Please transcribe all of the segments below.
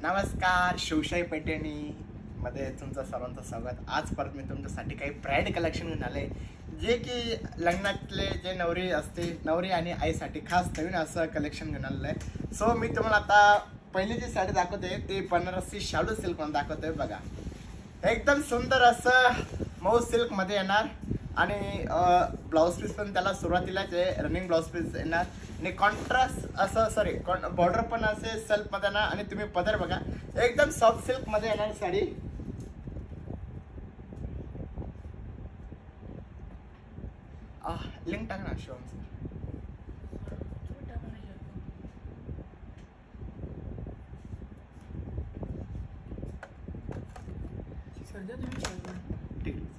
नमस्कार, शिवशाही पैठणी मध्ये तुमचं सर्वांचं स्वागत. आज परत मी तुमच्यासाठी काही ब्राईड कलेक्शन घेऊन आले, जे की लग्नातले जे नवरी असते, नवरी आणि आईसाठी खास नवीन असं कलेक्शन घेऊन आलेलं आहे. सो मी तुम्हाला आता पहिली जी साडी दाखवते ती बनारसी शालू सिल्क मध्ये दाखवतोय. बघा, एकदम सुंदर असं मऊ सिल्क मध्ये येणार आणि ब्लाउज पीस पण त्याला सुरुवातीलाच रनिंग ब्लाउज पीस येणार आणि कॉन्ट्रास्ट असं बॉर्डर पण असे सेल्फ मध्ये येणार. आणि तुम्ही पदर बघा, एकदम सॉफ्ट सिल्क मध्ये येणार साडी. लिंक टाक ना शिवम सर. ठीक आहे.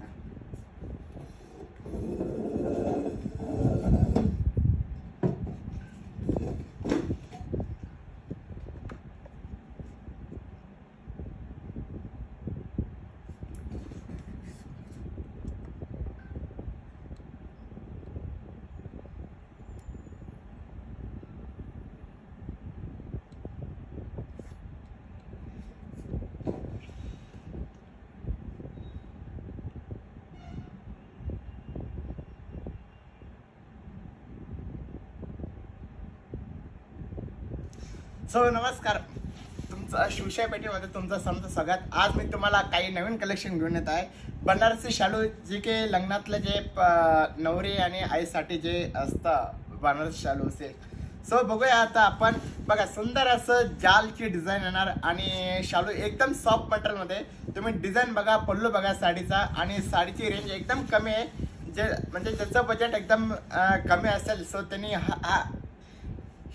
सो नमस्कार, तुमचं शिवशाही पेठेमध्ये तुमचं समजा सगळ्यात. आज मी तुम्हाला काही नवीन कलेक्शन घेऊन येत आहे. बनारसी शालू, जे की लग्नातलं जे नवरी आणि आईसाठी जे असतं बनारसी शालू असेल. सो बघूया आता आपण. बघा, सुंदर असं जालची डिझाईन येणार आणि शालू एकदम सॉफ्ट मटेरियलमध्ये. तुम्ही डिझाईन बघा, पल्लू बघा साडीचा. आणि साडीची रेंज एकदम कमी आहे, जे म्हणजे ज्याचं बजेट एकदम कमी असेल सो त्यांनी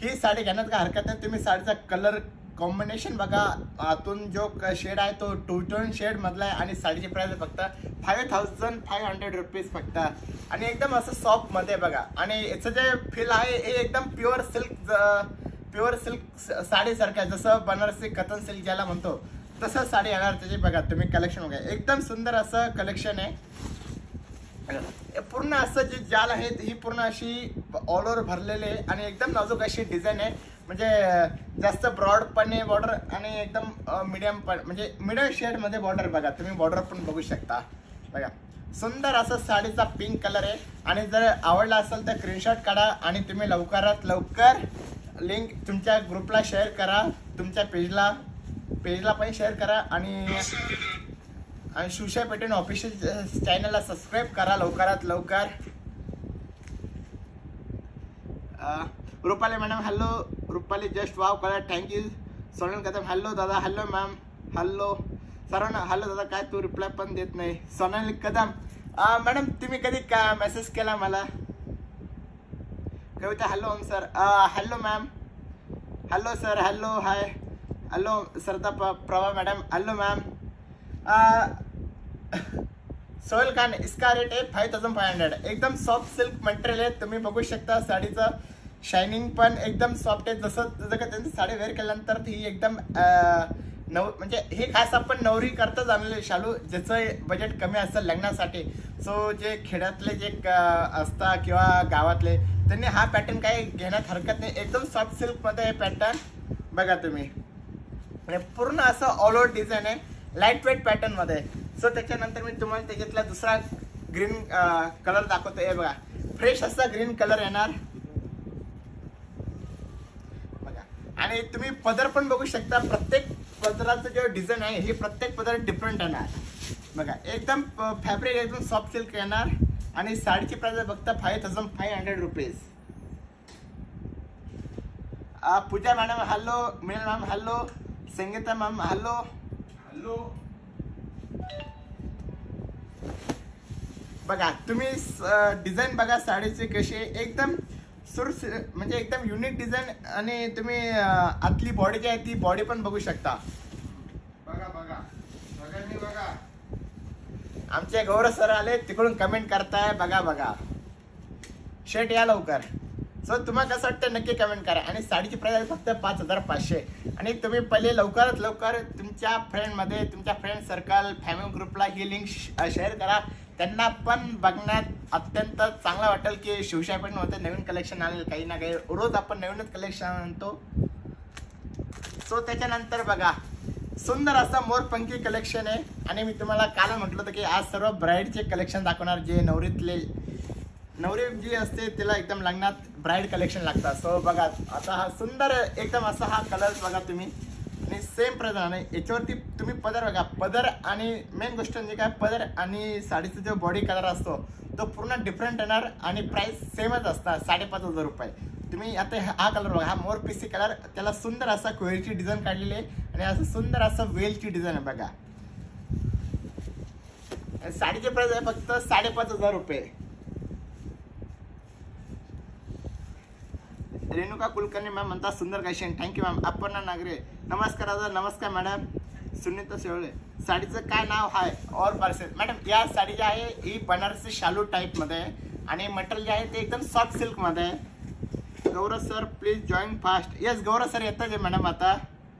ही साडी घेण्यात काय हरकत नाही. तुम्ही साडीचा कलर कॉम्बिनेशन बघा, आतून जो शेड आहे तो 2 टोन शेड मधला आहे आणि साडीची प्राइस फक्त 5500 रुपीज फक्त. आणि एकदम असं सॉफ्ट मध्ये बघा. आणि याचं जे फील आहे हे एकदम प्युअर सिल्क साडीसारखं आहे, जसं बनारसी कॉटन सिल्क ज्याला म्हणतो तसं साडी येणार त्याची. बघा तुम्ही कलेक्शन बघा, एकदम सुंदर असं कलेक्शन आहे. पूर्ण असं जे जाल आहे ही पूर्ण अशी ऑल ओव्हर भरलेले आहे आणि एकदम नाजूक अशी डिझाईन आहे. म्हणजे जास्त ब्रॉड पण नाही बॉर्डर आणि एकदम मिडियम पण, म्हणजे मिडियम शेड मध्ये बॉर्डर. बघा तुम्ही बॉर्डर पण बघू शकता. बघा, सुंदर असं साडीचा पिंक कलर आहे. आणि जर आवडला असेल तर स्क्रीनशॉट काढा आणि तुम्ही लवकरात लवकर लिंक तुमच्या ग्रुपला शेअर करा, तुमच्या पेजला पण शेअर करा. आणि शिवशाही पेठणी ऑफिशियल चॅनलला सबस्क्राईब करा लवकरात लवकर. Rupali madam hello. Rupali just wow करा, थँक्यू. सोनल कदम हॅलो दादा. Hello ma'am. हॅलो सर्वांना हॅलो दादा. काय तू रिप्लाय पण देत नाही. सोनल कदम मॅडम तुम्ही कधी का मेसेज केला मला? Kavita hello Om sir. Hello ma'am. Hello sir. Hello hi. Hello Sarda Prabha madam. Hello ma'am. Sohail Khan, इसका रेट आहे 5500. एकदम सॉफ्ट सिल्क मटेरियल आहे. तुम्ही बघू शकता साडीचं शायनिंग पण एकदम सॉफ्ट आहे. जसं का त्यांची साडी वेअर केल्यानंतर ही एकदम म्हणजे हे खास आपण नवरी करताच आणलेले शालू, ज्याचं बजेट कमी असतं लग्नासाठी. सो जे खेड्यातले जे असतात किंवा गावातले त्यांनी हा पॅटर्न काही घेण्यात हरकत नाही. एकदम सॉफ्ट सिल्कमध्ये हे पॅटर्न बघा तुम्ही. म्हणजे पूर्ण असं ऑल ओव्हर डिझाईन आहे, लाईट वेट पॅटर्न मध्ये. सो त्याच्यानंतर मी तुम्हाला त्याच्यातला दुसरा ग्रीन कलर दाखवतो. हे बघा, फ्रेश असा ग्रीन कलर येणार बघा. आणि तुम्ही पदर पण बघू शकता. प्रत्येक पदराचं जे डिझाईन आहे हे प्रत्येक पदर डिफरंट येणार बघा. एकदम फॅब्रिक एकदम सॉफ्ट सिल्क येणार. आणि साडीची प्राइस फक्त 5500 rupees. Pooja madam hello. Minal ma'am hello. Sangeeta ma'am hello. Hello. बघा तुम्ही डिझाईन बघा साडीची कशी एकदम म्हणजे एकदम युनिक डिझाईन. आणि तुम्ही आतली बॉडी जी आहे ती बॉडी पण बघू शकता. बघा बघा सगळ्यांनी बघा. आमचे गौरव सर आले तिकडून कमेंट करताय. बघा बघा शर्ट या लवकर. सो तुम्हाला कसं वाटतं नक्की कमेंट करा. आणि साडीची प्राइस आहे फक्त 5500. आणि तुम्ही पहिले लवकरात लवकर तुमच्या फ्रेंडमध्ये, तुमच्या फ्रेंड सर्कल, फॅमिली ग्रुपला ही लिंक शेअर करा. त्यांना पण बघण्यात अत्यंत चांगलं वाटेल की शिवशाही पण होते नवीन कलेक्शन आले. काही ना काही रोज आपण नवीनच कलेक्शन आणतो. सो त्याच्यानंतर बघा सुंदर असं मोरपंखी कलेक्शन आहे. आणि मी तुम्हाला काल म्हटलं होतं की आज सर्व ब्राईडचे कलेक्शन दाखवणार, जे नवरी जी असते तिला एकदम लग्नात ब्राईड कलेक्शन लागतात. सो बघा आता हा सुंदर एकदम असा हा कलर बघा तुम्ही, आणि सेम प्रमाणे याच्यावरती तुम्ही पदर बघा. पदर आणि मेन गोष्ट म्हणजे काय, पदर आणि साडीचा जो बॉडी कलर असतो तो पूर्ण डिफरंट येणार आणि प्राइस सेमच असतात 5,500 रुपये. तुम्ही आता हा कलर बघा, हा मोर पीसी कलर, त्याला सुंदर असा कोयरची डिझाईन काढलेली आहे आणि असं सुंदर असं वेलची डिझाईन आहे बघा. साडीचे प्राइस आहे फक्त 5,500 रुपये. रेणुका कुलकर्णी मॅम म्हणतात सुंदर collection, thank you ma'am. Aparna Nagare नमस्कार दादा. नमस्कार मॅडम. सुनीता शेवळे साडीचं काय नाव आहे और पार्सल. मॅडम या साडी जी आहे ही बनारसी शालू टाईप मध्ये आहे आणि मटेरियल जे आहे ते एकदम सॉफ्ट सिल्क मध्ये आहे. Gaurav sir please join fast. Yes Gaurav sir येतात आहे मॅडम, आता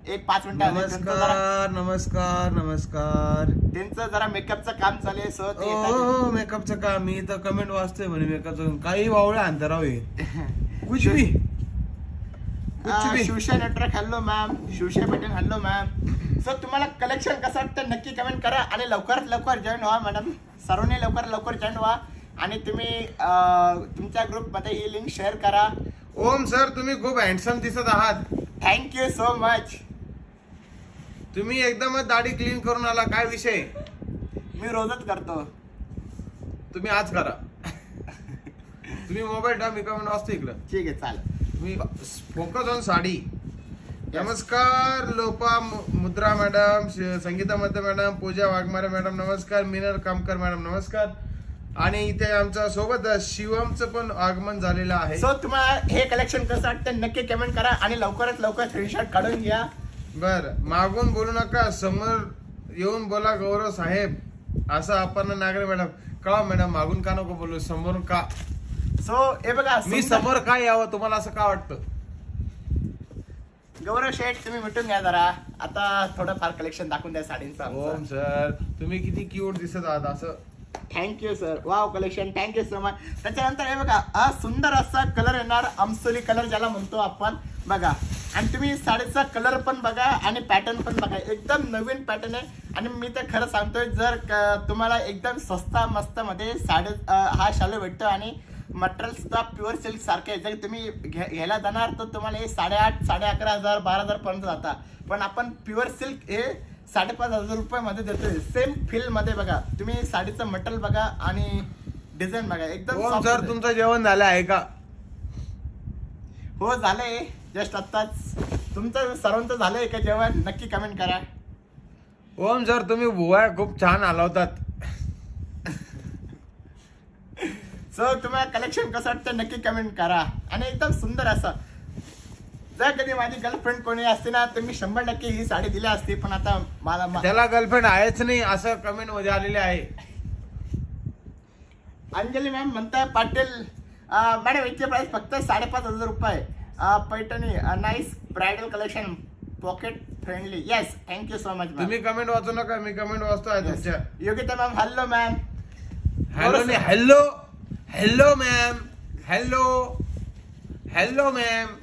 एक 5 मिनिटं. नमस्कार नमस्कार नमस्कार. त्यांचं जरा मेकअपचं काम चालू आहे. सो हो मेकअपचं काम. मी तर कमेंट वाचतोय म्हणे मेकअपचं काही वावळ्या अंतराव कुछ भी. Shivshahi network hello ma'am. Shivshahi Patel hello ma'am. So तुम्हाला कलेक्शन कसं वाटतं नक्की कमेंट करा आणि लवकरात लवकर जॉईन व्हा मॅडम. सर्वांनी लवकर जॉईन व्हा आणि तुम्ही तुमच्या ग्रुपमध्ये ही लिंक शेअर करा. ओम सर तुम्ही खूप हँडसम दिसत आहात. Thank you so much. तुम्ही एकदमच दाढी क्लीन करून आला, काय विषय. मी रोजच करतो. तुम्ही आज करा. तुम्ही मोबाईल ठेवा, मी कमेंट वाचतो इकडं. ठीक आहे चालेल. मी फोकस ऑन साडी. नमस्कार लोपा मुद्रा मॅडम, संगीता मध्य मॅडम, पूजा वाघमारे मॅडम नमस्कार, मीनल कामकर मॅडम नमस्कार. आणि इथे आमच्या सोबत शिवमचं पण आगमन झालेलं आहे. सो तुम्हाला हे कलेक्शन कसं वाटतं नक्की कमेंट करा आणि लवकरात लवकर स्क्रीनशॉट काढून घ्या. बर मागून बोलू नका, समोर येऊन बोला गौरव साहेब. असं आपण नागरे मॅडम. कळा मॅडम मागून का नको बोलू, समोर का. सो हे बघा मी समोर काय यावं तुम्हाला असं का वाटतं. गौरव शेठ तुम्ही मिटून घ्या जरा, आता थोडंफार कलेक्शन दाखवून द्या साडींचं. ओम सर तुम्ही किती क्यूट दिसत आहात. असं thank you sir. Wow collection, thank you so much. त्याच्यानंतर हे बघा हा सुंदर असा कलर येणार, आमसोली कलर ज्याला म्हणतो आपण बघा. आणि तुम्ही साडीचा कलर पण बघा आणि पॅटर्न पण बघा, एकदम नवीन पॅटर्न आहे. आणि मी तर खरं सांगतोय जर तुम्हाला एकदम स्वस्त मस्त मध्ये साडी हा शालू भेटतो आणि मटेरियल सुद्धा प्युअर सिल्क सारखे. जर तुम्ही घ्यायला जाणार तर तुम्हाला हे 8,500, 11,500, 12,000 पर्यंत जाता. पण आपण प्युअर सिल्क हे 5,500 रुपये मध्ये देतोय. सेम फील मध्ये बघा तुम्ही साडीचं मटेरियल बघा आणि डिझाईन बघा एकदम. सर तुमचं जेवण झालं आहे का. हो झालंय जस्ट आत्ताच. तुमचं सर्वांचं झालंय का जेवण नक्की कमेंट करा. ओम सर तुम्ही बुवा खूप छान हलवतात. सो तुम्हाला कलेक्शन कसं वाटतं नक्की कमेंट करा. आणि एकदम सुंदर असं, जर कधी माझी गर्लफ्रेंड कोणी असते ना तर मी 100% ही साडी दिली असती. पण आता मला त्याला गर्लफ्रेंड आहेच नाही असं कमेंट मध्ये आलेले आहे. अंजली मॅम म्हणताय पाटील मॅडम याचे प्राइस फक्त 5,500 रुपये. Paithani nice bridal collection pocket friendly. Yes thank you so much. तुम्ही कमेंट वाचू नका, मी कमेंट वाचतोय तुमच्या. Yogita ma'am hello ma'am. Hello hello hello ma'am. Hello hello ma'am.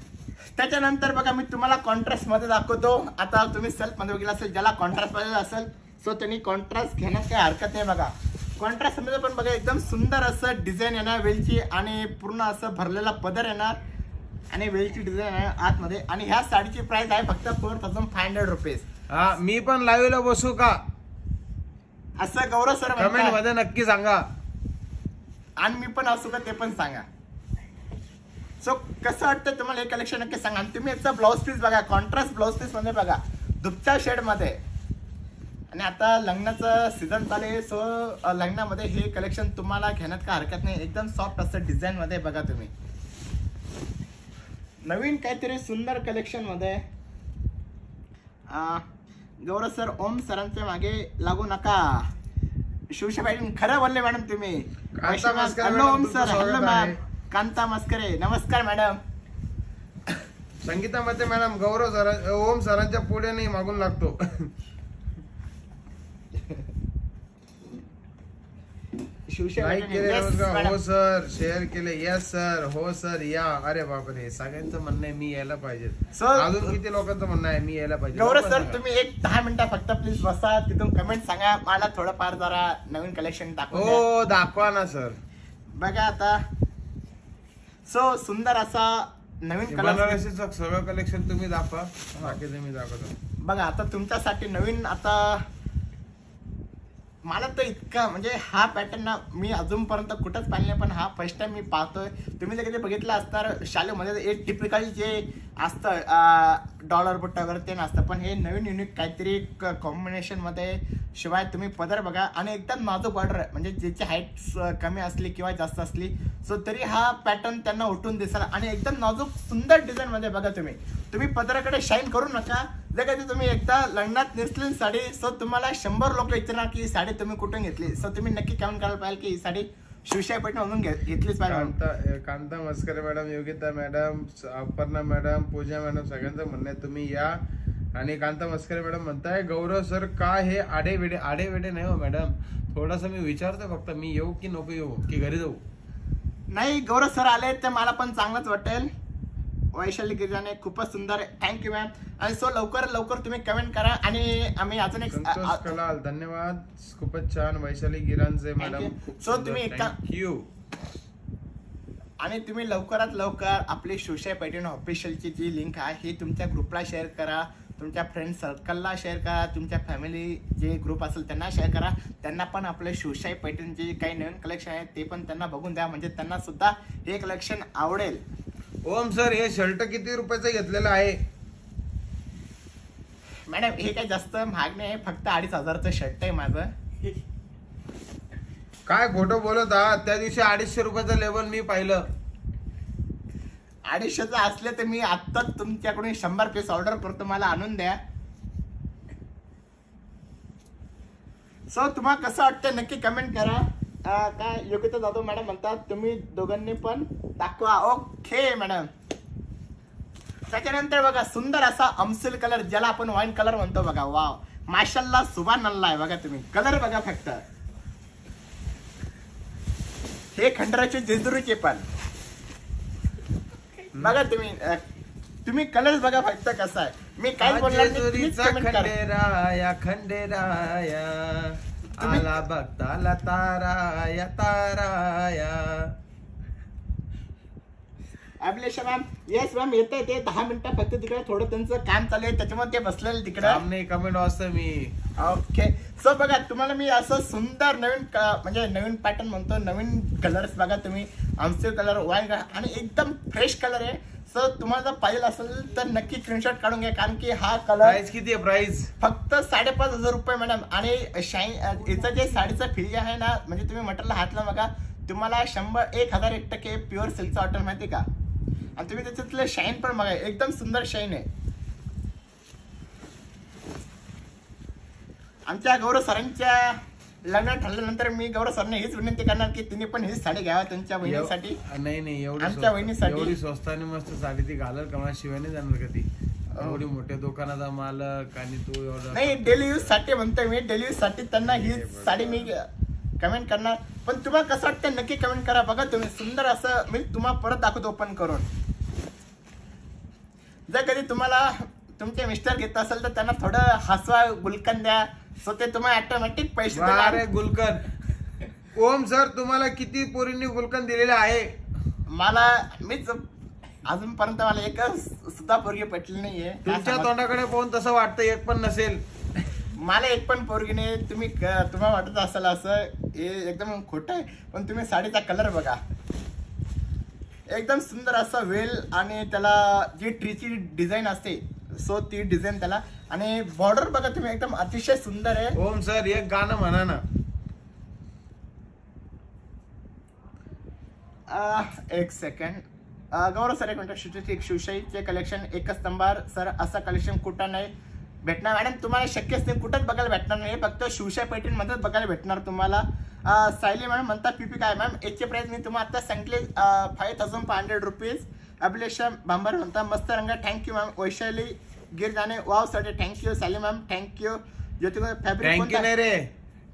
त्याच्यानंतर बघा मी तुम्हाला कॉन्ट्रास्ट मध्ये दाखवतो. आता तुम्ही सेल्फ मध्ये बघितलं असेल, ज्याला कॉन्ट्रास्ट मध्ये असेल सो त्यांनी कॉन्ट्रास्ट घेण्यात काही हरकत नाही. बघा कॉन्ट्रास्ट मध्ये पण बघा एकदम सुंदर असं डिझाईन येणार वेलची आणि पूर्ण असं भरलेला पदर येणार आणि वेलची डिझाईन आहे आतमध्ये. आणि ह्या साडीची प्राइस आहे फक्त 4,500 रुपीज. हा मी पण लाईव्ह ला बसू का असं गौरव सर कमेंट मध्ये नक्की सांगा. आणि मी पण असू का ते पण सांगा. सो कसं वाटतं तुम्हाला हे कलेक्शन नक्की सांगा. आणि तुम्ही याचा ब्लाऊज पीस बघा, कॉन्ट्रास्ट ब्लाऊज पीस मध्ये बघा दुपच्या शेड मध्ये. आणि आता लग्नाचं सीझन चालू आहे सो लग्नामध्ये हे कलेक्शन तुम्हाला घेण्यात काय हरकत नाही. एकदम सॉफ्ट असं डिझाईन मध्ये बघा तुम्ही, नवीन काहीतरी सुंदर कलेक्शन मध्ये. गौरव सर ओम सरांच्या मागे लागू नका. शिवशाही खरं बोलले मॅडम तुम्ही. Hello Om sir. Hello ma'am. Kanta Maskare नमस्कार मॅडम. संगीता मध्ये मॅडम गौरव सर ओम सरांच्या पुढे नाही मागून लागतो. शिवशाही लाईक पैठणी. केले Yes, नमस्कार. madam. हो सर, शेअर केले. यस सर, हो सर या. अरे बापरे, सगळ्यांचं म्हणणं आहे मी यायला पाहिजे. So, अजून किती लोकांचं म्हणणं आहे मी यायला पाहिजे? गौरव लवकर सर सांगा. तुम्ही एक 10 मिनिटं फक्त प्लीज बसा, तिथून कमेंट सांगा, मला थोडंफार जरा नवीन कलेक्शन दाखवून द्या. हो दाखवा ना सर. बघा आता सो सुंदर असा नवीन कलर. बनारसीचं सगळं कलेक्शन तुम्ही दाखवा, बाकीचं मी दाखवतो. बघा आता तुमच्यासाठी नवीन आता मला तर इतका म्हणजे हा पॅटर्न ना मी अजूनपर्यंत कुठंच पाहिलं नाही, पण हा फर्स्ट टाइम मी पाहतोय. तुम्ही जर कधी बघितलं असणार शालेमध्ये एक टिपिकल जे असतं डॉलर बुट्टा वगैरे ते नसतं, पण हे नवीन युनिक काहीतरी कॉम्बिनेशन मध्ये. शिवाय तुम्ही पदर बघा आणि एकदम नाजूक बॉर्डर म्हणजे ज्याची हाईट कमी असली किंवा जास्त असली सो तरी हा पॅटर्न त्यांना उठून दिसला आणि एकदम नाजूक सुंदर डिझाईन मध्ये. बघा तुम्ही पदराकडे शाईन करू नका. जर कधी तुम्ही एकदा लग्नात नेसली साडी सो तुम्हाला 100 लोक विचारणार की ही साडी तुम्ही कुठून घेतली. सो तुम्ही नक्की कमेंट करायला पाहिजे की ही साडी शिवशाही पैठणी म्हणून घेतलीच पाहिजे. Kanta Maskare madam, Yogita madam, Aparna madam, Pooja madam सगळ्यांचं म्हणणं आहे तुम्ही या. आणि कांता मस्करे मॅडम म्हणताय गौरव सर का हे आडेवेडे नाही हो मॅडम, थोडासा मी विचारतो फक्त, मी येऊ की नको येऊ की घरी जाऊ. नाही गौरव सर आले तर मला पण चांगलंच वाटेल. वैशाली गिरजाने खूपच सुंदर, थँक्यू मॅम. आणि सो लवकर तुम्ही कमेंट करा आणि आम्ही अजून एक संतोष कलाल धन्यवाद, खूपच छान. वैशाली गिरांचे मॅडम So, तुम्ही थँक्यू. आणि तुम्ही लवकरात लवकर आपली शिवशाही पैठणी ऑफिशियलची जी लिंक आहे ही तुमच्या ग्रुपला शेअर करा, तुमच्या फ्रेंड सर्कलला शेअर करा, तुमच्या फॅमिली जे ग्रुप असेल त्यांना शेअर करा. त्यांना पण आपले शिवशाही पैठणी जे काही नवीन कलेक्शन आहे ते पण त्यांना बघून द्या, म्हणजे त्यांना सुद्धा हे कलेक्शन आवडेल. ओम सर हे शर्ट किती रुपयाचं घेतलेलं आहे? मॅडम हे काही जास्त महाग नाही आहे, फक्त 2,500चं शर्ट आहे माझं. काय खोटं बोलत आहात? त्या दिवशी 250 रुपयाचं लेवल मी पाहिलं. 250चं असले तर मी आत्ताच तुमच्याकडून 100 पीस ऑर्डर करतो, मला आणून द्या. सो तुम्हाला कसं वाटतं नक्की कमेंट करा. काय योगिता जाधव मॅडम म्हणतात तुम्ही दोघांनी पण दाखवा. Okay madam. त्याच्यानंतर बघा सुंदर असा अमसूल कलर ज्याला आपण वाईन कलर म्हणतो. बघा वाव माशाल्लाह सुभान अल्लाह आहे. बघा तुम्ही कलर बघा फक्त, हे खंडराचे जेजुरीचे पण बघा तुम्ही कलर बघा फक्त कसा आहे. मी काय बोलणार नाही, तुम्हीच comment करा. खंडेराया खंडेराया आला भक्ताला ताराया ताराया. अभिलेषा मॅम, येस मॅम येत आहे ते 10 मिनिटं फक्त तिकडे थोडं त्यांचं काम चालू आहे त्याच्यामुळे ते बसलेले तिकडे. कमेंट वाचतो मी. ओके सो बघा तुम्हाला मी असं सुंदर नवीन म्हणजे नवीन पॅटर्न म्हणतो, नवीन कलर्स बघा तुम्ही. आमचे कलर वाईन आणि एकदम फ्रेश कलर आहे. सो तुम्हाला जर पाहिजे असेल तर नक्की स्क्रीनशॉट काढून घ्या, कारण की हा कलर प्राइस किती आहे? प्राइस फक्त 5,500 रुपये मॅडम. आणि शाईन याचं जे साडीचं फील आहे ना, म्हणजे तुम्ही मटेरियल हातला बघा तुम्हाला 1,000% प्युअर सिल्कचा वाटेल माहिती का. आणि तुम्ही त्याच्यातलं शाईन पण बघा एकदम सुंदर शाईन आहे. आमच्या गौरव सरांच्या लग्न ठरल्यानंतर मी गौरव सरांना हीच विनंती करणार की तिने पण हीच साडी घ्यावा त्यांच्या बहिणीसाठी. नाही आमच्या वहिनीसाठी. एवढी स्वस्ताने मस्त साडी ती घालल का? मला शिवाय नाही जाणार का ती? एवढी मोठ्या दुकानाचा मालक आणि तू एवढा. नाही डेली यूज साठी म्हणतोय मी, डेली यूज साठी त्यांना हीच साडी मी कमेंट करणार. पण तुम्हाला कसं वाटतं नक्की कमेंट करा. बघा तुम्ही सुंदर असं मी तुम्हाला परत दाखवतो ओपन करून. जर कधी तुम्हाला तुमचे मिस्टर घेत असेल तर त्यांना थोडं हसवा, गुलकंद द्या, सो ते तुम्हाला ऑटोमॅटिक पैसे देणार. अरे गुलकंद. ओम सर तुम्हाला किती पोरींनी गुलकंद दिलेले आहे? मीच अजूनपर्यंत मला एकच सुद्धा पोरगी पटली नाहीये. तुमच्या तोंडाकडे पाहून तसं वाटतं एक पण नसेल. मला एक पण पोरगी नाही. तुम्हाला वाटत असेल असं, हे एकदम खोटं आहे. पण तुम्ही साडीचा कलर बघा एकदम सुंदर असा वेल आणि त्याला जी ट्रीची डिझाईन असते सो ती डिझाईन त्याला. आणि बॉर्डर बघा तुम्ही एकदम अतिशय सुंदर आहे. ओम सर एक गाणं म्हणा ना. एक सेकंड गौरव सर, एक मिनिट. शिवशाहीचे कलेक्शन एकच नंबर सर, असं कलेक्शन कुठं नाही भेटणार मॅडम. तुम्हाला शक्यच नाही, कुठंच बघायला भेटणार नाही, फक्त शिवशाही पैठणी मध्येच बघायला भेटणार तुम्हाला. सायली मॅडम म्हणतात पीपी काय मॅम याची प्राइस मी तुम्हाला आता सांगितले 5,500 रुपीज. अभिलेषा भांबर म्हणता मस्त रंग, थँक्यू मॅम. वैशाली गिर जाणे वाव साठी thank you. Sayali ma'am thank you. Jyotiba fabric thank you नाही रे,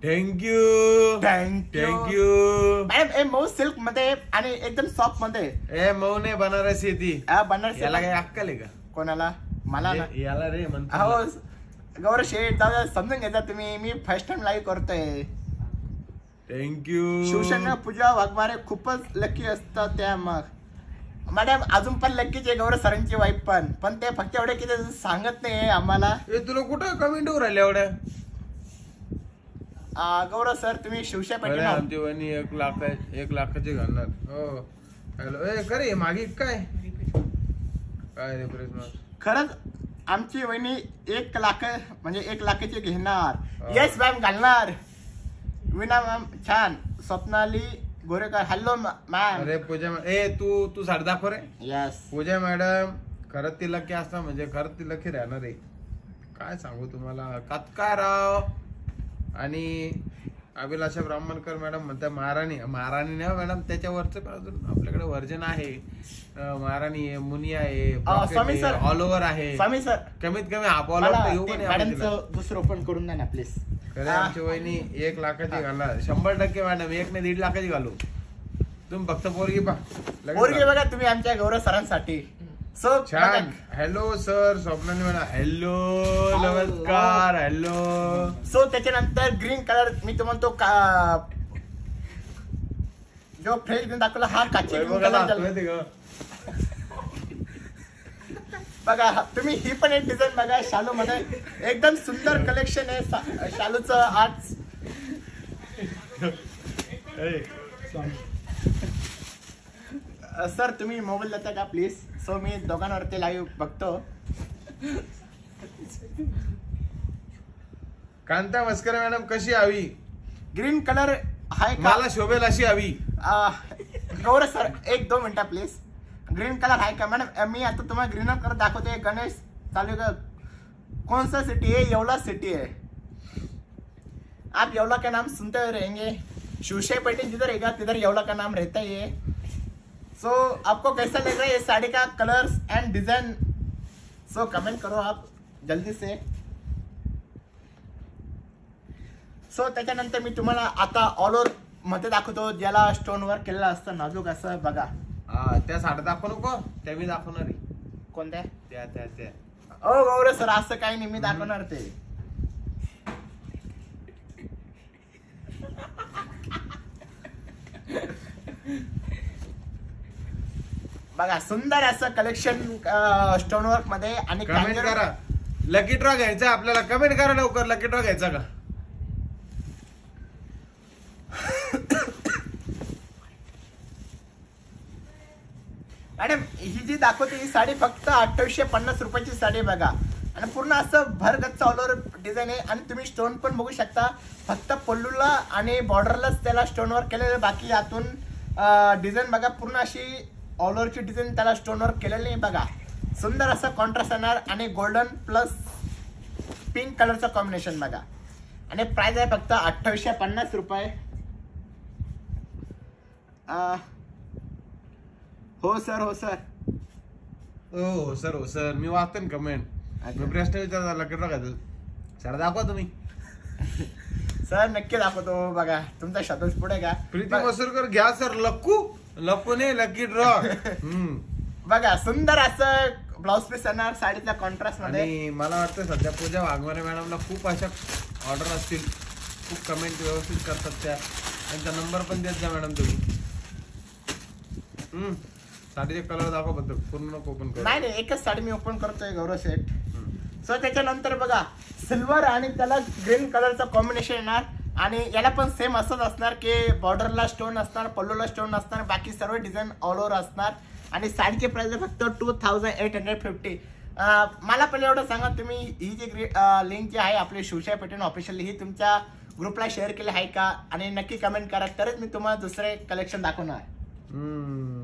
थँक्यू थँक्यू मॅडम हे मऊ सिल्क मध्ये आणि एकदम सॉफ्ट मध्ये ए मऊ नाही बनारसी ती बनारसी याला काही अक्कल आहे का कोणाला मला ना याला रे म्हणतो हो गौरव शेठ दादा समजून घेता तुम्ही मी फर्स्ट टाइम लाईव्ह करतोय थँक्यू शिवसेना पूजा वाघमारे खूपच लकी असतात त्या मग मॅडम अजून पण लकीच आहे गौरव सरांची वाईफ पण ते फक्त एवढे की सांगत नाही आम्हाला तुला कुठं कमेंट होऊ राहिले एवढ्या गौरव सर तुम्ही शिवसेना अरे पाटील आमची वहिनी 1 लाखाची घालणार हो हॅलो ए करे मागे काय रे खरंच आमची वहिनी 1 लाख म्हणजे 1 लाखाची घेणार हा. येस मॅम घालणार विना मॅम छान स्वप्नाली गोरेकर हॅलो मॅम अरे पूजा तू साडी दाखव रे यस पूजा मॅडम खरंच ती लकी असता म्हणजे खरंच ती लकी राहणार आहे काय सांगू तुम्हाला कातकार राव आणि अभिलाषा ब्राह्मणकर मॅडम म्हणतात महाराणी नाही मॅडम त्याच्यावरच अजून आपल्याकडे व्हर्जन आहे महाराणी आहे मुनिया स्वामी आहे सर. ऑल ओव्हर आहे स्वामी सर कमीत कमी हाफ ऑल ओव्हर येऊ पण मॅडमचं दुसरं ओपन करून द्या ना प्लीज खरे आमची वहिनी 1 लाखाची घालणार 100% मॅडम 1 नाही 1.5 लाखाची घालू तुम्ही फक्त पोरगी पा पोरगी बघा तुम्ही आमच्या गौरव सरांसाठी सो छान hello sir Swapnali madam hello नमस्कार हॅलो सो त्याच्यानंतर ग्रीन कलर मी तो म्हणतो जो फ्रेश ग्रीन दाखवला हा काची green color बघा तुम्ही ही पण एक डिझाईन बघा शालू मध्ये एकदम सुंदर कलेक्शन आहे शालूचं आज सर तुम्ही मोबाईल देता का प्लीज सो मी दोघांवरती लाईव्ह बघतो कांता मस्कर मॅडम कशी हवी ग्रीन कलर आहे का मला शोभेल अशी हवी गौरव सर 1-2 मिनिटं प्लीज ग्रीन कलर है क्या मैडम मैं आता तुम्हें ग्रीन कलर दाखवते हैं गणेश चालू का कौन सा सिटी है येवला सिटी है आप येवला का नाम सुनते हुए रहेंगे शिवशाही पेटी जिधर रहेगा तिधर येवला का नाम रहता ही है सो आपको कैसा लग रहा है ये साड़ी का colours end design so comment करो आप जल्दी से सो त्याच्यानंतर मी तुम्हाला आता ऑल ओव्हर मध्ये दाखवतो ज्याला स्टोन वर्क केलेलं असतं नाजूक असं बघा त्या साड्या दाखवू नको त्या मी दाखवणार आहे. कोणत्या त्या ओ गौरव सर असं काही नाही मी दाखवणार ते बघा सुंदर असं कलेक्शन स्टोन वर्क मध्ये आणि कमेंट करा लकी ड्रॉ घ्यायचा आपल्याला कमेंट करा लवकर लकी ड्रॉ घ्यायचा का मॅडम ही जी दाखवते ही साडी फक्त 2850 रुपयाची साडी बघा आणि पूर्ण असं भरगच्च ऑल ओव्हर डिझाईन आहे आणि तुम्ही स्टोन पण बघू शकता फक्त पल्लूला आणि बॉर्डरलाच त्याला स्टोन वर्क केलेलं बाकी यातून डिझाईन बघा पूर्ण अशी ऑल ओव्हरची डिझाईन त्याला स्टोन वर्क केलेली नाही बघा सुंदर असं कॉन्ट्रास्ट येणार आणि गोल्डन प्लस पिंक कलरचं कॉम्बिनेशन बघा आणि प्राइस आहे फक्त 2850 रुपये हो सर हो सर मी वाचतो ना कमेंट मी प्रश्न विचारला लकी ड्रॉ घ्यायचं सर दाखवा तुम्ही सर नक्की दाखवतो बघा तुमचा शतोष पुढे का प्रीती मसूरकर घ्या सर लक्कू नाही लकी ड्रॉ बघा सुंदर असं ब्लाउज पीस येणार साडीतल्या कॉन्ट्रास्ट मध्ये आणि मला वाटतं सध्या पूजा वाघमारे मॅडमला खूप अशा ऑर्डर असतील खूप कमेंट व्यवस्थित करतात त्या त्यांचा नंबर पण देत जा मॅडम तुम्ही साडीचे कलर दाखवा बद्दल पूर्ण ओपन करू नाही एकच साडी मी ओपन करतोय गौरव सेट सो त्याच्यानंतर बघा सिल्वर आणि त्याला ग्रीन कलरचं कॉम्बिनेशन येणार आणि याला पण सेम असंच असणार की बॉर्डरला स्टोन असणार पल्लूला स्टोन असणार बाकी सर्व डिझाईन ऑल ओव्हर असणार आणि साडीची प्राइस फक्त 2850 मला पहिले एवढं सांगा तुम्ही ही जी लिंक जी आहे आपली शिवशाही पेठण ऑफिशियल ही तुमच्या ग्रुपला शेअर केली आहे का आणि नक्की कमेंट करा तरच मी तुम्हाला दुसरे कलेक्शन दाखवणार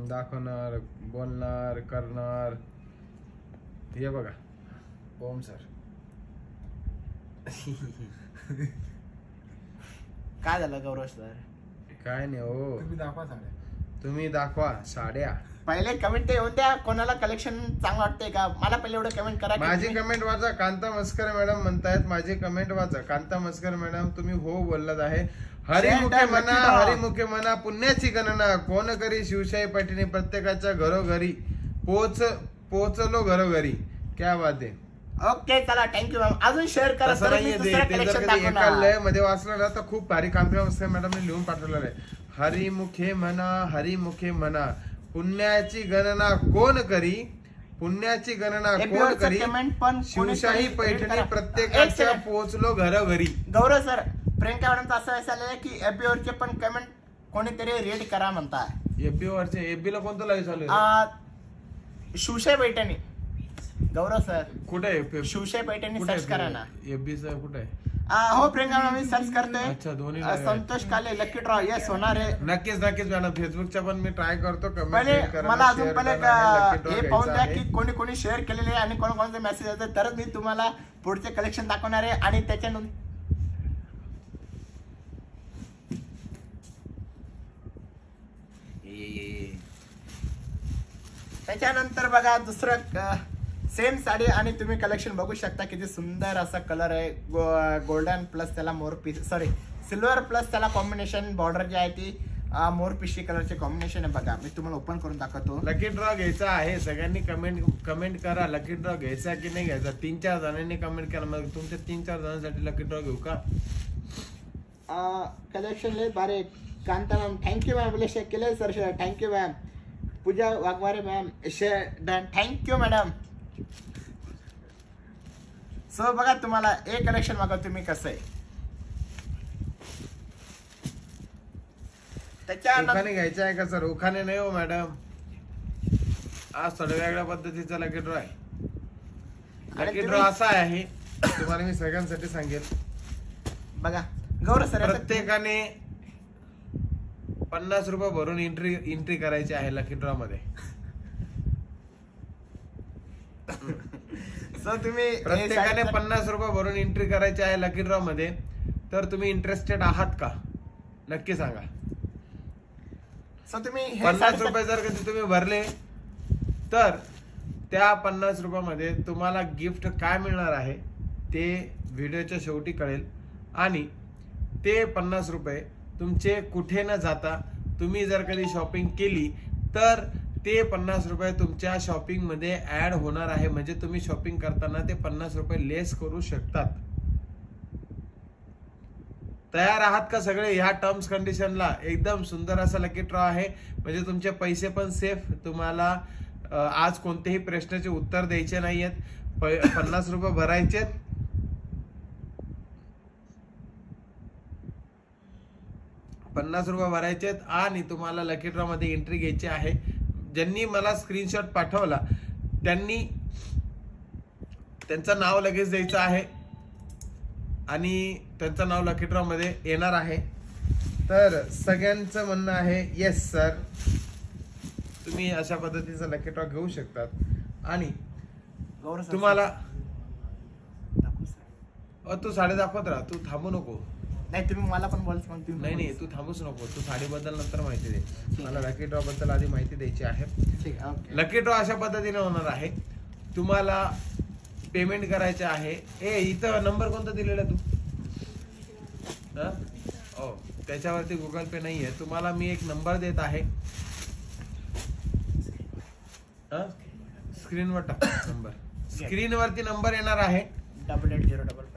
दाखवणार बोलणार करणार हे बघा ओम सर काय झालं गौरव सर काय नाही हो तुम्ही दाखवा साड्या तुम्ही दाखवा साड्या. पहिले कमेंट ते होत्या कोणाला कलेक्शन चांगलं वाटतंय का, मला पहिले एवढं कमेंट करा की माझी तुम्ही- कमेंट वाचा. कांता मस्कर मॅडम म्हणतायत माझी कमेंट वाचा. कांता मस्कर मॅडम तुम्ही हो बोलत आहे. हरिमुखे म्हणा, हरिमुखे म्हणा, पुण्याची गणना कोण करी, शिवशाही पैठणी प्रत्येकाच्या घरोघरी पोहोचलो घरोघरी. क्या बात आहे. ओके चला थँक्यू मॅम. अजून शेअर करा तसं तर मी नाहीये ते. दुसरं ते जर कलेक्शन कधी एका दाखवणार. लय मध्ये वाचलं ना तर खूप भारी. कांता मस्कर मॅडमने लिहून पाठवलेलं आहे. हरिमुखे म्हणा, हरिमुखे म्हणा, पुण्याची गणना कोण करी, पुण्याची गणना कोण करी, कमेंट पण शिवशाही कोणी- पैठणी एक प्रत्येकाच्या second. पोहोचलो घरोघरी. गौरव सर, प्रियंका मॅडमचं असं झालेलं की FB वरचे पण कमेंट कोणीतरी रीड करा म्हणताय. एफबी वरचे. एफबी ला कोणतं लाईव्ह चालू आहे? शिवशाही पैठणी. गौरव सर कुठे आहे? शिवशाही पैठणी कुठे सर्च करा ना. एफबी चं कुठे आहे? हो प्रियंका मॅडम मी सर्च करतोय. अच्छा, दोन्ही संतोष काले लकी ड्रॉ येस होणार आहे. नक्कीच मॅडम. फेसबुकच्या पण मी ट्राय करतो. पहिले कमेंट मला अजून पहिले हे पाहून द्या की कोणी कोणी शेअर केलेले आहे आणि कोणकोणते मेसेज येतात, तरच मी तुम्हाला पुढचे कलेक्शन दाखवणार आहे. आणि त्याच्यानंतर बघा दुसरं सेम साडी आणि तुम्ही कलेक्शन बघू शकता किती सुंदर असा कलर आहे. गोल्डन प्लस त्याला सिल्वर प्लस त्याला कॉम्बिनेशन बॉर्डर जी आहे ती मोरपिशी कलरचे कॉम्बिनेशन आहे. बघा मी तुम्हाला ओपन करून दाखवतो. लकी ड्रॉ घ्यायचा आहे. सगळ्यांनी कमेंट करा लकी ड्रॉ घ्यायचा की नाही घ्यायचा. 3-4 जणांनी कमेंट करा. मग तुमच्या 3-4 जणांसाठी लकी ड्रॉ घेऊ का? कलेक्शन लय भारी. Kanta ma'am thank you ma'am. आपले शेअर केले sir. Thank you ma'am. Pooja Waghmare ma'am done. Thank you madam. So बघा तुम्हाला एक कलेक्शन बघा तुम्ही कसं आहे. उखाणे घ्यायचे आहे का सर? उखाणे नाही हो मॅडम. आज थोड्या वेगळ्या पद्धतीचा लकी ड्रॉ आहे. लकी ड्रॉ असा आहे तुम्हाला मी सगळ्यांसाठी सांगेल. बघा गौरव सर प्रत्येकाने 50 रुपये भरून एंट्री करायची आहे लकी ड्रॉ मध्ये. सो तुम्ही प्रत्येकाने 50 रुपये भरून एंट्री करायची आहे लकी ड्रॉ मध्ये. तर तुम्ही इंटरेस्टेड आहात का? नक्की सांगा. सो तुम्ही 50 रुपये जर कधी तुम्ही भरले तर त्या 50 रुपयामध्ये तुम्हाला गिफ्ट काय मिळणार आहे ते व्हिडिओच्या शेवटी कळेल. आणि ते 50 रुपये तुमचे कुठे न जाता तुम्ही जर कधी शॉपिंग केली तर ते 50 रुपये तुमच्या शॉपिंग मध्ये ऍड होणार आहे. म्हणजे तुम्ही शॉपिंग करताना ते 50 रुपये लेस करू शकतात. तयार आहात का सगळे? ह्या टर्म्स कंडिशनला एकदम सुंदर असा लकी ड्रॉ आहे. म्हणजे तुमचे पैसे पण सेफ. तुम्हाला आज कोणत्याही प्रश्नाचे उत्तर द्यायचे नाहीयेत. 50 रुपये भरायचेत. आणि तुम्हाला लकी ड्रॉ मध्ये एंट्री घ्यायची आहे. ज्यांनी मला स्क्रीनशॉट पाठवला त्यांनी त्यांचं नाव लगेच द्यायचं आहे आणि त्यांचं नाव लकी ड्रॉ मध्ये येणार आहे. तर सगळ्यांचं म्हणणं आहे येस सर. तुम्ही अशा पद्धतीचा लकी ड्रॉ घेऊ शकतात. आणि तुम्हाला तू साडी दाखवत राहा. तू थांबू नको. नाही तुम्ही मला पण बोलायचं मग तुम्ही नाही तू थांबूच नको. तू साडीबद्दल नंतर माहिती दे. मला लकी ड्रॉ बद्दल आधी माहिती द्यायची आहे. ठीक आहे. ओके. लकी ड्रॉ अशा पद्धतीने होणार आहे. तुम्हाला पेमेंट करायचे आहे. इथं नंबर कोणता दिलेला तू? त्याच्यावरती गुगल पे नाहीये. तुम्हाला मी एक नंबर देत आहे. स्क्रीनवर टाक नंबर. स्क्रीनवरती नंबर येणार आहे. 8805.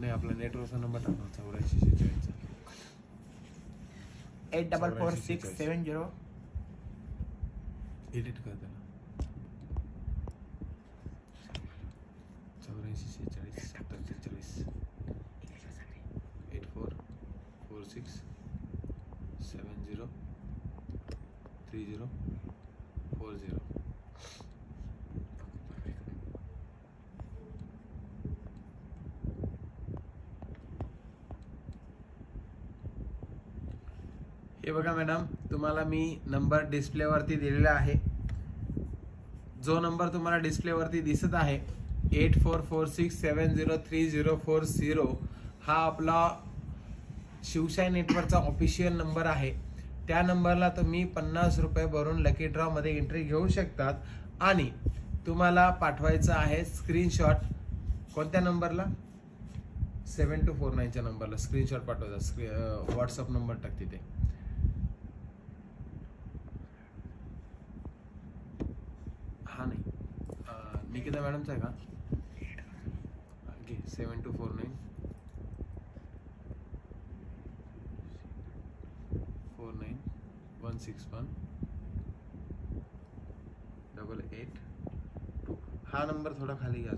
नाही आपला नेटवर्कचा नंबर टाका. 8446 844670. एडिट कर त्याला. 8446 7743 8446703040. हे बघा मॅडम, तुम्हाला मी नंबर डिस्प्ले वरती दिलेला आहे. जो नंबर तुम्हाला डिस्प्ले वरती दिसत आहे 8446703040 हा आपला शिवशाही नेटवर्कचा ऑफिशियल नंबर आहे, त्या नंबरला तुम्ही 50 रुपये भरून लकी ड्रॉ मध्ये एंट्री घेऊ शकतात आणि तुम्हाला पाठवायचं आहे स्क्रीनशॉट. कोणत्या नंबरला? 7249च्या नंबरला स्क्रीनशॉट पाठवायचा. व्हॉट्सअप नंबर टाक तिथे. हा नाही, निकिता मॅडमचा आहे का? 7249 49161 882. हा नंबर थोडा खाली घ्या.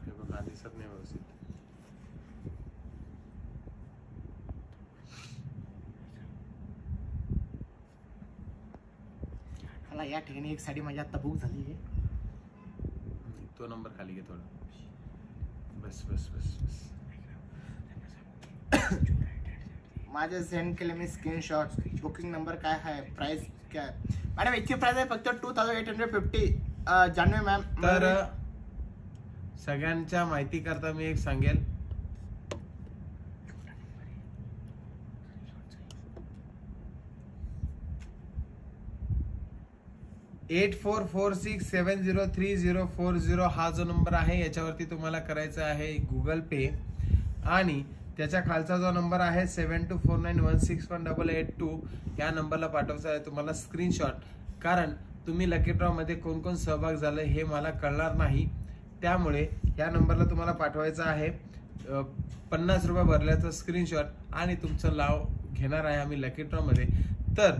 हे बघा, हा दिसत नाही व्यवस्थित. मला या ठिकाणी एक साडी माझी आता बुक झाली आहे. तो नंबर खाली घे थोडा. बस बस बस बस. माझे सेंड केले मी स्क्रीनशॉट. बुकिंग नंबर काय आहे? प्राइस काय? मॅडम याची प्राइस आहे फक्त 2850. जान्हवी मॅम. तर सगळ्यांच्या माहिती करता मी एक सांगेल, 8446703040 हा जो नंबर आहे याच्यावरती तुम्हाला करायचा आहे गुगल पे आणि त्याच्या खालचा जो नंबर आहे 7249161882 या नंबरला पाठवायचा आहे तुम्हाला स्क्रीनशॉट. कारण तुम्ही लकी ड्रॉ मध्ये कोण कोण सहभाग झाले हे मला कळणार नाही, त्यामुळे या नंबरला तुम्हाला पाठवायचं आहे 50 रुपये भरल्याचं स्क्रीनशॉट आणि तुमचं नाव घेणार आहे आम्ही लकी ड्रॉ मध्ये. तर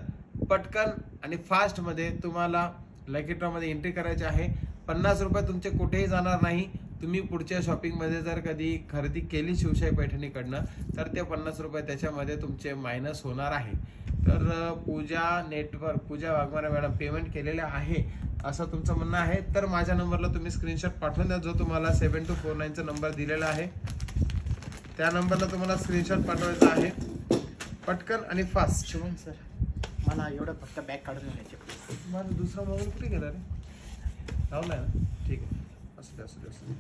पटकन आणि फास्ट मध्ये तुम्हाला लकी ड्रॉ मध्ये एंट्री करायची आहे. 50 रुपये तुमचे कुठेही जाणार नाही. तुम्ही पुढच्या शॉपिंग मध्ये जर कधी खरेदी केली शिवशाही पैठणीकडनं तर ते 50 रुपये त्याच्यामध्ये तुमचे मायनस होणार आहे. तर पूजा वाघमारे मॅडम पेमेंट केलेले आहे असं तुमचं म्हणणं आहे, तर माझ्या नंबरला तुम्ही स्क्रीनशॉट पाठवून द्या जो तुम्हाला 7249चा नंबर दिलेला आहे. त्या नंबरला तुम्हाला स्क्रीनशॉट पाठवायचा आहे पटकन आणि फास्ट. शिवम सर, मला एवढं फक्त बॅग काढून घ्यायचे. माझा दुसरा मोबाईल कुठे गेला रे? लावलाय ना? ठीक आहे, असू दे असू दे असू दे.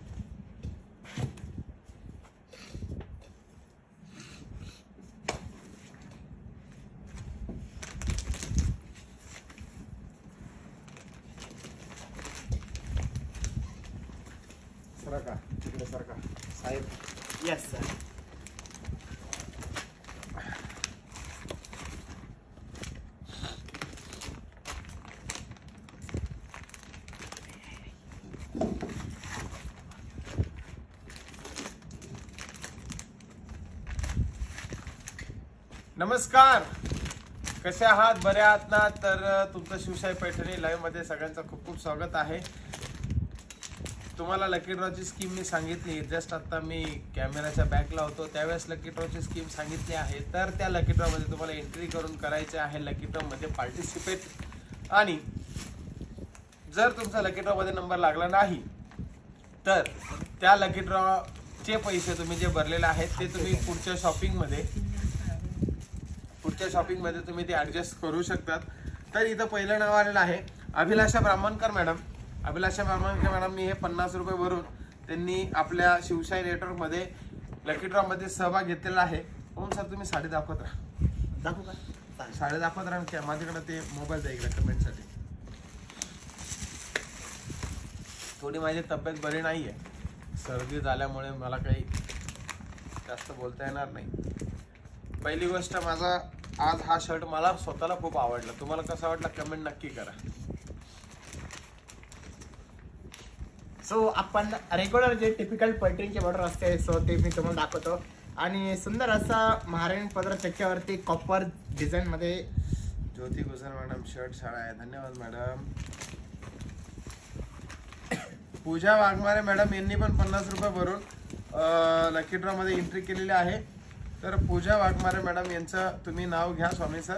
सरका तिकडे सरका साहेब. Yes sir. नमस्कार, कसे आहात? बरे आहात ना? तर तुमचं शिवशाही पैठणी लाईव्ह मध्ये सगळ्यांचं खूप खूप स्वागत आहे. तुम्हाला लकी ड्रॉची स्कीम मी सांगितली, जस्ट आता मी कॅमेराच्या बॅकला होतो त्यावेळेस लकी ड्रॉची स्कीम सांगितली आहे. तर त्या लकी ड्रॉ मध्ये तुम्हाला एंट्री करून करायचे आहे लकी ड्रॉ मध्ये पार्टिसिपेट. आणि जर तुमचा लकी ड्रॉ मध्ये नंबर लागला नाही तर त्या लकी ड्रॉ चे पैसे तुम्ही जे भरलेले आहेत ते तुम्ही पुढच्या शॉपिंग मध्ये तुम्ही ते ऍडजस्ट करू शकतात. तर इथं पहिलं नाव आलेलं आहे अभिलाषा ब्राह्मणकर मॅडम. अभिलाषा ब्राह्मणकर मॅडम मी हे 50 रुपये भरून त्यांनी आपल्या शिवशाही नेटवर्क मध्ये लकी ड्रॉ मध्ये सहभाग घेतलेला आहे. म्हणून सर तुम्ही साडी दाखवत राहा. दाखवू का? साडी दाखवत राहा. माझ्याकडे ते मोबाईल द्या इकडे कमेंट साठी. थोडी माझी तब्येत बरी नाहीये, सर्दी झाल्यामुळे मला काही जास्त बोलता येणार नाही. पहिली गोष्ट, माझा आज हा शर्ट मला स्वतःला खूप आवडला. तुम्हाला कसा वाटला कमेंट नक्की करा. सो आपण रेग्युलर जे टिपिकल पैठणीचे बॉर्डर असते सो ते मी तुम्हाला दाखवतो. आणि सुंदर असा महाराणी पदर त्याच्यावरती कॉपर डिझाईन मध्ये ज्योती गुजर मॅडम शर्ट साडा आहे. धन्यवाद मॅडम. पूजा वाघमारे मॅडम यांनी पण 50 रुपये भरून लकी ड्रॉ मध्ये एंट्री केलेली आहे. तर पूजा वाघमारे मॅडम यांचं तुम्ही नाव घ्या स्वामी सर.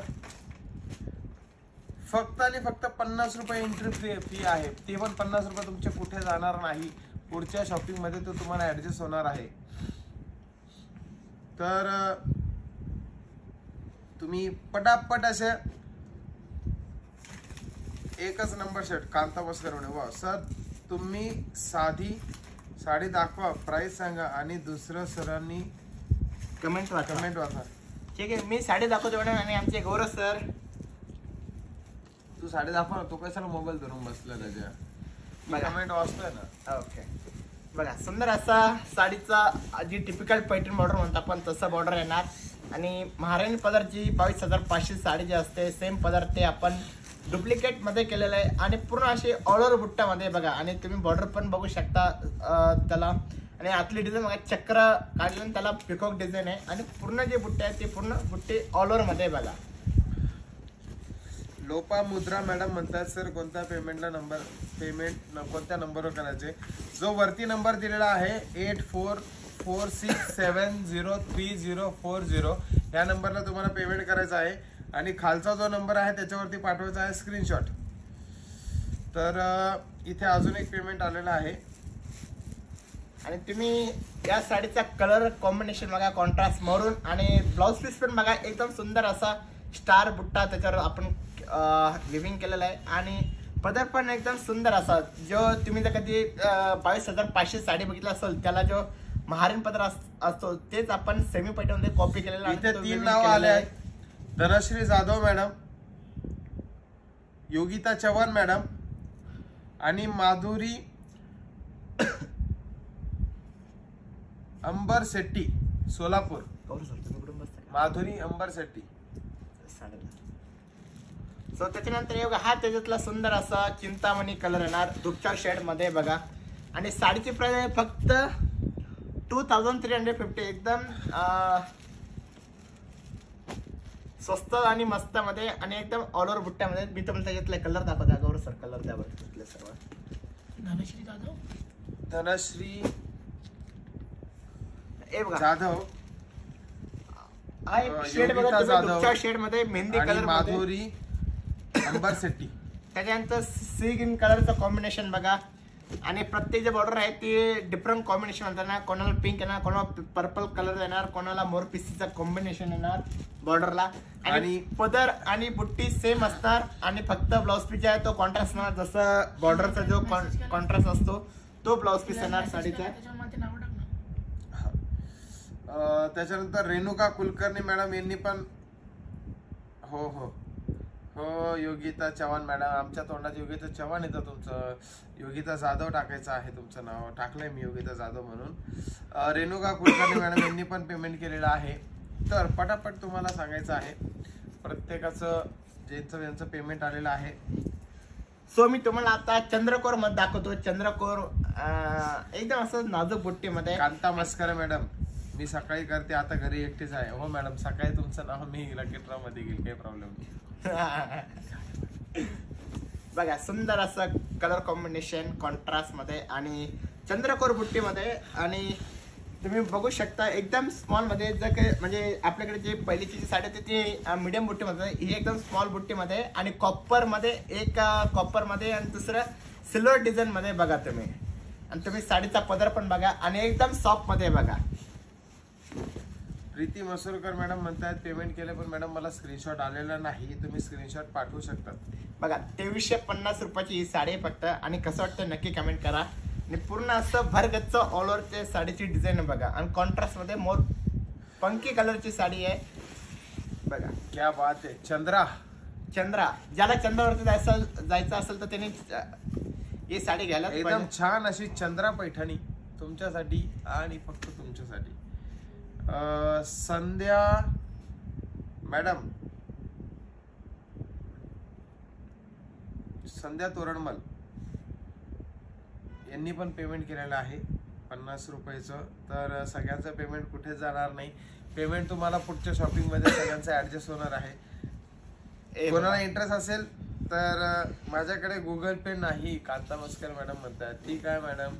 फक्त आणि फक्त 50 रुपये एंट्री फी आहे. ते पण 50 रुपये तुमचे कुठे जाणार नाही. पुढच्या शॉपिंग मध्ये तो तुम्हाला ऍडजस्ट होणार आहे. तर तुम्ही पटापट असे एकच नंबर शर्ट कांता बसकर म्हणे. वा सर, तुम्ही साधी साडी दाखवा, प्राइस सांगा आणि दुसरं सरांनी कमेंट वाचा. ठीक आहे, मी साडी दाखवतो मॅडम आणि आमचे गौरव सर. तू साडी दाखव ना, तू कशाला मोबाईल धरून बसला त्याच्या. बघा. कमेंट वाचतोय ना. ओके बघा, सुंदर असा साडीचा जी टिपिकल पैठण बॉर्डर म्हणतो आपण तसं बॉर्डर येणार. आणि महाराणी पदर जी 22,500 साडी जी असते सेम पदर ते आपण डुप्लिकेट मध्ये केलेलं आहे आणि पूर्ण अशी ऑल ओव्हर बुट्ट्यामध्ये बघा. आणि तुम्ही बॉर्डर पण बघू शकता त्याला. आणि आतली डिझाईन बघा, चक्र काढलं त्याला पिकॉक डिझाईन आहे. आणि पूर्ण जे बुट्टे आहेत ते पूर्ण बुट्टे ऑल ओव्हर मध्ये बघा. लोपा मुद्रा मॅडम म्हणतात सर कोणत्या कोणत्या नंबरवर करायचे. जो वरती नंबर दिलेला आहे 8446703040 या नंबरला तुम्हाला पेमेंट करायचं आहे. आणि खालचा जो नंबर आहे त्याच्यावरती पाठवायचा आहे स्क्रीनशॉट. तर इथे अजून एक पेमेंट आलेला आहे. आणि तुम्ही या साडीचा कलर कॉम्बिनेशन बघा, कॉन्ट्रास्ट मरून. आणि ब्लाउज पीस पण बघा, एकदम सुंदर असा स्टार बुट्टा त्याच्यावर आपण लिव्हिंग केलेलं आहे. आणि पदर पण एकदम सुंदर असा. जो तुम्ही जर कधी 22,500 साडी बघितला असेल त्याला जो महाराणी पदर असतो तेच आपण सेमी पैठणमध्ये कॉपी केलेला आहे. इथे 3 नाव आले आहेत. धनश्री जाधव मॅडम, योगिता चव्हाण मॅडम आणि माधुरी अंबर शेट्टी सोलापूर. माधुरी अंबर शेट्टी. सो त्याच्यानंतर हा त्याच्यातला सुंदर असा चिंतामणी कलर येणार दुपच्या शेड मध्ये बघा. आणि साडीची प्राइस आहे फक्त 2350. एकदम स्वस्त आणि मस्त मध्ये आणि एकदम ऑल ओव्हर बुट्ट्यामध्ये. मी तुम्हाला त्याच्यातले कलर दाखवतो. गौरव सर कलर द्या बघितले सर्व. धनश्री बघा जाधव, हा एक शेड बघा, योगिता तुम्ही जाधव दुपच्या शेड मध्ये मेहंदी आणि कलर मध्ये. माधुरी अंबर शेट्टी. त्याच्यानंतर सी ग्रीन कलरचं कॉम्बिनेशन बघा. आणि प्रत्येक जे बॉर्डर आहे ते डिफरंट कॉम्बिनेशन होणार ना. कोणाला पिंक येणार, कोणाला पर्पल कलर येणार, कोणाला मोर पिसीचं कॉम्बिनेशन येणार बॉर्डरला. आणि पदर आणि बुट्टी सेम असणार. आणि फक्त ब्लाउज पीस आहे तो कॉन्ट्रास्ट येणार. जसं बॉर्डरचा जो कॉन्ट्रास्ट असतो तो ब्लाउज पीस येणार साडीचा. त्याच्यानंतर रेणुका कुलकर्णी मॅडम यांनी पण हो हो हो योगिता चव्हाण मॅडम. आमच्या तोंडात योगिता चव्हाण येतं तुमचं. योगिता जाधव टाकायचं आहे तुमचं नाव. टाकलंय मी योगिता जाधव म्हणून. रेणुका कुलकर्णी मॅडम यांनी पण पेमेंट केलेलं आहे. तर पटापट तुम्हाला सांगायचं आहे प्रत्येकाचं ज्यांचं पेमेंट आलेलं आहे. सो मी तुम्हाला आता चंद्रकोर मध्ये दाखवतो. चंद्रकोर एकदम असं नाजूक बुट्टीमध्ये. कांता मस्करे मॅडम, मी सकाळी करते आता घरी एकटीच आहे. हो मॅडम, सकाळी तुमचं नाव मी लकेट्रा मध्ये घेईल, काही प्रॉब्लेम नाही. बघा सुंदर असं कलर कॉम्बिनेशन कॉन्ट्रास्ट मध्ये आणि चंद्रकोर बुट्टीमध्ये. आणि तुम्ही बघू शकता एकदम स्मॉल मध्ये. जर काही म्हणजे आपल्याकडे जे पहिलीची जी साडी होती ती मीडियम बुट्टीमध्ये, ही एकदम स्मॉल बुट्टीमध्ये. आणि कॉपर मध्ये एक कॉपर मध्ये आणि दुसरं सिल्वर डिझाईन मध्ये बघा तुम्ही. आणि तुम्ही साडीचा पदर पण बघा आणि एकदम सॉफ्ट मध्ये बघा. प्रीती मसूरकर मॅडम म्हणतात पेमेंट केलं पण मॅडम मला स्क्रीनशॉट आलेला नाही. तुम्ही स्क्रीनशॉट पाठवू शकतात. बघा 2350 रुपयाची ही साडी फक्त. आणि कसं वाटतं नक्की कमेंट करा. आणि पूर्ण असं भरगच्च ऑल ओव्हर ते साडीची डिझाईन बघा. आणि कॉन्ट्रास्ट मध्ये मोर पंकी कलरची साडी आहे बघा. क्या बात आहे. चंद्रा ज्याला चंद्रावरती जायचं असेल तर त्यांनी ही साडी घ्यायला एकदम छान अशी चंद्रा पैठणी तुमच्यासाठी आणि फक्त तुमच्यासाठी. संध्या मॅडम, संध्या तोरणमल यांनी पण पेमेंट केलेलं आहे 50 रुपयाचं. तर सगळ्यांचं पेमेंट कुठे जाणार नाही. पेमेंट तुम्हाला पुढच्या शॉपिंग मध्ये सगळ्यांचं ऍडजस्ट होणार आहे. कोणाला इंटरेस्ट असेल तर माझ्याकडे गुगल पे नाही. कांता मस्कर मॅडम म्हणतात. ठीक आहे मॅडम.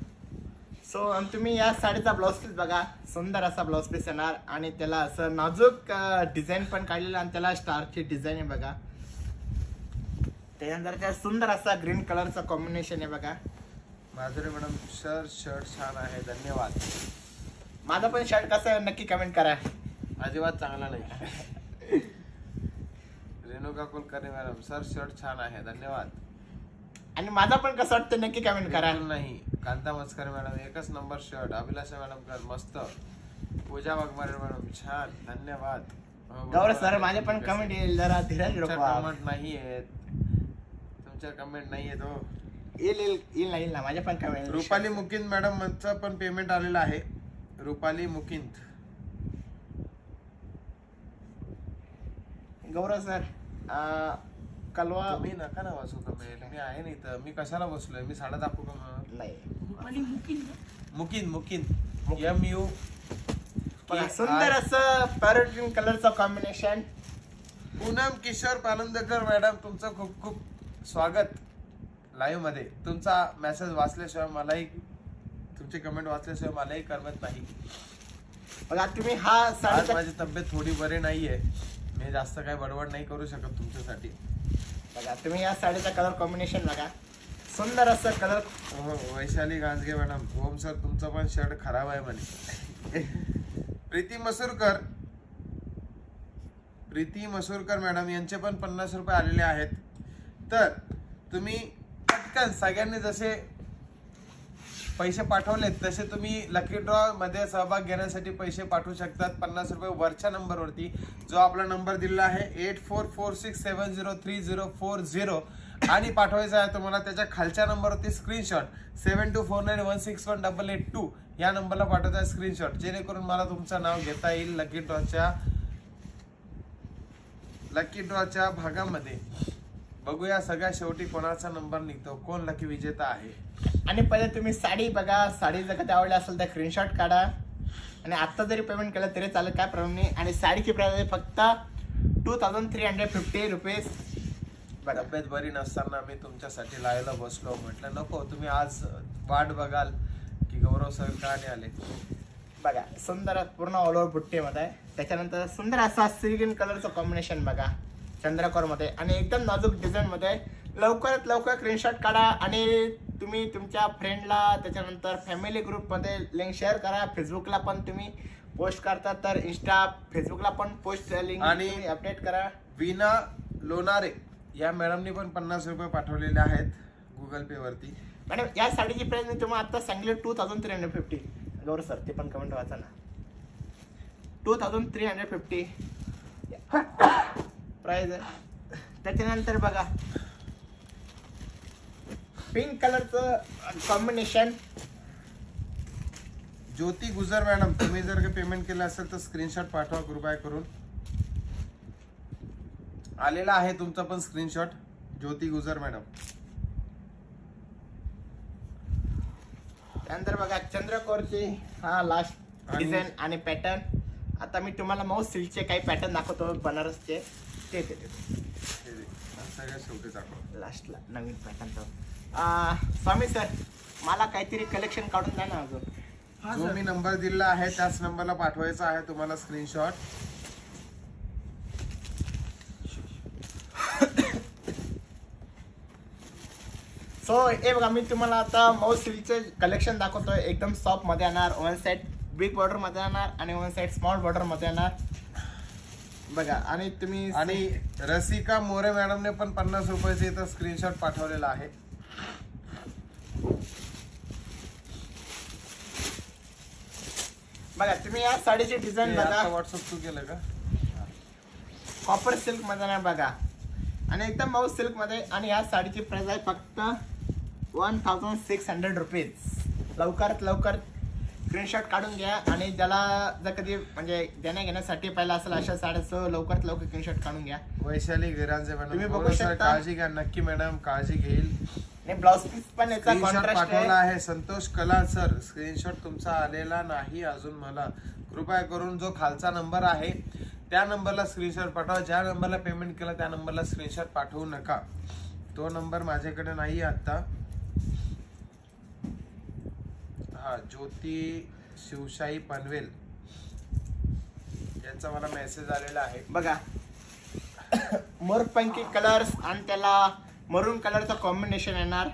सो तुम्ही या साडीचा ब्लाउज पीस बघा. सुंदर असा ब्लाउज पीस येणार. आणि त्याला असं नाजूक डिझाईन पण काढलेलं. आणि त्याला स्टारची डिझाईन आहे बघा. त्यानंतर त्या सुंदर असा ग्रीन कलरचा कॉम्बिनेशन आहे बघा. माधुरी मॅडम सर शर्ट छान आहे, धन्यवाद. माझा पण शर्ट कसा आहे नक्की कमेंट करा. अजिबात चांगला नाही. Renuka Kulkarni madam sir shirt छान आहे, धन्यवाद. आणि माझा पण कसं वाटतं नक्की कमेंट करा. नाही. कांता मस्कर मॅडम एकच नंबर शर्ट. अभिलाषा मॅडम कर मस्त. पूजा वाघमारे मॅडम छान, धन्यवाद. गौरव सर माझे पण कमेंट येईल, जरा धीरज तुमच्या रखो आप. कमेंट नाही आहेत, तुमच्या कमेंट नाही आहेत हो. येईल ना माझे पण कमेंट. रुपाली मुकिंद मॅडम चं पण पेमेंट आलेलं आहे. रुपाली मुकिंद. गौरव सर कलवा तुम्ही नका ना वाचू कमेंट, मी आहे नाही तर मी कशाला बसलोय, मी साडा दाखवू का मग? नाही. मुकिंद MU. बघा, सुंदर असं पॅरोट ग्रीन कलरचं कॉम्बिनेशन. पूनम किशोर पालंदकर मॅडम तुमचं खूप खूप स्वागत लाईव्ह मध्ये. तुमचा मेसेज वाचल्याशिवाय मलाही, तुमची कमेंट वाचल्याशिवाय मलाही करमत नाही. बघा तुम्ही हा आज साडीचा, माझी तब्येत थोडी बरी नाहीये, मी जास्त काही बडबड नाही करू शकत तुमच्यासाठी. बघा तुम्ही या साडीचा कलर कॉम्बिनेशन बघा, सुंदर असं कलर. वैशाली गांजगे मॅडम, ओम सर तुमचा पण शर्ट खराब आहे म्हणे. प्रीती मसूरकर मॅडम यांचे पण 50 रुपये आलेले आहेत. तर तुम्ही पटकन सगळ्यांनी जसे पैसे पाठवलेत तसे तुम्ही लकी ड्रॉ मध्ये सहभाग घेण्यासाठी पैसे पाठवू शकतात. 50 रुपये वरच्या नंबरवरती, जो आपला नंबर दिलेला आहे 8446703040, आणि पाठवायचा आहे तुम्हाला त्याच्या खालच्या नंबरवरती स्क्रीनशॉट 7249161882 या नंबरला पाठवायचा आहे स्क्रीनशॉट, जेणेकरून मला तुमचं नाव घेता येईल लकी ड्रॉच्या भागामध्ये. बघूया सगळ्या शेवटी कोणाचा नंबर निघतो, कोण लकी विजेता आहे. आणि पहिले तुम्ही साडी बघा, साडी जर कधी आवडली असेल तर स्क्रीनशॉट काढा, आणि आता जरी पेमेंट केलं तरी चालेल, काय प्रॉब्लेम नाही. आणि साडीची प्राइस आहे फक्त 2350 रुपीज. तब्येत बरी नसताना मी तुमच्यासाठी लावायला बसलो, म्हटलं नको तुम्ही आज वाट बघाल की गौरव सर का नाही आले. बघा सुंदर पूर्ण ऑल ओव्हर बुट्टीमध्ये आहे. त्याच्यानंतर सुंदर असा सी ग्रीन कलरचं कॉम्बिनेशन बघा चंद्रकोर मध्ये, आणि एकदम नाजूक डिझाईन मध्ये. लवकरात लवकर स्क्रीनशॉट काढा आणि तुम्ही तुमच्या फ्रेंडला, त्याच्यानंतर फॅमिली ग्रुपमध्ये लिंक शेअर करा. फेसबुकला पण तुम्ही पोस्ट करता तर इंस्टा फेसबुकला पण पोस्ट लिंक आणि अपडेट करा. वीणा लोणारे या मॅडमनी पण 50 रुपये पाठवलेले आहेत गुगल पे वरती. मॅडम या साडीची प्राइस मी तुम्हाला आता सांगितलं 2350. गौरव सर ते पण कमेंट वाचा ना. 2350 प्राइस आहे. त्याच्यानंतर बघा पिंक कलरचं कॉम्बिनेशन. ज्योती गुजर मॅडम, तुम्ही जर का पेमेंट केलं असेल तर स्क्रीनशॉट पाठवा कृपया करून. आलेला आहे तुमचा पण स्क्रीनशॉट, ज्योती गुजर मॅडम. त्यानंतर बघा चंद्रकोरची हा लास्ट डिझाईन आणि पॅटर्न. आता मी तुम्हाला माऊस सिल्कचे काही पॅटर्न दाखवतो बनारसचे, ते सगळ्यात शेवटी दाखवा लास्टला नवीन पॅटर्न. स्वामी सर मला काहीतरी कलेक्शन काढून द्या ना अजून. जो मी नंबर दिला आहे त्याच नंबरला पाठवायचा आहे तुम्हाला स्क्रीनशॉट. सो हे बघा मी तुम्हाला आता माऊस सिल्कचे कलेक्शन दाखवतोय. एकदम सॉफ्ट मध्ये येणार, वन साइड बिग बॉर्डर मध्ये येणार आणि वन साइड स्मॉल बॉर्डर मध्ये येणार बघा. आणि तुम्ही आणि रसिका मोरे मॅडमने पण 50 रुपयाचे इथं स्क्रीनशॉट पाठवलेला आहे. बघा तुम्ही या साडीची डिझाईन बघा, व्हॉट्सअप तू केलं का? कॉपर सिल्क मध्ये नाही बघा, आणि एकदम माऊस सिल्क मध्ये. आणि या साडीची प्राइस आहे फक्त 1600 रुपीज. लवकरात लवकर स्क्रीनशॉट काढून घ्या, आणि ज्याला जर कधी म्हणजे देण्या घेण्यासाठी पहिला असेल अशा साड्याचं लवकरात लवकर स्क्रीनशॉट काढून घ्या. वैशाली गिरांजे तुम्ही मॅडम, बघू शकता. काळजी घ्या. नक्की मॅडम काळजी घेईल. आणि ब्लाउज पीस पण याचा स्क्रीनशॉट कॉन्ट्रास्ट पाठवला आहे. आहे. संतोष कलाल सर, स्क्रीनशॉट तुमचा आलेला नाही अजून मला. कृपया करून जो खालचा नंबर आहे त्या नंबरला स्क्रीनशॉट पाठवा. ज्या नंबरला पेमेंट केलं त्या नंबरला स्क्रीनशॉट पाठवू नका. तो नंबर माझ्याकडे नाही आता. हा ज्योती शिवशाही पनवेल यांचा मला मेसेज आलेला आहे बघा मोरपंखी कलर्स आणि त्याला मरून कलरचं कॉम्बिनेशन येणार.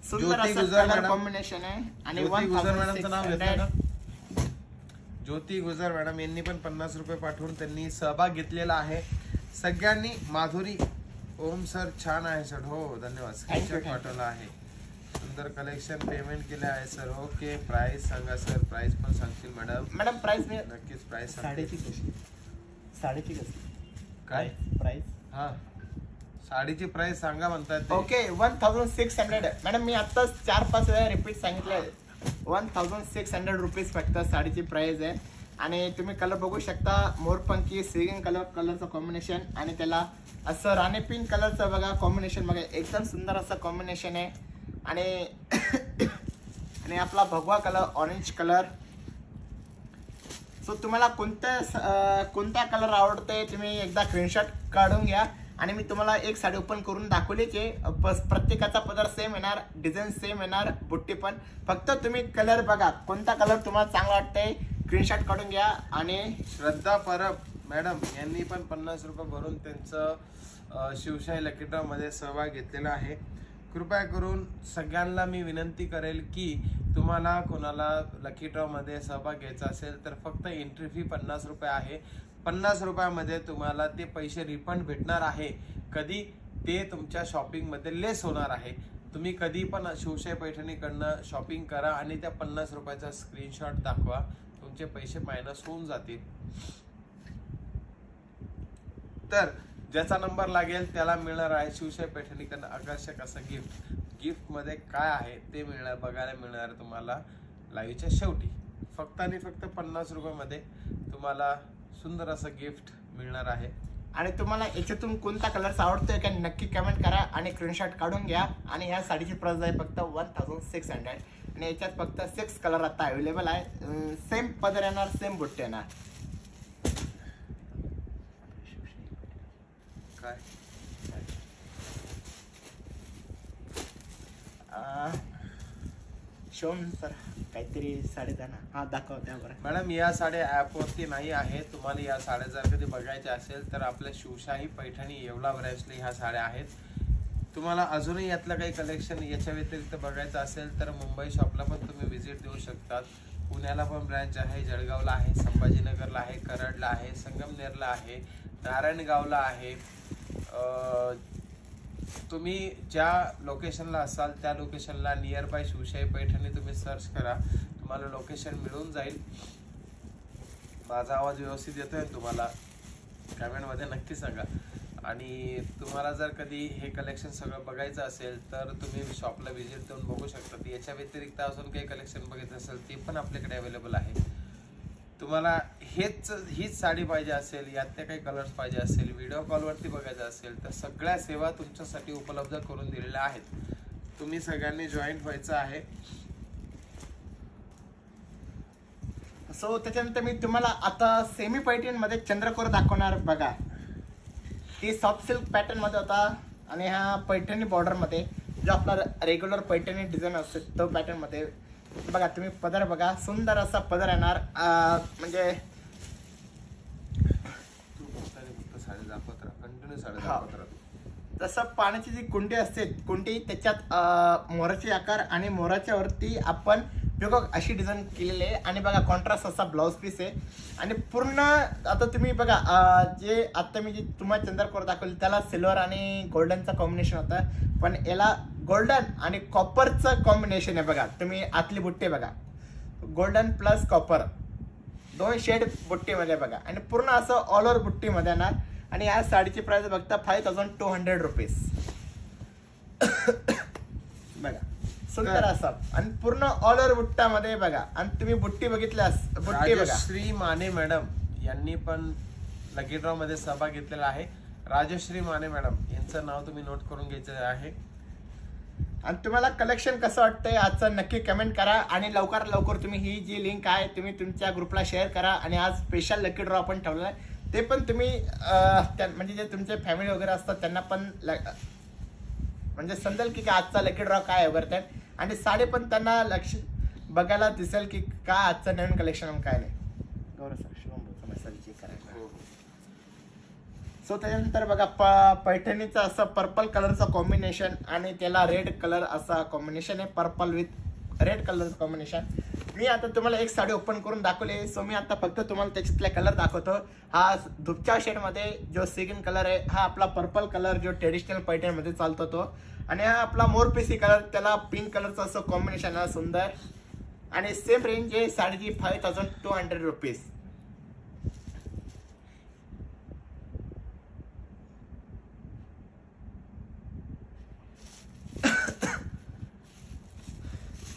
सुंदर ज्योती असं गुजर कलर मॅडम. कॉम्बिनेशन आहे. आणि ज्योती गुजर मॅडमचं नाव घेतलं 1600 का? ज्योती गुजर मॅडम यांनी पण 50 रुपये पाठवून त्यांनी सहभाग घेतलेला आहे. सगळ्यांनी. माधुरी, ओम सर छान आहे सर. हो धन्यवाद. स्क्रीनशॉट पाठवला आहे. सुंदर कलेक्शन पेमेंट केले आहे सर. ओके प्राइस सांगा सर. प्राइस पण सांगतील मॅडम. मॅडम प्राइस मी नक्कीच प्राइस साडीची कशी, साडीची कशी काय प्राइस? हा साडीची प्राइस सांगा म्हणतात ते. ओके 1600. मॅडम मी आता 4-5 वेळा रिपीट सांगितलं. 1600 रुपीज फक्त साडीची प्राइस आहे. आणि तुम्ही कलर बघू शकता, मोरपंखी स्विंग कलरचं कॉम्बिनेशन आणि त्याला असं राणी पिंक कलरचं बघा कॉम्बिनेशन बघा, एकदम सुंदर असं कॉम्बिनेशन आहे. आणि आणि आपला भगवा कलर ऑरेंज कलर. सो तुम्हाला कोणता कलर आवडतोय तुम्ही एकदा स्क्रीनशॉट काढून घ्या. आणि मी तुम्हाला एक साडी ओपन करून दाखवलीच आहे. प्रत्येकाचा पदर सेम येणार, डिझाईन सेम येणार, बुट्टी पण. फक्त तुम्ही कलर बघा, कोणता कलर तुम्हाला चांगला वाटतंय स्क्रीनशॉट काढून घ्या. आणि श्रद्धा परब मॅडम यांनी पण 50 रुपये भरून त्यांचं शिवशाही लकी ड्रॉ मध्ये सहभाग घेतलेला आहे. कृपया करून सगळ्यांना मी विनंती करेल की तुम्हाला कोणाला लकी ड्रॉ मध्ये सहभाग घ्यायचा असेल तर फक्त एंट्री फी 50 रुपये आहे. 50 रुपयामध्ये तुम्हाला ते पैसे रिफंड भेटणार आहे. कधी ते तुमच्या शॉपिंग मध्ये लेस होणार आहे. तुम्ही कधी पण शिवशाही पैठणीकडनं शॉपिंग करा आणि त्या 50 रुपयाचा स्क्रीनशॉट दाखवा, तुमचे पैसे मायनस होऊन जातील. तर ज्याचा नंबर लागेल त्याला मिळणार आहे शिवशाही पैठणीकडनं आकर्षक असं गिफ्ट. गिफ्ट मध्ये काय आहे ते बघायला मिळणार तुम्हाला लाईव्हच्या शेवटी. फक्त आणि फक्त 50 रुपयामध्ये तुम्हाला सुंदर असं गिफ्ट मिळणार आहे. आणि तुम्हाला याच्यातून कोणता कलर आवडतोय का नक्की कमेंट करा आणि स्क्रीनशॉट काढून घ्या. आणि ह्या साडीची प्राइस आहे फक्त 1600. आणि याच्यात फक्त 6 कलर आता अवेलेबल आहे. सेम पदर येणार, सेम बुट्टे येणार. काय शोन सर काहीतरी साडी द्या ना. हा दाखव त्या बरं. मॅडम या साड्या ऍप वरती नाही आहे. तुम्हाला या साड्या जर कधी बघायच्या असेल तर आपल्या शिवशाही पैठणी येवला ब्रँचला ह्या साड्या आहेत. तुम्हाला अजूनही यातलं काही कलेक्शन याच्या व्यतिरिक्त बघायचं असेल तर मुंबई शॉपला पण तुम्ही व्हिजिट देऊ शकतात. पुण्याला पण ब्रँच आहे, जळगावला आहे, संभाजीनगरला आहे, कराडला आहे, संगमनेरला आहे, नारायणगावला आहे. तुम्ही ज्या लोकेशनला असाल त्या लोकेशनला नियर बाय शिवशाही पैठणी तुम्ही सर्च करा, तुम्हाला लोकेशन मिळून जाईल. माझा आवाज व्यवस्थित येतोय तुम्हाला कमेंटमध्ये नक्की सांगा. आणि तुम्हाला जर कधी हे कलेक्शन सगळं बघायचं असेल तर तुम्ही शॉपला व्हिजिट देऊन बघू शकता. याच्या व्यतिरिक्त अजून काही कलेक्शन बघायचं असेल ते पण आपल्याकडे अवेलेबल आहे. तुम्हाला हीच साडी पाहिजे असेल, यातले काही कलर्स पाहिजे असेल, व्हिडिओ कॉलवरती बघायचं असेल तर सगळ्या सेवा तुमच्यासाठी उपलब्ध करून दिलेल्या आहेत. तुम्ही सगळ्यांनी जॉईन व्हायचं आहे. सो त्याच्यानंतर मी तुम्हाला आता सेमी पैठण मध्ये चंद्रकोर दाखवणार बघा. ती सॉफ्ट सिल्क पॅटर्न मध्ये होता आणि हा पैठणी बॉर्डर मध्ये जो आपला रेग्युलर पैठणी डिझाईन असते तो पॅटर्न मध्ये बघा. तुम्ही पदर बघा, सुंदर असा पदर येणार. म्हणजे साडी दाखवत राहा, कंटिन्यू साडी दाखवत राहा. तसं पाण्याची जी कुंडी असते, कुंडी त्याच्यात मोराचे आकार आणि मोराच्या वरती आपण पिकॉक अशी डिझाईन केलेली आहे. आणि बघा कॉन्ट्रास्ट असा ब्लाउज पीस आहे. आणि पूर्ण आता तुम्ही बघा जे आता मी जे तुम्हाला चंद्रकोर दाखवली त्याला सिल्वर आणि गोल्डनचं कॉम्बिनेशन होतं, पण याला गोल्डन आणि कॉपरचं कॉम्बिनेशन आहे. बघा तुम्ही आतली बुट्टी बघा, गोल्डन प्लस कॉपर 2 शेड बुट्टीमध्ये बघा. आणि पूर्ण असं ऑल ओव्हर बुट्टीमध्ये येणार. आणि या साडीची प्राइस बघता 5200 रुपीज. बघा सुंदर असं आणि पूर्ण ऑल ओव्हर बुट्टामध्ये बघा. आणि तुम्ही बुट्टी बघितल्यास बुट्टी बघा. राजश्री माने मॅडम यांनी पण लकी ड्रॉ मध्ये सहभाग घेतलेला आहे. राजश्री माने मॅडम यांचं नाव तुम्ही नोट करून घ्यायचं आहे. आणि तुम्हाला कलेक्शन कसं वाटतंय आजचं नक्की कमेंट करा. आणि लवकरात लवकर तुम्ही ही जी लिंक आहे तुम्ही तुमच्या ग्रुपला शेअर करा. आणि आज स्पेशल लकी ड्रॉ आपण ठेवलेला आहे ते पण तुम्ही म्हणजे जे तुमचे फॅमिली वगैरे असतात त्यांना पण म्हणजे समजेल की आजचा लकी ड्रॉ काय वगैरे. आणि साडी पण त्यांना लक्ष बघायला दिसेल की का आजचं नवीन कलेक्शन काय नाही. गौरव सर जे करायचं. सो त्याच्यानंतर बघा पैठणीचं असं पर्पल कलरचं कॉम्बिनेशन आणि त्याला रेड कलर असा कॉम्बिनेशन आहे. पर्पल विथ रेड कलरचं कॉम्बिनेशन. मी आता तुम्हाला एक साडी ओपन करून दाखवली. सो मी आता फक्त तुम्हाला त्याच्यातले कलर दाखवतो. हा धुपच्या शेडमध्ये जो सिगिन कलर आहे, हा आपला पर्पल कलर जो ट्रेडिशनल पैठणमध्ये चालतो तो. आणि हा आपला मोरपिसी कलर, त्याला पिंक कलरचं असं कॉम्बिनेशन आहे सुंदर. आणि सेम रेंज आहे साडीची 5200 रुपीज.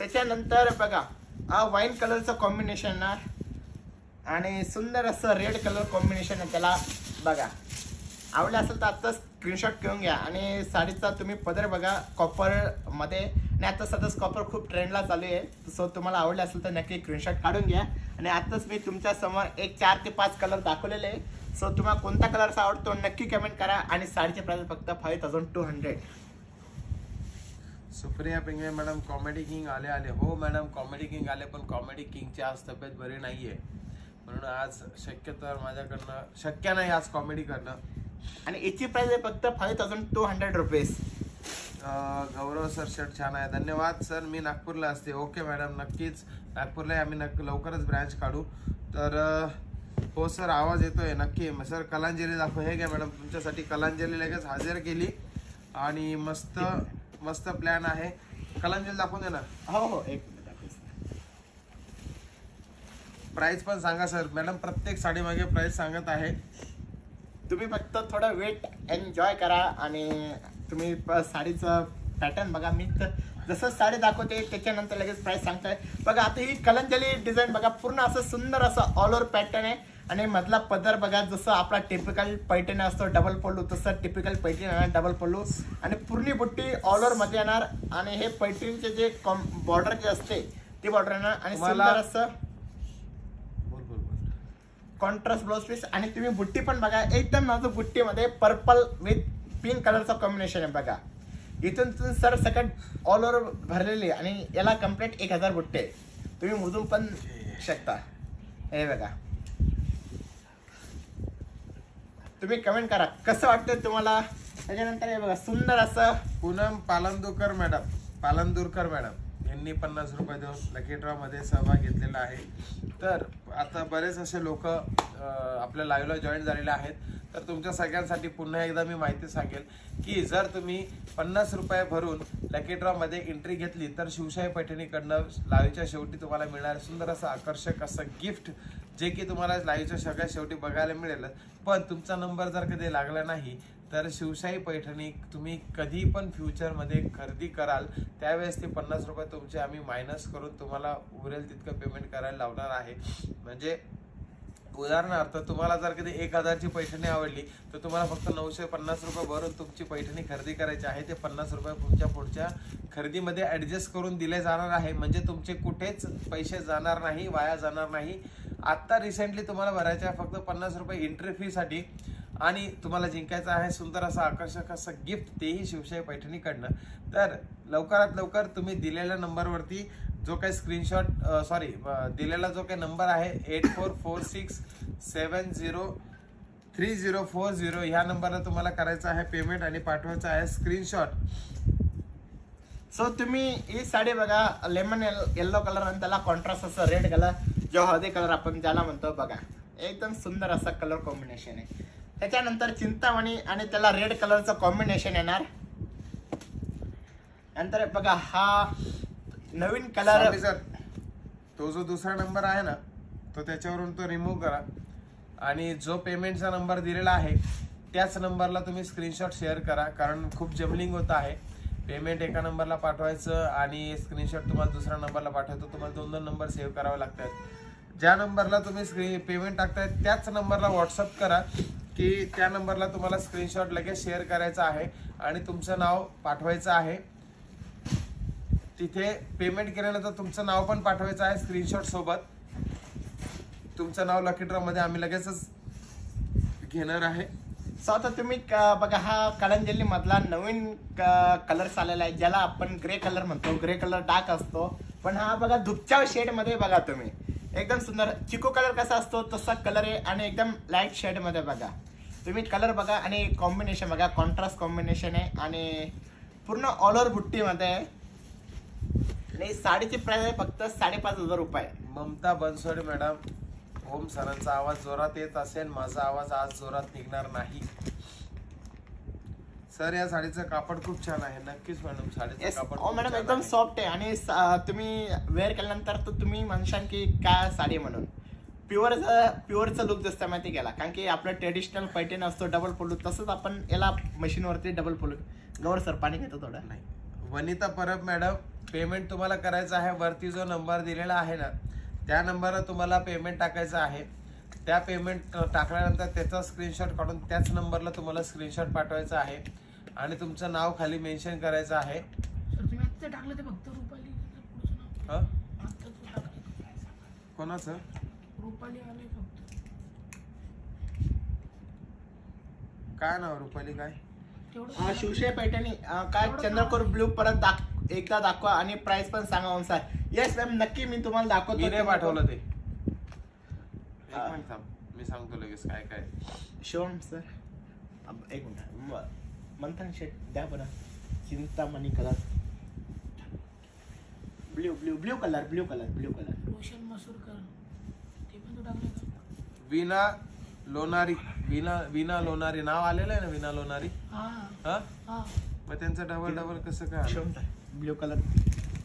त्याच्यानंतर बघा हा वाईन कलरचं कॉम्बिनेशन ना आणि सुंदर असं रेड कलर कॉम्बिनेशन आहे त्याला. बघा आवडलं असेल तर आता स्क्रीनशॉट घेऊन घ्या. आणि साडीचा तुम्ही पदर बघा कॉपर मध्ये, आणि आता सध्याच कॉपर खूप ट्रेंडला चालू आहे. सो तुम्हाला आवडलं असेल तर नक्की स्क्रीनशॉट काढून घ्या. आणि आताच मी तुमच्या समोर एक 4 ते 5 कलर दाखवलेले आहे. सो तुम्हाला कोणता कलरचा आवडतो नक्की कमेंट करा. आणि साडीचे प्राइस फक्त 5200. Supriya Pingale madam comedy king आले. हो मॅडम कॉमेडी किंग आले, पण कॉमेडी किंगची आज तब्येत बरी नाहीये, म्हणून आज शक्यतो माझ्याकडनं शक्य नाही आज कॉमेडी करणं. आणि याची प्राइस आहे फक्त 5200 रुपीज. गौरव सर शर्ट छान आहे, धन्यवाद सर. मी नागपूरला असते. ओके मॅडम, नक्कीच नागपूरला आम्ही लवकरच ब्रँच काढू. तर हो सर आवाज येतोय नक्की. सर कलांजली दाखव. हे घ्या मॅडम तुमच्यासाठी कलांजली लगेच हजर केली. आणि मस्त मस्त प्लॅन आहे. कलांजली दाखवून दे ना. हो एक मिनिट दाखवतो. प्राइस पण सांगा सर. मॅडम प्रत्येक साडी मागे प्राइस सांगत आहे. तुम्ही फक्त थोडा वेट एन्जॉय करा आणि तुम्ही साडीचं पॅटर्न बघा. मी तर जसं साडी दाखवते त्याच्यानंतर लगेच प्राइस सांगताय. बघा आता ही कलंजली डिझाईन बघा, पूर्ण असं सुंदर असं ऑल ओव्हर पॅटर्न आहे. आणि मधला पदर बघा जसं आपला टिपिकल पैठणी असतो डबल पल्लू, तसं टिपिकल पैठणी येणार डबल पल्लू. आणि पूर्ण बुट्टी ऑल ओव्हर मध्ये येणार. आणि हे पैठणीचे जे बॉर्डर जे असते ती बॉर्डर येणार. आणि सुंदर असं कॉन्ट्रास्ट ब्लाउज पीस. आणि तुम्ही बुट्टी पण बघा एकदम नाजूक बुट्टीमध्ये पर्पल विथ पिंक कलरचं कॉम्बिनेशन आहे बघा. इथून सर सकट ऑल ओव्हर भरलेली. आणि याला कम्प्लीट 1000 बुट्टे तुम्ही मोजून पण शकता. हे बघा तुम्ही कमेंट करा कसं वाटतं तुम्हाला. त्याच्यानंतर हे बघा सुंदर असं पूनम पालंदूरकर मॅडम यांनी 50 रुपये देऊन लकी ड्रॉ मध्ये सहभाग घेतलेला आहे. तर आता बरेच असे लोक आपल्या लाईव्हला जॉईन झालेले आहेत. तर तुमच्या सगळ्यांसाठी पुन्हा एकदा मी माहिती सांगेल की जर तुम्ही 50 रुपये भरून लकी ड्रॉ मध्ये एंट्री घेतली तर शिवशाही पैठणीकडनं लाईव्हच्या शेवटी तुम्हाला मिळणार सुंदर असं आकर्षक असं गिफ्ट, जे की तुम्हाला लाईव्हच्या सगळ्यात शेवटी बघायला मिळेल. पण तुमचा नंबर जर कधी लागला नाही तर शिवशाही पैठणी तुम्ही कधी पण फ्युचरमध्ये खरेदी कराल त्यावेळेस ते 50 रुपये तुमचे आम्ही मायनस करून तुम्हाला उरेल तितकं पेमेंट करायला लावणार आहे. म्हणजे उदाहरणार्थ तुम्हाला जर कधी 1000 ची पैठणी आवडली तर तुम्हाला फक्त 950 रुपये भरून तुमची पैठणी खरेदी करायची आहे. ते 50 रुपये तुमच्या पुढच्या खरेदीमध्ये ऍडजस्ट करून दिले जाणार आहे. म्हणजे तुमचे कुठेच पैसे जाणार नाही, वाया जाणार नाही. आता रिसेंटली तुम्हाला भरायचे आहे फक्त 50 रुपये एंट्री फी साठी. आणि तुम्हाला जिंकायचं आहे सुंदर असं आकर्षक असं गिफ्ट, तेही शिवशाही पैठणीकडनं. तर लवकरात लवकर तुम्ही दिलेल्या नंबरवरती जो काही स्क्रीनशॉट दिलेला जो काही नंबर आहे 8446703040 ह्या नंबरला तुम्हाला करायचं आहे पेमेंट आणि पाठवायचं आहे स्क्रीनशॉट. सो तुम्ही ही साडी बघा लेमन येल्लो कलर आणि त्याला कॉन्ट्रास्ट असं रेड कलर जो हळदी कलर आपण ज्याला म्हणतो बघा, एकदम सुंदर असा कलर कॉम्बिनेशन आहे. त्याच्यानंतर चिंतामणी आणि त्याला रेड कलरचं कॉम्बिनेशन येणार. नंतर बघा हा नवीन कलर. सर तो जो दुसरा नंबर आहे ना तो त्याच्यावरून तो रिमूव्ह करा आणि जो पेमेंटचा नंबर दिलेला आहे त्याच नंबरला तुम्ही स्क्रीनशॉट शेअर करा. कारण खूप जमलिंग होत आहे. पेमेंट एका नंबरला पाठवायचं आणि स्क्रीनशॉट तुम्हाला दुसऱ्या नंबरला पाठवायचं. तुम्हाला 2 नंबर सेव्ह करावे लागतात. ज्या नंबरला तुम्ही पेमेंट टाकताय त्याच नंबरला व्हॉट्सअप करा की त्या नंबरला तुम्हाला स्क्रीनशॉट लगेच शेअर करायचा आहे आणि तुमचं नाव पाठवायचं आहे. तिथे पेमेंट केल्यानंतर तुमचं नाव पण पाठवायचं आहे स्क्रीनशॉट सोबत. तुमचं नाव लकी ड्रॉ मध्ये आम्ही लगेचच घेणार आहे. सो आता तुम्ही बघा हा कलंजली मधला नवीन कलर आलेला आहे ज्याला आपण ग्रे कलर म्हणतो. ग्रे कलर डार्क असतो पण हा बघा धुपच्या शेड मध्ये बघा तुम्ही एकदम सुंदर चिको कलर कसा असतो तसा कलर आहे. आणि एकदम लाईट शेड मध्ये बघा तुम्ही कलर बघा आणि कॉम्बिनेशन बघा कॉन्ट्रास्ट कॉम्बिनेशन आहे आणि पूर्ण ऑल ओव्हर बुट्टी मध्ये आहे. आणि साडीची प्राइस आहे फक्त 5500 रुपये. ममता बनसोडे मॅडम, ओम सरांचा आवाज जोरात येत असेल, माझा आवाज आज जोरात निघणार नाही. सर या साडीचं कापड खूप छान आहे. नक्कीच मॅडम साडीचं कापड मॅडम एकदम सॉफ्ट आहे. आणि तुम्ही वेअर केल्यानंतर तर तुम्ही म्हणशाल की काय साडी म्हणून प्युअरचा लुक दिसतं माहिती गेला. कारण की आपलं ट्रेडिशनल पैठण असतो डबल पल्लू, तसंच आपण याला मशीनवरती डबल पल्लू. लोअर सर पाणी घेतो थोडं. नाही. वनिता परब मॅडम पेमेंट तुम्हाला करायचं आहे. वरती जो नंबर दिलेला आहे ना त्या नंबरवर तुम्हाला पेमेंट टाकायचं आहे. त्या पेमेंट टाकल्यानंतर त्याचा स्क्रीनशॉट काढून त्याच नंबरला तुम्हाला स्क्रीनशॉट पाठवायचा आहे आणि तुमचं नाव खाली मेन्शन करायचं आहे. सर तुम्ही आता टाकलं ते फक्त रुपाली पुढचं नाव हं? आता तू टाकलं कोणाचं? रुपाली आले फक्त काय नाव रुपाली काय? तेवढं शिवशाही पैठणी काय चंद्रकोर ब्लू परत एकदा दाखवा आणि प्राइस पण सांगा अनुसार. येस मॅम नक्की मी तुम्हाला दाखवतो. मी नाही पाठवलं ते. एक मिनिट थांब, मी सांगतो लगेच काय काय. शिवम सर एक मिनिट मंथन शेट द्या बरं. Chintamani colour blue blue blue colour blue colour blue colour. Roshan Masurkar ते पण तू टाकलं का? वीणा लोणारी. वीणा लोणारी नाव आलेलं आहे ना, वीणा लोणारी. हा हा हा मग त्यांचं डबल कसं काय आलं? शिवम ब्ल्यू कलर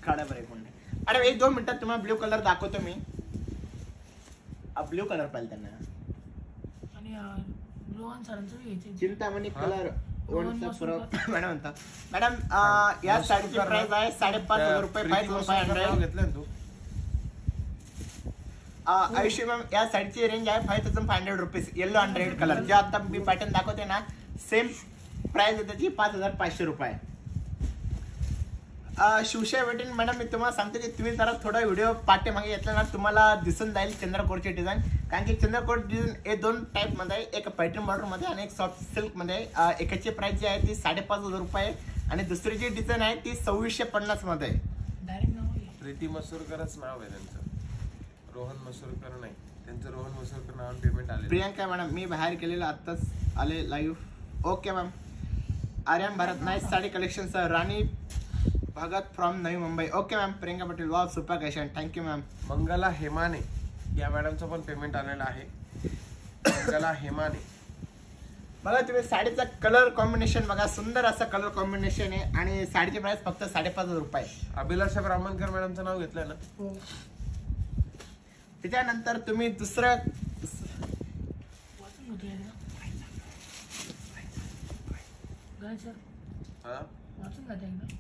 काढा बरं एक मिनिट. अरे 1-2 मिनिटात तुम्हाला ब्ल्यू कलर दाखवतो मी. ब्ल्यू कलर पाहिजे त्यांना. आणि रोहन सरांचं घ्यायचं चिंतामणी हा? कलर रोहन मसूरकर. मॅडम म्हणता मॅडम या साडीची प्राइस आहे 5,500 रुपये. प्रीती मसूरकर नाव घेतलं ना तू? आयुष्य मॅम या साडीची रेंज आहे 5,500 रुपीज. येलो आणि रेड कलर जे आता मी पॅटर्न दाखवते ना सेम प्राइस आहे त्याची 5,500 रुपये. शिवशाही वेटिंग मॅडम मी तुम्हाला सांगतो की तुम्ही जरा थोडा व्हिडिओ पाठीमागे घेतला ना तुम्हाला दिसून जाईल चंद्रकोरची डिझाईन. कारण की चंद्रकोर डिझाईन हे 2 टाईप मध्ये आहे. एक पॅटर्न बॉर्डर मध्ये आणि एक सॉफ्ट सिल्क मध्ये. एकाची प्राइस जी आहे ती 5,500 रुपये आणि दुसरी जी डिझाईन आहे ती 2,650 मध्ये आहे. डायरेक्ट नाव घे. प्रीती मसूरकरच नाव आहे त्यांचं, रोहन मसूरकर नाही. त्यांचं रोहन मसूरकर नाव पेमेंट आले. प्रियांका मॅडम मी बाहेर गेलेलो आत्ताच आले live. Okay ma'am. Aryan Bharat nice sari collection sir. Rani Bhagat from Navi Mumbai. Okay ma'am. Priyanka Patil wow super collection thank you ma'am. Mangala हेमाने या मॅडमचं पण पेमेंट आलेलं आहे. मंगला हेमाने. बघा तुम्ही साडीचा कलर कॉम्बिनेशन बघा सुंदर असं कलर कॉम्बिनेशन आहे आणि साडीची प्राइस फक्त 5,500 रुपये. अभिलाषा ब्राह्मणकर मॅडमचं नाव घेतलंय ना? हो त्याच्यानंतर तुम्ही दुसरं वाचून होते गाय सर हा? वाचून जाते एकदा.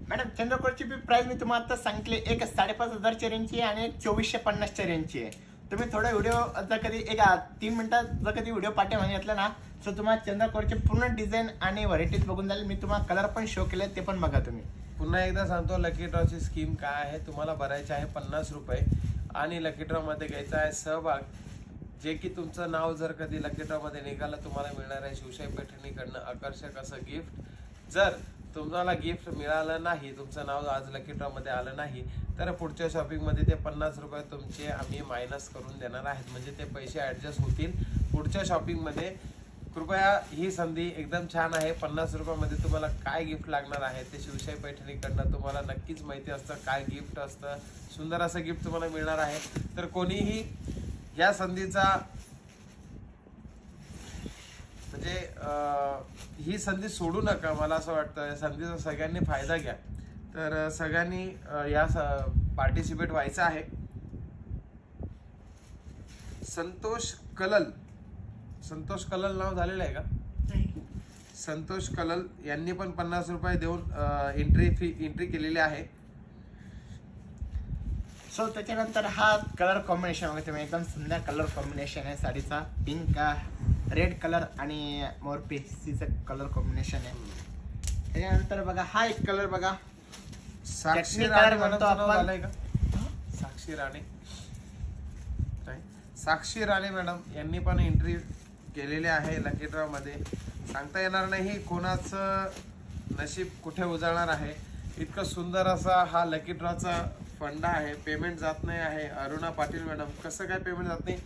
मॅडम चंद्रकोरची बी प्राइस मी तुम्हाला आता सांगितली. एक 5,500 रेंजची आहे आणि एक 2,450 रेंजची आहे. तुम्ही थोडा व्हिडिओ जर कधी एक 3 मिनिटात जर कधी व्हिडिओ पाठीमागे घेतला ना तर तुम्हाला चंद्रकोरचे पूर्ण डिझाईन आणि व्हरायटीज बघून जाईल. मी तुम्हाला कलर पण शो केले ते पण बघा तुम्ही. पुन्हा एकदा सांगतो लकी ड्रॉची स्कीम काय आहे. तुम्हाला भरायचे आहे 50 रुपये आणि लकी ड्रॉ मध्ये घ्यायचा आहे सहभाग. जे की तुमचं नाव जर कधी लकी ड्रॉ मध्ये निघालं तुम्हाला मिळणार आहे शिवशाही पैठणीकडनं आकर्षक असं गिफ्ट. जर तुम्हाला गिफ्ट मिळालं नाही, तुमचं नाव आज लकी ड्रॉ मध्ये आलं नाही तर पुढच्या शॉपिंग मध्ये ते 50 रुपये तुमचे आम्ही मायनस करून देणार आहेत. म्हणजे ते पैसे ऍडजस्ट होतील पुढच्या शॉपिंग मध्ये. कृपया ही संधी एकदम छान आहे. 50 रुपयामध्ये तुम्हाला काय गिफ्ट लागणार आहे ते शिवशाही पैठणीकडनं तुम्हाला नक्कीच माहिती असतं काय गिफ्ट असतं. सुंदर असं गिफ्ट तुम्हाला मिळणार आहे. तर कोणीही या संधीचा म्हणजे ही संधी सोडू नका. मला असं वाटतं या संधीचा सगळ्यांनी फायदा घ्या. तर सगळ्यांनी या पार्टिसिपेट व्हायचं आहे. संतोष कलल नाव झालेलं आहे का? नाही संतोष कलल यांनी पण 50 रुपये देऊन एंट्री केलेली आहे. सो त्याच्यानंतर हा कलर कॉम्बिनेशन बघा तुम्ही एकदम सुंदर कलर कॉम्बिनेशन आहे साडीचा. पिंक रेड कलर आणि मोरपीसीचं कलर कॉम्बिनेशन आहे. त्याच्यानंतर बघा हा एक कलर बघा साक्षी चटणी राणे कलर म्हणतो मॅडमचं नाव आपण. झालंय का? साक्षी राणे नाही. साक्षी राणे मॅडम यांनी पण एंट्री केलेली आहे लकी ड्रॉ मध्ये. सांगता येणार नाही कोणाचं नशीब कुठे उजळणार आहे. इतकं सुंदर असा हा लकी ड्रॉचा फंडा आहे. पेमेंट जात नाही आहे. अरुणा पाटील मॅडम कसं काय पेमेंट जात नाही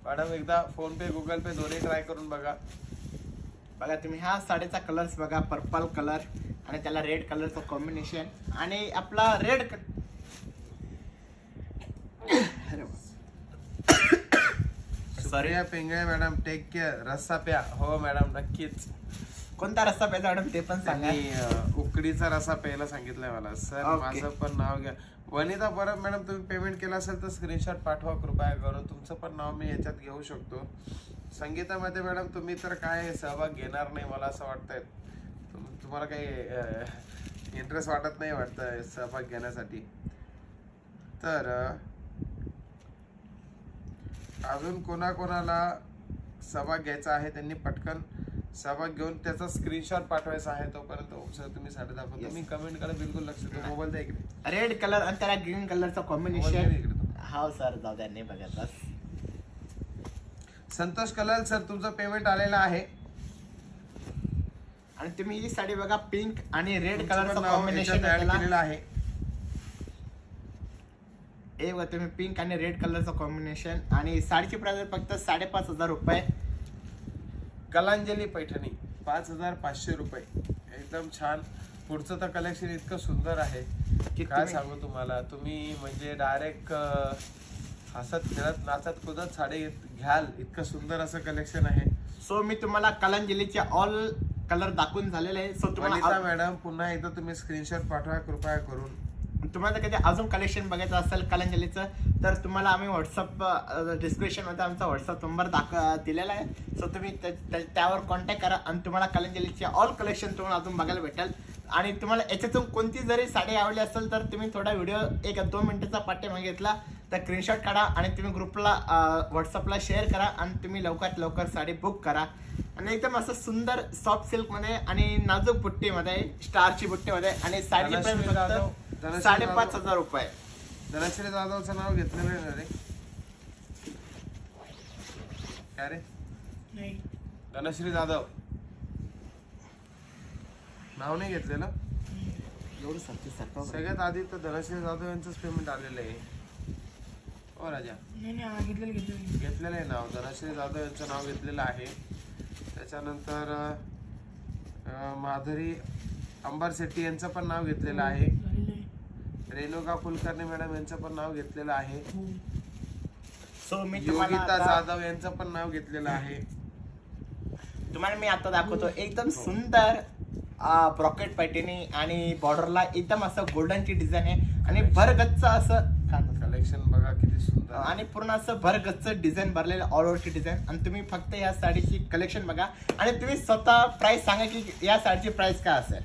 मॅडम? एकदा फोन पे गुगल पे दोन्ही ट्राय करून बघा. बघा तुम्ही हा साडीचा कलर्स बघा पर्पल कलर आणि त्याला रेड कलरचं कॉम्बिनेशन आणि आपला red Surya Pengale madam take care. रस्सा प्या. हो मॅडम नक्कीच. कोणता रस्ता प्यायचा मॅडम ते पण सांगा. त्यांनी उकडीचा रसा प्यायला सांगितलाय मला. Sir Okay. माझं पण नाव घ्या. वनिता परब मॅडम तुम्ही पेमेंट केलं असेल तर स्क्रीनशॉट पाठवा कृपया करून. तुमचं पण नाव मी याच्यात घेऊ शकतो. संगीतामध्ये मॅडम तुम्ही तर काय सहभाग घेणार नाही मला असं वाटतंय. तुम्हाला काही इंटरेस्ट वाटत नाही वाटतं सहभाग घेण्यासाठी. तर अजून कोणाकोणाला सहभाग घ्यायचा आहे त्यांनी पटकन सहभाग घेऊन त्याचा स्क्रीनशॉट पाठवायचा आहे. तोपर्यंत सर तुम्ही साडे दाखवतो. मी कमेंट करा बिलकुल लक्ष द्या. मोबाईल द्या इकडे. रेड कलर आणि त्याला ग्रीन कलरचं मोबाईल द्या कॉम्बिनेशन. इकडे तो. हा सर जाऊ द्या, नाही बघत बस. संतोष कलाल सर तुमचं पेमेंट आलेलं आहे. आणि तुम्ही ही साडी बघा, पिंक आणि रेड तुमचं कलरचं पण नाव कॉम्बिनेशन याच्यात ऍड केलेलं आहे. हे बघा तुम्ही, पिंक आणि रेड कलरचं कॉम्बिनेशन. आणि साडीची प्राइस फक्त 5,500 रुपये. कलांजली पैठणी 5,500 रुपये. एकदम छान. पुढचं तर कलेक्शन इतकं सुंदर आहे की काय सांगू तुम्हाला. तुम्ही म्हणजे डायरेक्ट हसत खेळत नाचत कुदत साडी घ्याल इतकं सुंदर असं कलेक्शन आहे. सो मी तुम्हाला कलांजलीचे ऑल कलर दाखवून झालेले आहे. सो वनिता तुम्हाला मॅडम पुन्हा एकदा तुम्ही स्क्रीनशॉट पाठवा कृपया करून. तुम्हाला कधी अजून कलेक्शन बघायचं असेल कलांजलीचं तर तुम्हाला आम्ही व्हॉट्सअप डिस्क्रिप्शन मध्ये आमचा व्हॉट्सअप नंबर दिलेला आहे. सो तुम्ही त्यावर कॉन्टॅक्ट करा आणि तुम्हाला कलांजलीचे ऑल कलेक्शन तुम्हाला अजून बघायला भेटेल. आणि तुम्हाला याच्यातून कोणती जरी साडी आवडली असेल तर तुम्ही थोडा व्हिडिओ 1-2 मिनिटाचा पाठीमागे घेतला तर स्क्रीनशॉट काढा आणि तुम्ही ग्रुपला व्हॉट्सअपला शेअर करा आणि तुम्ही लवकरात लवकर साडी बुक करा. आणि एकदम असं सुंदर सॉफ्ट सिल्क मध्ये आणि नाजूक बुट्टीमध्ये, स्टारची बुट्टीमध्ये. आणि साडी प्राइस फक्त 5,500 रुपये. धनश्री जाधवचं नाव घेतलेलं आहे ना रे? काय रे? नाही. धनश्री जाधव नाव नाही घेतलेलं. एवढं सारखं सगळ्यात आधी तर धनश्री जाधव यांचंच पेमेंट आलेलं आहे. ओ राजा नाही घेतलेलं आहे नाव. धनश्री जाधव यांचं नाव घेतलेलं आहे. त्याच्यानंतर माधुरी अंबर शेट्टी यांचं पण नाव घेतलेलं आहे. रेणुका कुलकर्णी मॅडम यांचं पण नाव घेतलेलं आहे. सो मी योगिता जाधव यांचं पण नाव घेतलेलं आहे. तुम्हाला मी आता दाखवतो एकदम सुंदर ब्रॉकेट पैठणी आणि बॉर्डरला एकदम असं गोल्डनची डिझाईन आहे आणि भरगच्च असं कलेक्शन बघा किती सुंदर. आणि पूर्ण असं भरगच्च डिझाईन भरलेलं ऑल ओव्हरची डिझाईन. आणि तुम्ही फक्त या साडीची कलेक्शन बघा आणि तुम्ही स्वतः प्राइस सांगा की या साडीची प्राइस काय असेल.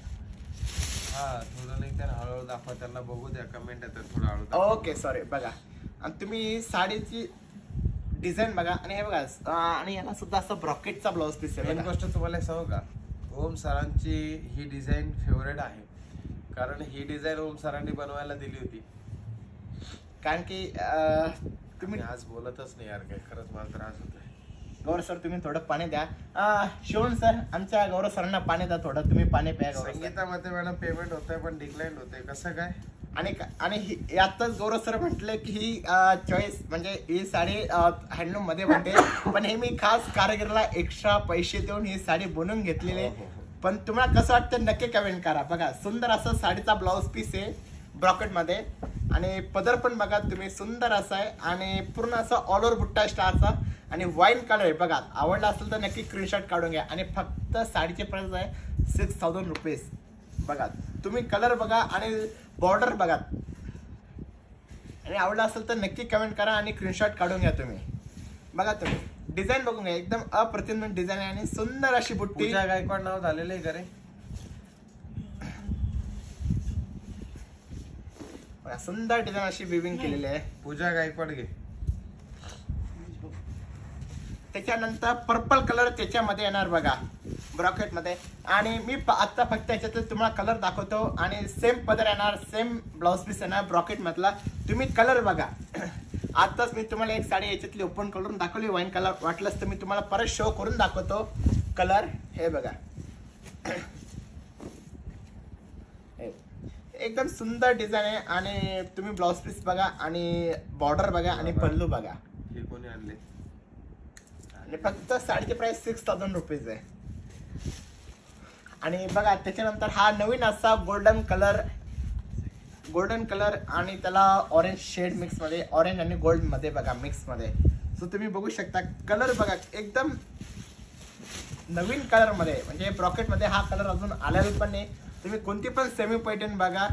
हा थोडं नाही तर हळूहळू दाखवा त्यांना बघू द्या. कमेंट येतात थोडं हळू दाखवा. ओके सॉरी बघा. आणि तुम्ही साडीची डिझाईन बघा आणि हे बघा आणि याला सुद्धा असं ब्रॉकेटचा ब्लाउज पीस आहे. मेन गोष्ट तुम्हाला एक सांगू का, ओम सरांची ही डिझाईन फेवरेट आहे. कारण ही डिझाईन ओम सरांनी बनवायला दिली होती. कारण की तुम्ही आज बोलतच नाही यार, काय खरंच मला त्रास होतोय. गौरव सर तुम्ही थोडं पाणी द्या. शिवण सर आमच्या गौरव सरांना पाणी द्या थोडं. तुम्ही पाणी प्या गौरव सर. संगीतामध्ये मॅडम पेमेंट होतंय पण डिक्लाइन होतंय कसं काय? आणि यातच गौरव सर म्हटले की ही चॉईस म्हणजे ही साडी हँडलूम मध्ये बनते पण हे मी खास कारागिरीला एक्स्ट्रा पैसे देऊन ही साडी बनवून घेतलेली आहे. पण तुम्हाला कसं वाटतं नक्की कमेंट करा. बघा सुंदर असं साडीचा ब्लाउज पीस आहे ब्रॉकेट मध्ये. आणि पदर पण बघा तुम्ही सुंदर असा आहे आणि पूर्ण असं ऑल ओव्हर बुट्टा स्टारचा आणि वाईन कलर आहे. बघा आवडला असेल तर नक्की स्क्रीनशॉट काढून घ्या. आणि फक्त साडीचे प्राइस आहे 6,000 रुपीज. बघा तुम्ही कलर बघा आणि बॉर्डर बघा आणि आवडला असेल तर नक्की कमेंट करा आणि स्क्रीनशॉट काढून घ्या. तुम्ही बघा तुम्ही डिझाईन बघून घ्या. एकदम अप्रतिम डिझाईन आहे आणि सुंदर अशी बुट्टी. पूजा गायकवाड नाव झालेलं आहे का रे? सुंदर डिझाईन अशी विविंग केलेली आहे. पूजा गायकवाड घे. त्याच्यानंतर पर्पल कलर त्याच्यामध्ये येणार बघा ब्रॉकेट मध्ये. आणि मी आता फक्त याच्यात तुम्हाला कलर दाखवतो आणि सेम पदर येणार, सेम ब्लाउज पीस येणार ब्रॉकेट मधला. तुम्ही कलर बघा. आताच मी तुम्हाला एक साडी याच्यातली ओपन करून दाखवली वाईन कलर. वाटलंच तर मी तुम्हाला परत शो करून दाखवतो कलर. हे बघा एकदम सुंदर डिझाईन आहे. आणि तुम्ही ब्लाउज पीस बघा आणि बॉर्डर बघा आणि पल्लू बघा. हे कोणी आणले? आणि फक्त साडीचे प्राइस 6,000 रुपीज आहे. आणि बघा त्याच्यानंतर हा नवीन असा गोल्डन कलर आणि त्याला ऑरेंज शेड मिक्स मध्ये, ऑरेंज आणि गोल्ड मध्ये बघा मिक्स मध्ये. सो तुम्ही बघू शकता कलर बघा एकदम नवीन कलर मध्ये. म्हणजे ब्रॉकेट मध्ये हा कलर अजून आलेला पण नाही. तुम्ही कोणती पण सेमी पैठण बघा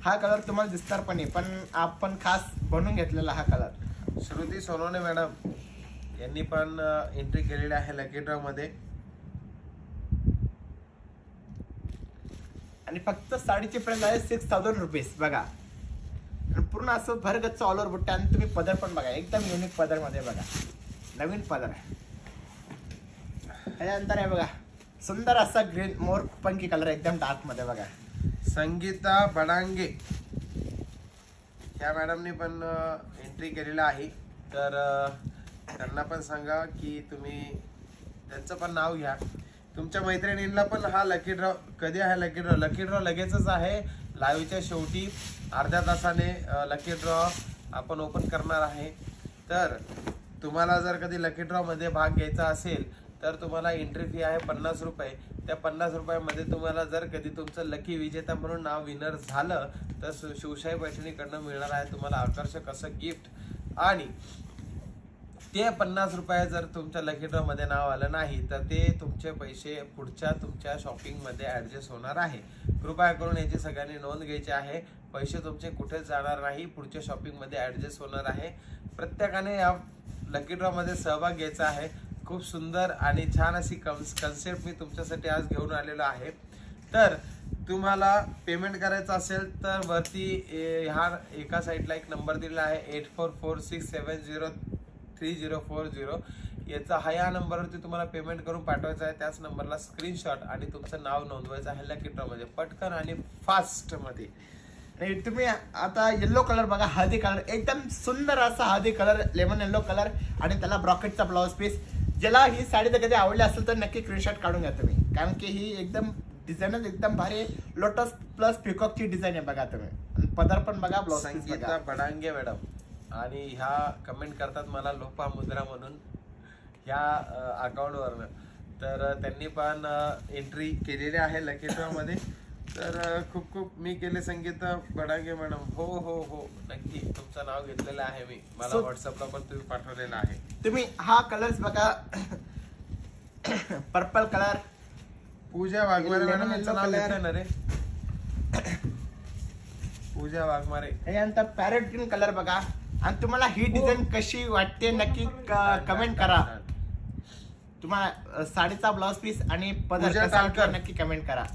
हा कलर तुम्हाला दिसणार पण नाही. पण आपण खास बनवून घेतलेला हा कलर. श्रुती सोनवणे मॅडम यांनी पण एंट्री केलेली आहे लकी ड्रॉ मध्ये. आणि फक्त साडीची प्राइस आहे 6000 रुपीज बघा. आणि पूर्ण असं भरगच्च ऑल ओव्हर बुट्ट्या आणि तुम्ही पदर पण बघा एकदम युनिक पदर मध्ये बघा, नवीन पदर आहे. त्याच्यानंतर आहे बघा सुंदर असा ग्रीन मोर पंकी कलर एकदम डार्क मध्ये बघा. संगीता बडांगे ह्या मॅडमनी पण एंट्री केलेला आहे. तर त्यांना पण सांगा की तुम्ही त्यांचं पण नाव घ्या. तुमच्या मैत्रिणींना पण हा लकी ड्रॉ. कधी आहे लकी ड्रॉ? लकी ड्रॉ लगेचच आहे. लाईव्हच्या शेवटी अर्ध्या तासाने लकी ड्रॉ आपण ओपन करणार आहे. तर तुम्हाला जर कधी लकी ड्रॉ मध्ये भाग घ्यायचा असेल तर तुम्हाला एंट्री फी आहे 50 रुपये. त्या 50 रुपयामध्ये तुम्हाला जर कधी तुमचं लकी विजेता म्हणून नाव विनर झालं तर शिवशाही पैठणीकडनं मिळणार आहे तुम्हाला आकर्षक असं गिफ्ट. आणि ते 50 रुपये जर तुमच्या लकी ड्रॉ मध्ये नाव आलं नाही तर ते तुमचे पैसे पुढच्या तुमच्या शॉपिंग मध्ये ऍडजस्ट होणार आहे. कृपया करून याची सगळ्यांनी नोंद घ्यायची आहे. पैसे तुमचे कुठेच जाणार नाही, पुढच्या शॉपिंग मध्ये ऍडजस्ट होणार आहे. प्रत्येकाने या लकी ड्रॉ मध्ये सहभाग घ्यायचा आहे. खूप सुंदर आणि छान अशी कन्सेप्ट मी तुमच्यासाठी आज घेऊन आलेलो आहे. तर तुम्हाला पेमेंट करायचं असेल तर वरती ह्या एका साईडला एक नंबर दिलेला आहे 8446703040. या नंबरवरती तुम्हाला पेमेंट करून पाठवायचं आहे. त्याच नंबरला स्क्रीनशॉट आणि तुमचं नाव नोंदवायचं आहे लकी ड्रॉ मध्ये पटकन आणि फास्ट मध्ये. आणि तुम्ही आता येल्लो कलर बघा, हळदी कलर एकदम सुंदर असा हळदी कलर, लेमन येल्लो कलर आणि त्याला ब्रॉकेटचा ब्लाउज पीस. ज्याला ही साडी तर कधी आवडली असेल तर नक्की स्क्रीनशॉट काढून घ्या तुम्ही, कारण की ही एकदम डिझाईनच एकदम भारी लोटस प्लस पिकॉकची डिझाईन आहे बघा तुम्ही. पदर पण बघा, ब्लाउज पीस बघा. संगीता बडांगे मॅडम आणि ह्या कमेंट करतात मला लोपा मुद्रा म्हणून ह्या अकाउंटवरनं. तर त्यांनी पण एंट्री केलेली आहे लकी ड्रॉ मध्ये. तर खूप खूप मी केले संगीता बडांगे मॅडम. हो हो हो नक्की तुमचं नाव घेतलेलं आहे मी. मला व्हॉट्सअपला पण तुम्ही पाठवलेला आहे. तुम्ही हा कलर्स बघा पर्पल कलर. पूजा वाघमारे मॅडम यांचं नाव Yellow घेतलंय ना रे. पूजा वाघमारे. यानंतर पॅरेट ग्रीन कलर बघा. आणि तुम्हाला ही डिझाईन कशी वाटते नक्की कमेंट करा. तुम्हाला साडीचा ब्लाउज पीस आणि पदर पूजा कसा वाटला तालकर. नक्की कमेंट करा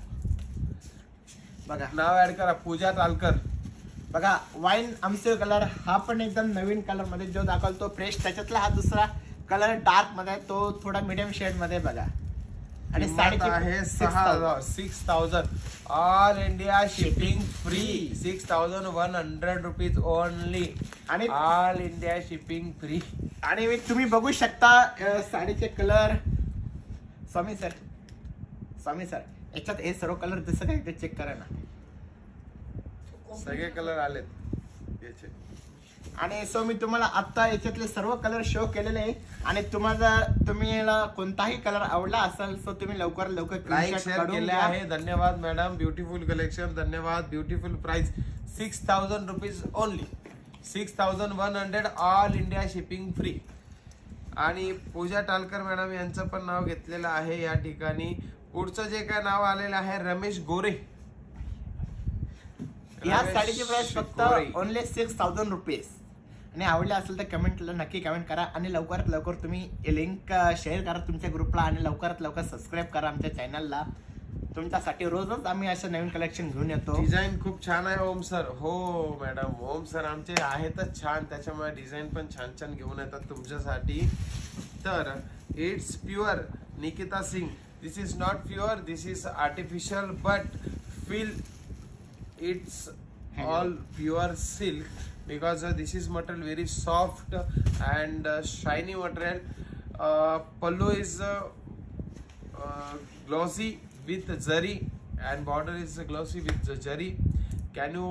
बघा. नाव ऍड करा पूजा तालकर. बघा वाईन आमचे कलर हा पण एकदम नवीन कलर मध्ये जो दाखवतो फ्रेश. त्याच्यातला हा दुसरा कलर डार्क मध्ये आहे, तो थोडा मीडियम शेड मध्ये बघा. आणि साडीची आहे 6000. All India shipping free. 6100 rupees only. आणि ऑल इंडिया शिपिंग फ्री. आणि तुम्ही बघू शकता साडीचे कलर. स्वामी सर याच्यात हे सर्व कलर दिसत आहे ते चेक करा ना. सगळे कलर आलेत याचे. आणि सो मी तुम्हाला आता याच्यातले सर्व कलर शो केलेले आहे. आणि तुम्हाला कोणताही कलर आवडला असेल सो तुम्ही लवकर लाईक शेअर केले आहे. धन्यवाद मॅडम. Beautiful collection. धन्यवाद. Beautiful price 6000 rupees only. 6100 all India shipping free. आणि पूजा टालकर मॅडम यांचं पण नाव घेतलेलं आहे या ठिकाणी. पुढचं जे काय नाव आलेलं आहे रमेश गोरे. या साडीची प्राइस फक्त गोरे. Only 6000 rupees. आणि आवडले असेल तर कमेंटला नक्की कमेंट करा. आणि लवकरात लवकर तुम्ही लिंक शेअर करा तुमच्या ग्रुपला. आणि लवकरात लवकर सबस्क्राईब करा आमच्या चॅनलला. तुमच्यासाठी रोजच आम्ही असं नवीन कलेक्शन घेऊन येतो. डिझाईन खूप छान आहे ओम सर. हो मॅडम ओम सर आमचे आहेतच छान, त्याच्यामुळे डिझाईन पण छान छान घेऊन येतात तुमच्यासाठी. तर it's pure Nikita Singh. This is not pure, this is artificial but feel it's all pure silk because this is material very soft and shiny material. Pallu is glossy with zari and border is glossy with zari. Can you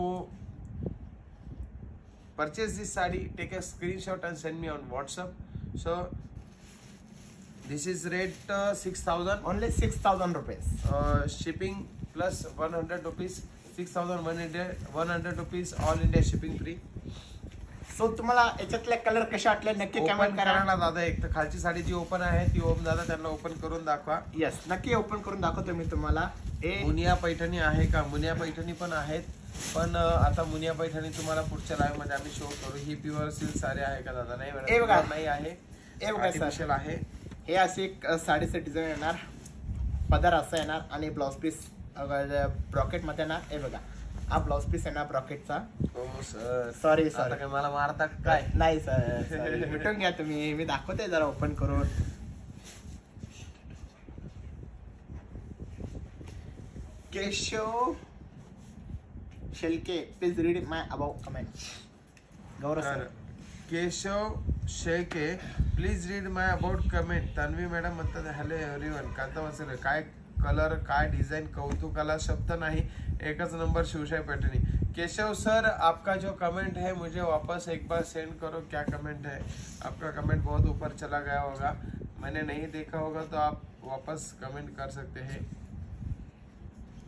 purchase this sari? Take a screenshot and send me on WhatsApp. So this is rate 6000. Only 6000 rupees. Shipping plus 100 rupees. 6100 rupees all India shipping free. So तुम्हाला याच्यातले colour कसे वाटले नक्की open comment करा करा ना दादा. एक तर खालची साडी जी ओपन आहे ती ओम दादा त्यांना ओपन करून दाखवा. यस नक्की ओपन करून दाखवतो मी तुम्हाला. मुनिया पैठणी आहे का? मुनिया पैठणी पण आहेत, पण आता मुनिया पैठणी तुम्हाला पुढच्या लाईव्ह मध्ये आम्ही शो करू. ही प्युअर सिल्क साडी आहे का दादा? नाही हे बघा. नाही आहे, हे बघा आर्टिफिशियल आहे. हे असे एक साडीचं डिझाईन येणार, पदर असं येणार आणि ब्लाउज पीस ब्रॉकेट मध्ये ना हे बघा, हा ब्लाउज पीस आहे ना ब्रॉकेटचा. हो सर, सॉरी आता सॉरी काय मला मारता काय? नाही सर, भेटून घ्या तुम्ही, मी दाखवते जरा ओपन करून. Keshav Shelke, please read my about comment. Gaurav तर sir, Keshav Shelke, please read my about comment. Tanvi madam म्हणतात हॅलो एव्हरीवन. कांता वसले, काय कलर काय डिजाइन, कौतुकाला शब्द नहीं, एकच नंबर शिवशाही पैठनी. केशव सर, आपका जो कमेंट है मुझे वापस एक बार सेंड करो. क्या कमेंट है आपका? कमेंट बहुत ऊपर चला गया होगा, मैंने नहीं देखा होगा, तो आप वापस कमेंट कर सकते हैं.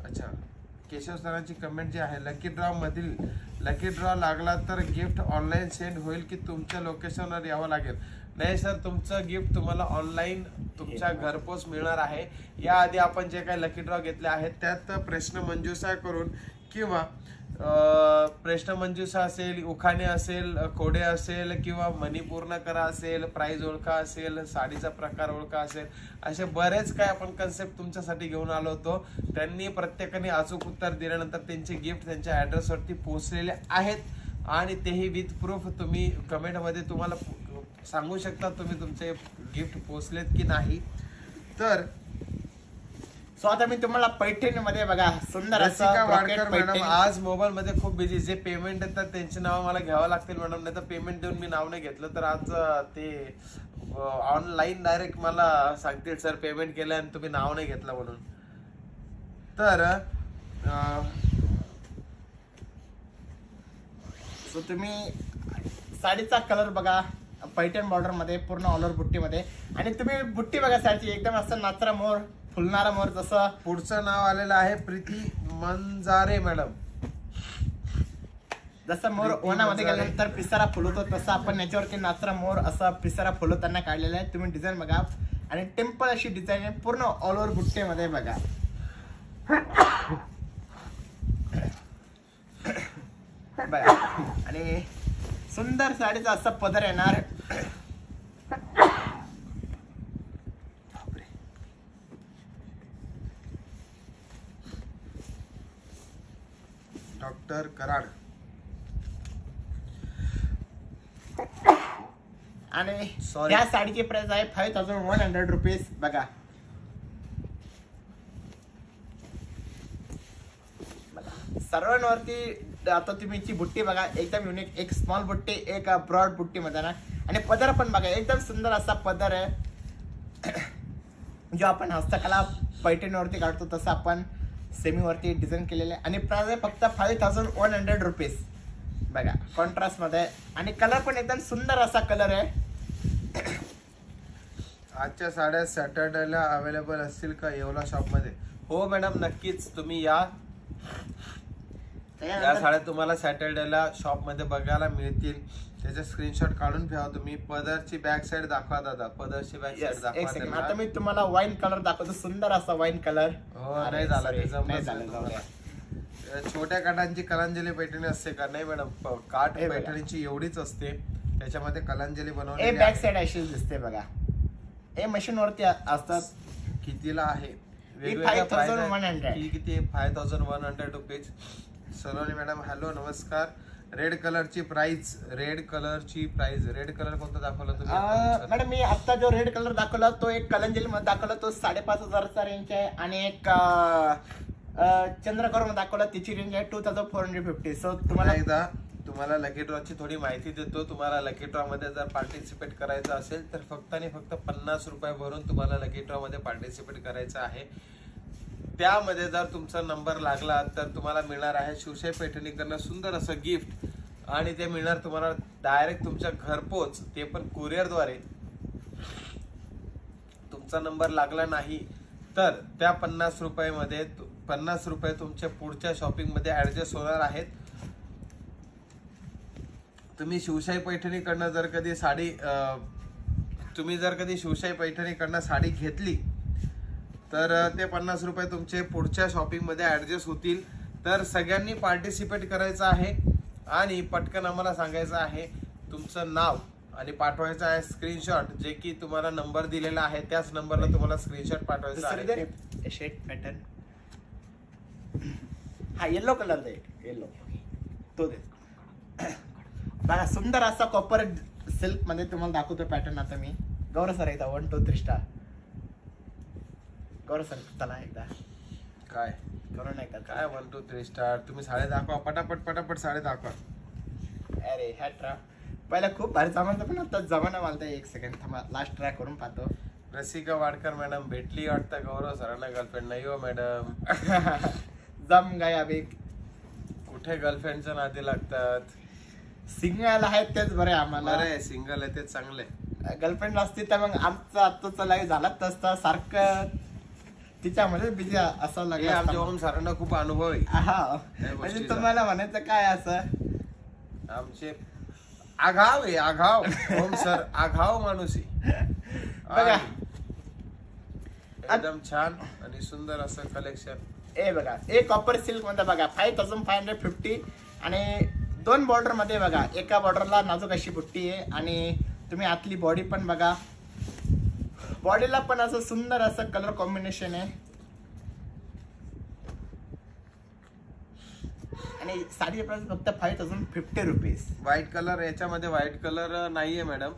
अच्छा, केशव सरांची कमेंट जी आहे, लकी ड्रॉ मधील लकी ड्रॉ लागला तर गिफ्ट ऑनलाईन सेंड होईल की तुमच्या लोकेशनवर यावं लागेल? नाही सर, तुमचं गिफ्ट तुम्हाला ऑनलाईन तुमच्या घरपोच मिळणार आहे. याआधी आपण जे काही लकी ड्रॉ घेतले आहेत त्यात प्रश्न मंजुषा करून किंवा प्रश्न मंजुषा असेल, उखाणे असेल, कोडे असेल किंवा मणिपूर्ण करा असेल, प्राइस ओळखा असेल, साडीचा प्रकार ओळखा असेल, असे बरेच काय आपण कन्सेप्ट तुमच्यासाठी घेऊन आलो होतो. त्यांनी प्रत्येकाने अचूक उत्तर दिल्यानंतर त्यांचे गिफ्ट त्यांच्या ऍड्रेस वरती पोहोचलेले आहेत आणि तेही विथ प्रूफ. तुम्ही कमेंट मध्ये तुम्हाला सांगू शकता तुम्ही तुमचे गिफ्ट पोहोचलेत की नाही. तर सो आता मी तुम्हाला पैठणीमध्ये बघा सुंदर रसिका असं वाडकर ब्रॉकेट मॅडम पैठणी. आज मोबाईल मध्ये खूप बिझी. जे पेमेंट येतात त्यांचे नाव मला घ्यावं लागतील मॅडम, नाही तर पेमेंट देऊन मी नाव नाही घेतलं तर आज ते ऑनलाईन डायरेक्ट मला सांगतील सर पेमेंट केलं आणि तुम्ही नाव नाही घेतलं म्हणून. तर सो तुम्ही साडीचा कलर बघा, पैठण बॉर्डर मध्ये पूर्ण ऑल ओव्हर बुट्टी मध्ये, आणि तुम्ही बुट्टी बघा साडीची एकदम असं नाचरा मोर, फुलणारा मोर. जसं पुढचं नाव आलेलं आहे प्रीती मंजारे मॅडम. जसं मोर ओनामध्ये गेल्यानंतर पिसारा फुलवतो तसं आपण याच्यावरती नाचरा मोर असा पिसारा फुलवताना काढलेला आहे. तुम्ही डिझाईन बघा आणि टेम्पल अशी डिझाईन आहे पूर्ण ऑल ओव्हर बुट्टीमध्ये बघा. बघा आणि सुंदर साडीचा असा पदर येणार. डॉक्टर कराड. आणि Sorry. या साडीची प्राइस आहे 5100 रुपीज. बघा सर्वांवरती आता तुम्ही ची बुट्टी बघा एकदम युनिक, एक स्मॉल बुट्टी, एक ब्रॉड बुट्टी मध्ये ना, आणि पदर पण बघा एकदम सुंदर असा पदर आहे. जो आपण हस्तकला पैठणीवरती काढतो तसं आपण सेमीवरती डिझाईन केलेले आहे. आणि प्राइस आहे फक्त 5100 रुपीज. बघा कॉन्ट्रास्ट मध्ये, आणि कलर पण एकदम सुंदर असा कलर आहे. आजच्या साड्या सॅटर्डेला अवेलेबल असतील का येवला शॉप मध्ये? हो मॅडम, नक्कीच तुम्ही या साड्या तुम्हाला सॅटर्डेला शॉप मध्ये बघायला मिळतील. त्याचे स्क्रीनशॉट काढून ठेवा तुम्ही. पदरची बॅक साइड दाखवा दादा, पदरची बॅक साइड एक दाखवा सेकंड, त्यांना. आता मी तुम्हाला वाईन कलर दाखवतो, सुंदर असा वाईन कलर. हो, नाही झाला ते, जमलंच नाही झालं, नाही जाऊ द्या. तुम्हाला. छोट्या काठांची कलांजली पैठणी असते का? नाही मॅडम, काठ हे बघा. पैठणीची एवढीच असते, त्याच्यामध्ये कलांजली हे बनवलेली बॅक आहे. साइड अशी दिसते बघा. हे मशीन वरती असतात. कितीला आहे? 5100. ही किती? 5100 रुपीज. सलोनी मॅडम हॅलो नमस्कार. रेड कलरची प्राइस, रेड कलरची प्राइस, रेड कलर कोणता दाखवला तुम्ही? मॅडम मी आता जो रेड कलर दाखवला तो एक कलंजली मध्ये दाखवला, तो 5500 रेंज आहे. आणि एक चंद्रकोर मध्ये दाखवला, त्याची रेंज आहे 2450. सो तुम्हाला एकदा तुम्हाला लकी ड्रॉ ची थोडी माहिती देतो. तुम्हाला लकी ड्रॉ मध्ये जर पार्टिसिपेट करायचं असेल तर फक्त आणि फक्त 50 रुपये भरून तुम्हाला लकी ड्रॉ मध्ये पार्टिसिपेट करायचं आहे. त्यामध्ये जर तुमचा नंबर लागला तर तुम्हाला मिळणार आहे शिवशाही पैठणीकडनं सुंदर असं गिफ्ट, आणि ते मिळणार तुम्हाला डायरेक्ट तुमच्या घरपोच, ते पण कुरिअरद्वारे. तुमचा नंबर लागला नाही तर त्या 50 रुपयामध्ये 50 रुपये तुमच्या पुढच्या शॉपिंग मध्ये ऍडजस्ट होणार आहेत. तुम्ही शिवशाही पैठणीकडनं जर कधी साडी शिवशाही पैठणीकडनं साडी घेतली तर ते 50 रुपये तुमचे पुढच्या शॉपिंग मध्ये ऍडजस्ट होतील. तर सगळ्यांनी पार्टिसिपेट करायचं आहे आणि पटकन आम्हाला सांगायचं आहे तुमचं नाव आणि पाठवायचं आहे स्क्रीनशॉट, जे की तुम्हाला नंबर दिलेला आहे त्याच नंबरला तुम्हाला स्क्रीनशॉट पाठवायचा आहे. शेट पॅटर्न हा येलो कलर दे, येलो तो दे. बघा सुंदर असा कॉपर सिल्क मध्ये तुम्हाला दाखवतो पॅटर्न आता मी. गौरव सर एकदा 1 2 3 स्टार. गौरव सर चला एकदा काय गौरव नाही का काय 1 2 3 स्टार. तुम्ही साडे दाखवा पटापट साडे दाखवा. अरे ह्या ट्रा पहिला खूप भारी जमानता पण आता जमाना मालता. एक सेकंड थांबा, लास्ट ट्राय करून पाहतो. रसिका वाडकर मॅडम भेटली वाटतं गौरव सरांना गर्लफ्रेंड. नाही हो मॅडम. जम गया अभी. कुठे गर्लफ्रेंडच्या नादी लागतात. सिंगल आहेत तेच बरे आम्हाला. बरं सिंगल आहे ते चांगले. गर्लफ्रेंड असती तर मग आमचा आत्ताचा लाईव्ह झाला तसं सारखं तिच्यामध्ये बिझी असं हे लागलं आमच्या असतं. ओम सरांना खूप अनुभव आहे हा या म्हणजे गोष्टीचा. तुम्हाला म्हणायचं काय असं आमचे आघाव आहे आघाव. ओम सर आघाव माणूस आहे. बघा. एकदम छान आणि सुंदर असं कलेक्शन. ए बघा एक कॉपर सिल्क मध्ये बघा 5550 आणि 2 बॉर्डर मध्ये बघा. एका बॉर्डरला नाजूक अशी बुट्टी आहे आणि तुम्ही आतली बॉडी पण बघा. बॉडीला पण असं सुंदर असं कलर कॉम्बिनेशन आहे आणि साडी प्राइस फक्त 5050 रुपीज. व्हाईट कलर याच्यामध्ये व्हाईट कलर नाहीये मॅडम.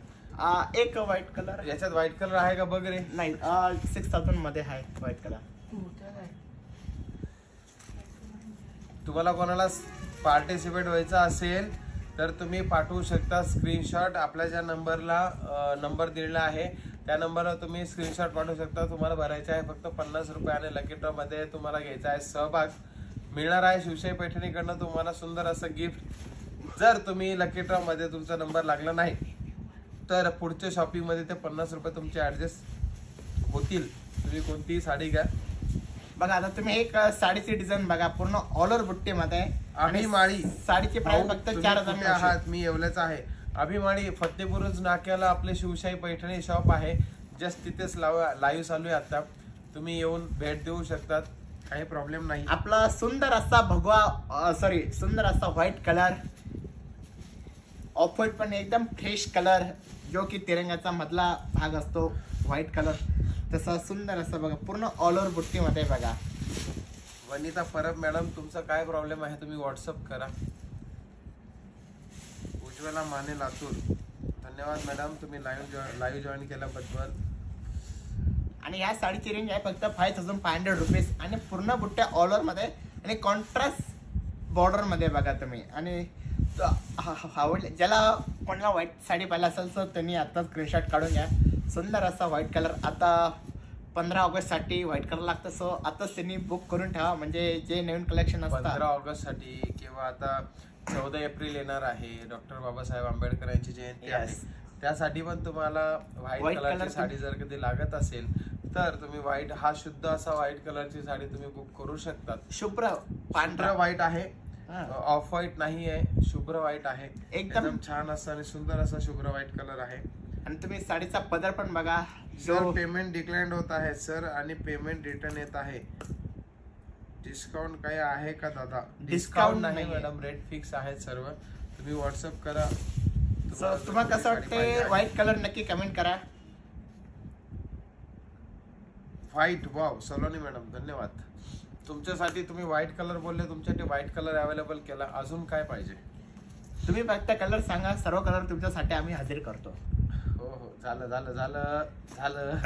एक व्हाईट कलर याच्यात व्हाईट कलर आहे का बघ रे. नाही 6000 मध्ये आहे व्हाईट कलर. तुम्हाला कोणाला पार्टिसिपेट व्हायचं असेल तर तुम्ही पाठवू शकता स्क्रीनशॉट. आपल्या ज्या नंबरला नंबर दिलेला आहे त्या नंबरला तुम्ही स्क्रीनशॉट पाठवू शकता. तुम्हाला भरायचे आहे फक्त 50 रुपये आणि लकी ड्रॉ मध्ये तुम्हाला घ्यायचा आहे सहभाग. मिळणार आहे शिवशाही पैठणीकडनं तुम्हाला सुंदर असं गिफ्ट. जर तुम्ही लकी ड्रॉ मध्ये तुमचा नंबर लागला नाही तर पुढच्या शॉपिंग मध्ये ते 50 रुपये तुमचे ऍडजस्ट होतील. तुम्ही कोणतीही साडी घ्या. बघा आता तुम्ही एक साडीची डिझाईन बघा पूर्ण ऑल ओव्हर बुट्टी मध्ये अभिमाळी साडीची प्राइस फक्त तुम्ही 4000 कुठे आहात. मी येवल्याच आहे. अभिमाळी फतेपूरज नाक्याला आपले शिवशाही पैठणी शॉप आहे. जस्ट तिथेच लाईव्ह चालू आहे आता. तुम्ही येऊन भेट देऊ शकतात. काही प्रॉब्लेम नाही. आपला सुंदर असा भगवा सुंदर असा व्हाईट कलर. ऑफ व्हाईट पण एकदम फ्रेश कलर जो की तिरंगाचा मधला भाग असतो व्हाईट कलर तसा सुंदर असं बघा पूर्ण ऑल ओव्हर बुट्टी मध्ये बघा. वनिता परब मॅडम तुमचा काय प्रॉब्लेम आहे तुम्ही व्हॉट्सअप करा. उज्ज्वला माने लातूर धन्यवाद मॅडम तुम्ही लाईव्ह जॉईन केल्याबद्दल. आणि या साडीची रेंज आहे फक्त 5500 रुपीज आणि पूर्ण बुट्ट्या ऑल ओव्हर मध्ये आणि कॉन्ट्रास्ट बॉर्डर मध्ये बघा तुम्ही. आणि आवडले ज्याला कोणाला व्हाईट साडी पाहिजे असेल तर त्यांनी आता स्क्रीनशॉट काढून घ्या. सुंदर असा व्हाईट कलर. आता 15 ऑगस्ट साठी व्हाईट कलर लागतं सो आताच त्यांनी बुक करून ठेवा म्हणजे जे नवीन कलेक्शन असतात 15 ऑगस्ट साठी किंवा आता 14 एप्रिल येणार आहे. डॉक्टर बाबासाहेब आंबेडकर यांची जयंती आहे. त्यासाठी पण तुम्हाला व्हाईट कलरची साडी जर कधी लागत असेल तर तुम्ही व्हाईट हा शुद्ध असा व्हाईट कलरची साडी तुम्ही बुक करू शकतात. शुभ्र पांढरा व्हाईट आहे. ऑफ व्हाईट नाही आहे. शुभ्र व्हाईट आहे. एकदम छान असा आणि सुंदर असा शुभ्र व्हाईट कलर आहे. आणि तुम्ही साडीचा पदर पण बघा. सर पेमेंट डिक्लाइंड होत आहे सर आणि पेमेंट रिटर्न येत आहे. डिस्काउंट काही आहे का दादा. डिस्काउंट नाही मॅडम रेट फिक्स आहेत सर्व. तुम्ही व्हॉट्सअप करा. तुम्हाला कसं वाटतंय व्हाईट कलर नक्की कमेंट करा. व्हाईट वाव सलोनी मॅडम धन्यवाद. तुमच्यासाठी तुम्ही व्हाईट कलर बोलले तुमच्यासाठी व्हाईट कलर अवेलेबल केला. अजून काय पाहिजे तुम्ही फक्त कलर सांगा सर्व कलर तुमच्यासाठी आम्ही हजर करतो. हो हो झालं झालं झालं झालं.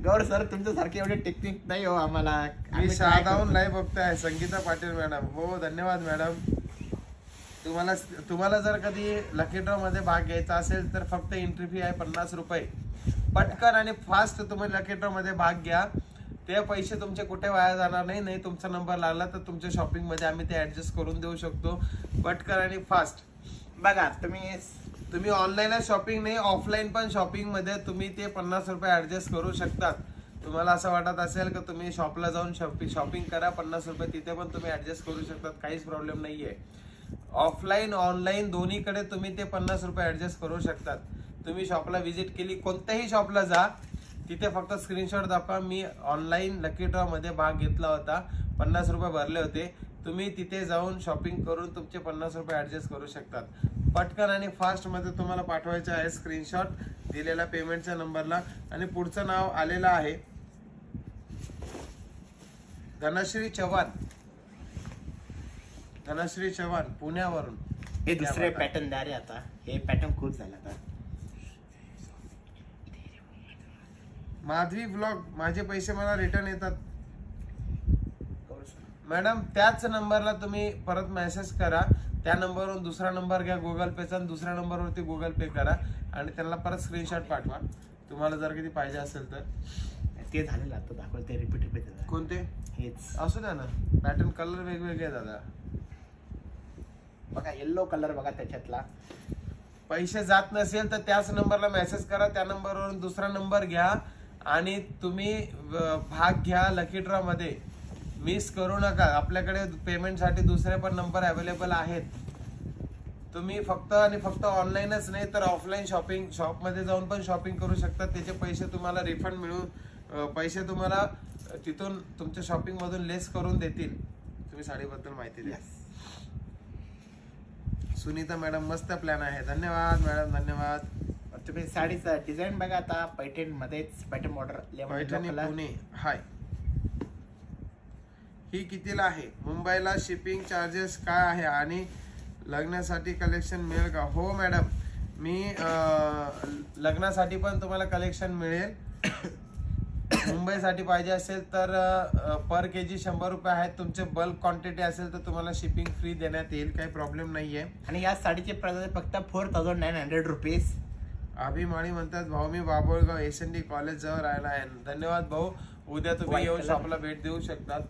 गौर सर तुमच्यासारखी एवढी टेक्निक नाही हो आम्हाला. मी शहादाहून लाईव्ह बघताय. संगीता पाटील मॅडम हो धन्यवाद मॅडम. तुम्हाला जर कधी लकी ड्रॉ मध्ये भाग घ्यायचा असेल तर फक्त एंट्री फी आहे 50 रुपये. पटकन आणि फास्ट तुम्ही लकी ड्रॉ मध्ये भाग घ्या. ते पैसे तुमचे कुठे वाया जाणार नाही. नाही तुमचा नंबर लागला तर तुमच्या शॉपिंग मध्ये आम्ही ते ऍडजस्ट करून देऊ शकतो. पटकन आणि फास्ट बघा तुम्ही ऑनलाईन शॉपिंग नाही ऑफलाईन पण शॉपिंग मध्ये तुम्ही ते 50 रुपये ऍडजस्ट करू शकतात. तुम्हाला असं वाटत असेल की तुम्ही शॉपला जाऊन शॉपिंग करा 50 रुपये तिथे पण तुम्ही ऍडजस्ट करू शकतात. काहीच प्रॉब्लेम नाहीये. ऑफलाईन ऑनलाईन दोन्हीकडे तुम्ही ते 50 रुपये ऍडजस्ट करू शकतात. तुम्ही शॉपला व्हिजिट केली कोणत्याही शॉपला जा तिथे फक्त स्क्रीनशॉट दाखवा. मी ऑनलाईन लकी ड्रॉ मध्ये भाग घेतला होता 50 रुपये भरले होते. तुम्ही तिथे जाऊन शॉपिंग करून तुमचे 50 रुपये ऍडजस्ट करू शकतात. पटकन आणि फास्ट मध्ये तुम्हाला पाठवायचे आहे स्क्रीनशॉट दिलेल्या पेमेंटच्या नंबरला. आणि पुढचं नाव आलेलं आहे धनश्री चव्हाण. धनश्री चव्हाण पुण्यावरून. हे दुसरे क्या बात आहे. पॅटर्न द्या रे आता. हे पॅटर्न खूप झालं आता. माधवी ब्लॉग, माझे पैसे मला रिटर्न येतात. मॅडम त्याच नंबरला तुम्ही परत मेसेज करा, त्या नंबरवरून दुसरा नंबर घ्या गुगल पेचा आणि दुसऱ्या नंबरवरती गुगल पे करा आणि त्यांना परत स्क्रीनशॉट पाठवा तुम्हाला जर कधी पाहिजे असेल तर. ते झालेलं आता दाखवलं ते रिपीट कोणते हेच असू द्या ना, पॅटर्न कलर वेगवेगळे आहे दादा. बघा येल्लो कलर बघा त्याच्यातला. पैसे जात नसेल तर त्याच नंबरला मेसेज करा, त्या नंबरवरून दुसरा नंबर घ्या आणि तुम्ही भाग घ्या लकी ड्रॉ मध्ये. मिस करू नका. आपल्याकडे पेमेंटसाठी दुसरे पण नंबर अवेलेबल आहेत. तुम्ही फक्त आणि फक्त ऑनलाईनच नाही तर ऑफलाईन शॉपिंग शॉपमध्ये जाऊन पण शॉपिंग करू शकता. त्याचे पैसे तुम्हाला रिफंड मिळून पैसे तुम्हाला तिथून तुमच्या शॉपिंग मधून लेस करून देतील. तुम्ही साडीबद्दल माहिती द्या. सुनीता मॅडम मस्त प्लॅन आहे. धन्यवाद मॅडम, धन्यवाद. तुम्ही साडीचा डिझाईन बघा आता. पैठण मध्येच पैठण बॉर्डर पैठणी पुणे. हाय, ही कितीला आहे? मुंबईला शिपिंग चार्जेस काय आहे आणि लग्नासाठी कलेक्शन मिळेल का? हो मॅडम, मी लग्नासाठी पण तुम्हाला कलेक्शन मिळेल. मुंबईसाठी पाहिजे असेल तर पर केजी 100 रुपये आहेत. तुमचे बल्क क्वांटिटी असेल तर तुम्हाला शिपिंग फ्री देण्यात येईल, काही प्रॉब्लेम नाहीये. आणि या साडीचे प्राइस फक्त 4900 रुपीज. अभिमानी म्हणतात भाऊ मी बाबुळगाव SND कॉलेज जवळ राहिला आहे. धन्यवाद भाऊ. उद्या तुम्ही White येऊन color. शॉपला भेट देऊ शकतात.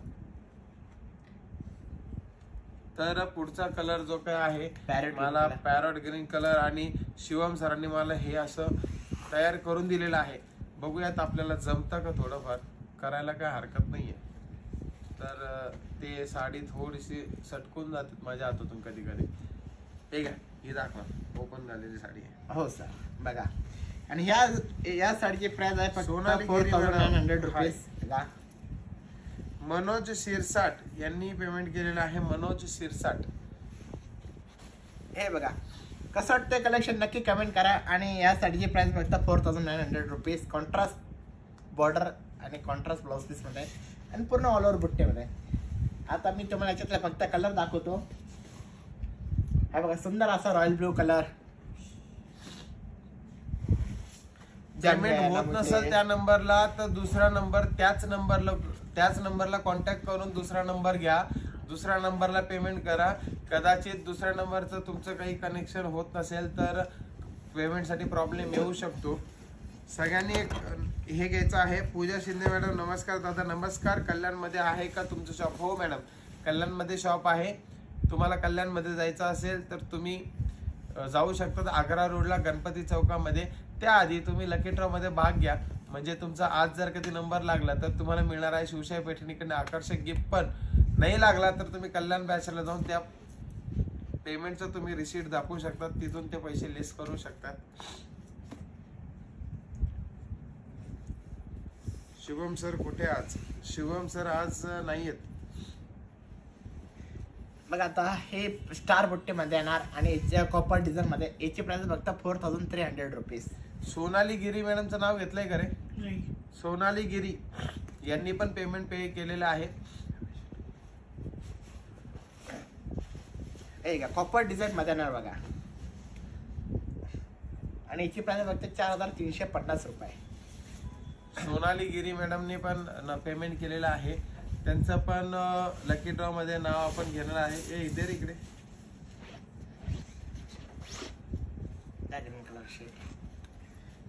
तर पुढचा कलर जो काय आहे Parrot green मला color. पॅरॉट ग्रीन कलर आणि शिवम सरांनी मला हे असं तयार करून दिलेलं आहे. बघूयात आपल्याला जमतं का, थोडंफार करायला काय हरकत नाहीये. तर ते साडी थोडीशी सटकून जाते माझ्या हातातून कधी कधी. ठीक आहे, ही दाखवा ओपन झालेली साडी आहे. हो सर बघा. आणि या साडीचे प्राइस आहे फक्त सोनाली 4900 रुपीज. बघा मनोज शिरसाट यांनी पेमेंट केलेलं आहे. मनोज शिरसाट. हे बघा कसं वाटतंय कलेक्शन नक्की कमेंट करा. आणि या साडीची प्राइस फक्त 4900 रुपीज. कॉन्ट्रास्ट बॉर्डर आणि कॉन्ट्रास्ट ब्लाउज पीस मध्ये आणि पूर्ण ऑल ओव्हर बुट्टेमध्ये. आता मी तुम्हाला याच्यातला फक्त कलर दाखवतो. हा बघा सुंदर असा रॉयल ब्लू कलर. पेमेंट होत नसेल त्या नंबरला तर दुसरा नंबर त्याच नंबरला कॉन्टॅक्ट करून दुसरा नंबर घ्या. दुसऱ्या नंबरला पेमेंट करा. कदाचित दुसऱ्या नंबरचं तुमचं काही कनेक्शन होत नसेल तर पेमेंटसाठी प्रॉब्लेम येऊ शकतो. सगळ्यांनी एक हे घ्यायचं आहे. पूजा शिंदे मॅडम नमस्कार. दादा नमस्कार. कल्याणमध्ये आहे का तुमचं शॉप? हो मॅडम, कल्याणमध्ये शॉप आहे. तुम्हाला कल्याणमध्ये जायचं असेल तर तुम्ही जाऊ शकता आग्रा रोडला गणपती चौकामध्ये. त्याआधी तुम्ही लकी ड्रॉ मध्ये भाग घ्या. म्हणजे तुमचा आज जर कधी नंबर लागला तर तुम्हाला मिळणार आहे शिवशाही पैठणीकडे आकर्षक गिफ्ट. पण नाही लागला तर तुम्ही कल्याण बॅचला जाऊन त्या पेमेंटचं तुम्ही रिसीट दाखवू शकता. तिथून ते पैसे लेस करू शकतात. शुभम सर कुठे आज? शुभम सर आज नाही आहेत. बघा आता हे स्टार बुट्टे मध्ये येणार आणि याच्या कॉपर डिझाईन मध्ये. याची प्राइस फक्त 4300 रुपीज. सोनाली गिरी मॅडमचं नाव घेतलंय का रे? नाही. सोनाली गिरी यांनी पण पेमेंट पे केलेलं आहे. हे का कॉपर डिझाईन मध्ये येणार बघा. आणि याची प्राइस फक्त 4350 रुपये. सोनाली गिरी मॅडमने पण पेमेंट केलेलं आहे. त्यांचं पण लकी ड्रॉ मध्ये नाव आपण घेणार आहे. इधर इकडे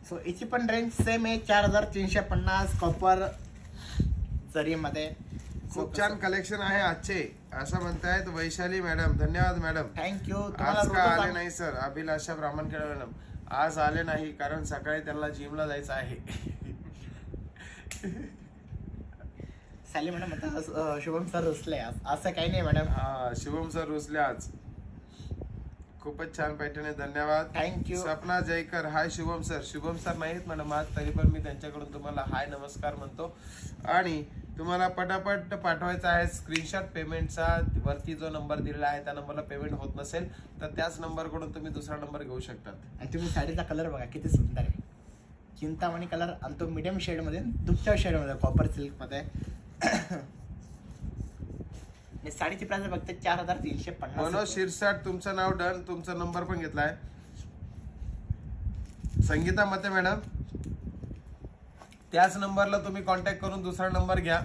सो याची पण रेंज सेम आहे 4350 कॉपर जरी मध्ये. खूप छान कलेक्शन आहे आजचे असं म्हणतायत वैशाली मॅडम. धन्यवाद मॅडम. थँक्यू. आज का आले नाही सर? अभिलाषा ब्राह्मणखेडे मॅडम आज आले नाही कारण सकाळी त्यांना जिमला जायचं आहे. साली मॅडम आता शुभम सर रुसले असं काही नाही मॅडम. हा शुभम सर रुसले आज. खूपच छान पैठणी. धन्यवाद. थँक्यू. सपना जयकर. हाय शुभम सर. शुभम सर नाहीत मॅडम आज, तरी पण मी त्यांच्याकडून तुम्हाला हाय नमस्कार म्हणतो. आणि तुम्हाला पटापट पाठवायचा आहे स्क्रीनशॉट पेमेंटचा. वरती जो नंबर दिलेला आहे त्या नंबरला पेमेंट होत नसेल तर त्याच नंबरकडून तुम्ही दुसरा नंबर घेऊ शकतात. आणि तुम्ही साडीचा कलर बघा किती सुंदर आहे. चिंतामणी कलर आणि तो मिडियम शेड मध्ये दुपच्या शेड मध्ये कॉपर सिल्क मध्ये. आणि साडीची प्राइस फक्त 4350. मनोज शिरसाट तुमचं नाव डन, तुमचा नंबर पण घेतलाय. संगीता मते मॅडम त्याच नंबरला तुम्ही कॉन्टॅक्ट करून दुसरा नंबर घ्या.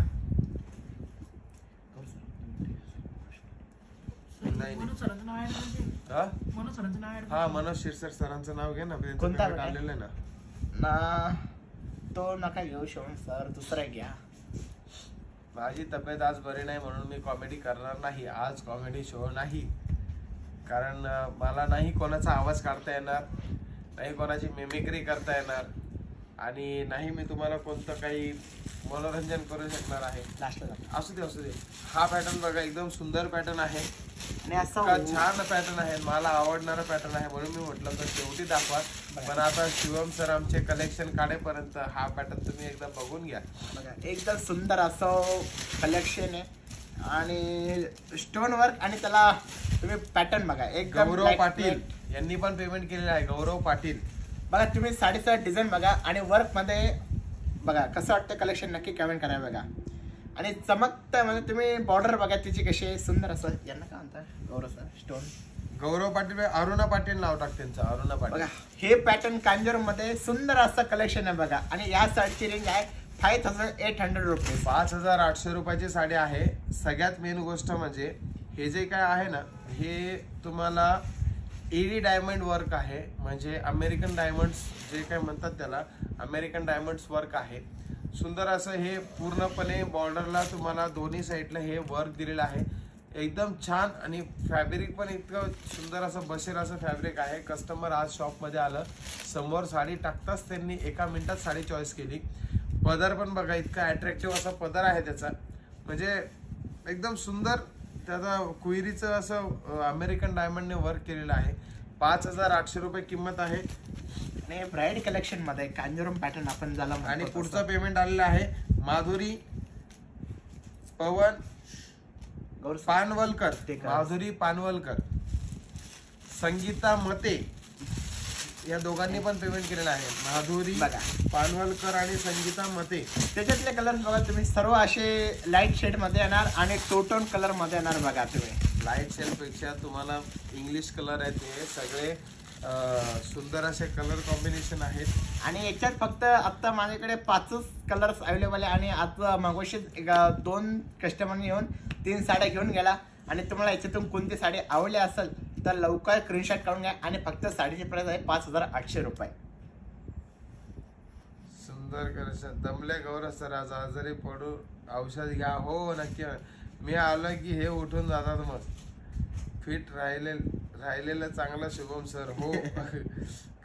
नाही. मनोज सरांचं नाव ऍड करायचं. हा? मनोज सरांचं नाव ऍड हा मनोज शिरसाट सरांचं नाव घे ना, त्यांचं कोणता payment आहे? आलेलं आहे ना. ना तो नका घेऊ शिवम सर, दुसरा घ्या. माझी तब्येत आज बरी नाही म्हणून मी कॉमेडी करणार नाही. आज कॉमेडी शो नाही, कारण मला नाही कोणाचा आवाज काढता येणार, नाही कोणाची मिमिक्री करता येणार, आणि नाही मी तुम्हाला कोणतं काही मनोरंजन करू शकणार आहे. लास्टला जातो. असू दे असू दे. हा पॅटर्न बघा, एकदम सुंदर पॅटर्न आहे, आणि असं इतका छान पॅटर्न आहे, मला आवडणारा पॅटर्न आहे, म्हणून मी म्हटलं तर शेवटी दाखवा. पण आता शिवम सर आमचे कलेक्शन काढेपर्यंत हा पॅटर्न तुम्ही एकदा बघून घ्या. बघा एकदम सुंदर असं कलेक्शन आहे, आणि स्टोन वर्क, आणि त्याला तुम्ही पॅटर्न बघा एकदम गौरव light पाटील weight. यांनी पण पेमेंट केलेलं आहे. गौरव पाटील बघा तुम्ही साडीचं डिझाईन बघा, आणि वर्क मध्ये बघा कसं वाटतं कलेक्शन, नक्की कमेंट करा बघा. आणि चमकतं म्हणजे तुम्ही बॉर्डर बघा तिची कशी आहे, सुंदर असं. यांना काय म्हणतात गौरव सर स्टोन. गौरव पाटील, अरुणा पाटील नाव टाक त्यांचं, अरुणा बघा पाटील. हे पॅटर्न कांजूरम मध्ये सुंदर असं कलेक्शन आहे बघा, आणि या साडीची रेंज आहे 5800 रुपये. 5800 रुपयाची साडी आहे. सगळ्यात मेन गोष्ट म्हणजे हे जे काय आहे ना, हे तुम्हाला एडी डायमंड वर्क आहे, म्हणजे अमेरिकन डायमंड्स जे काय म्हणतात त्याला, अमेरिकन डायमंड्स वर्क आहे. सुंदर असं हे पूर्णपणे बॉर्डरला तुम्हाला दोन्ही साईडला हे वर्क दिलेलं आहे, एकदम छान. आणि फॅब्रिक पण इतकं सुंदर असं बसेल असं फॅब्रिक आहे. कस्टमर आज शॉपमध्ये आलं, समोर साडी टाकताच त्यांनी 1 मिनिटात साडी चॉईस केली. पदर पण बघा, इतका अट्रॅक्टिव्ह असा पदर आहे त्याचा, म्हणजे एकदम सुंदर. त्याचा कुईरीचं असं अमेरिकन डायमंडने वर्क केलेलं आहे. 5800 रुपये किंमत आहे. आणि ब्राईड कलेक्शन मध्ये कांजूरम पॅटर्न आपण झाला. आणि पुढचं पेमेंट आलेलं आहे माधुरी पवन पानवलकर, माधुरी पानवलकर, संगीता मते या दोघांनी पण पेमेंट केलेलं आहे. माधुरी बघा. पानवलकर आणि संगीता मते. त्याच्यातले कलर बघा तुम्ही, सर्व असे लाईट शेड मध्ये येणार आणि टोटोन कलर मध्ये येणार बघा तुम्ही. लाईट शेड पेक्षा तुम्हाला इंग्लिश कलर आहेत, हे सगळे सुंदर असे कलर कॉम्बिनेशन आहेत. आणि याच्यात फक्त आता माझ्याकडे 5च कलर्स अवेलेबल आहे, आणि आज मागोशी 2 कस्टमरने येऊन 3 साड्या घेऊन गेला. आणि तुम्हाला याच्यातून कोणती साडी आवडली असेल तर लवकर स्क्रीनशॉट काढून घ्या. आणि फक्त साडीची प्राइस आहे 5800 रुपये. सुंदर कलेक्शन. दमले गौरव सर, आज आजारी पडू औषध घ्या. हो नक्की, मी आलो की हे उठून जातात मग. फिट राहिलेलं चांगलं शुभम सर. हो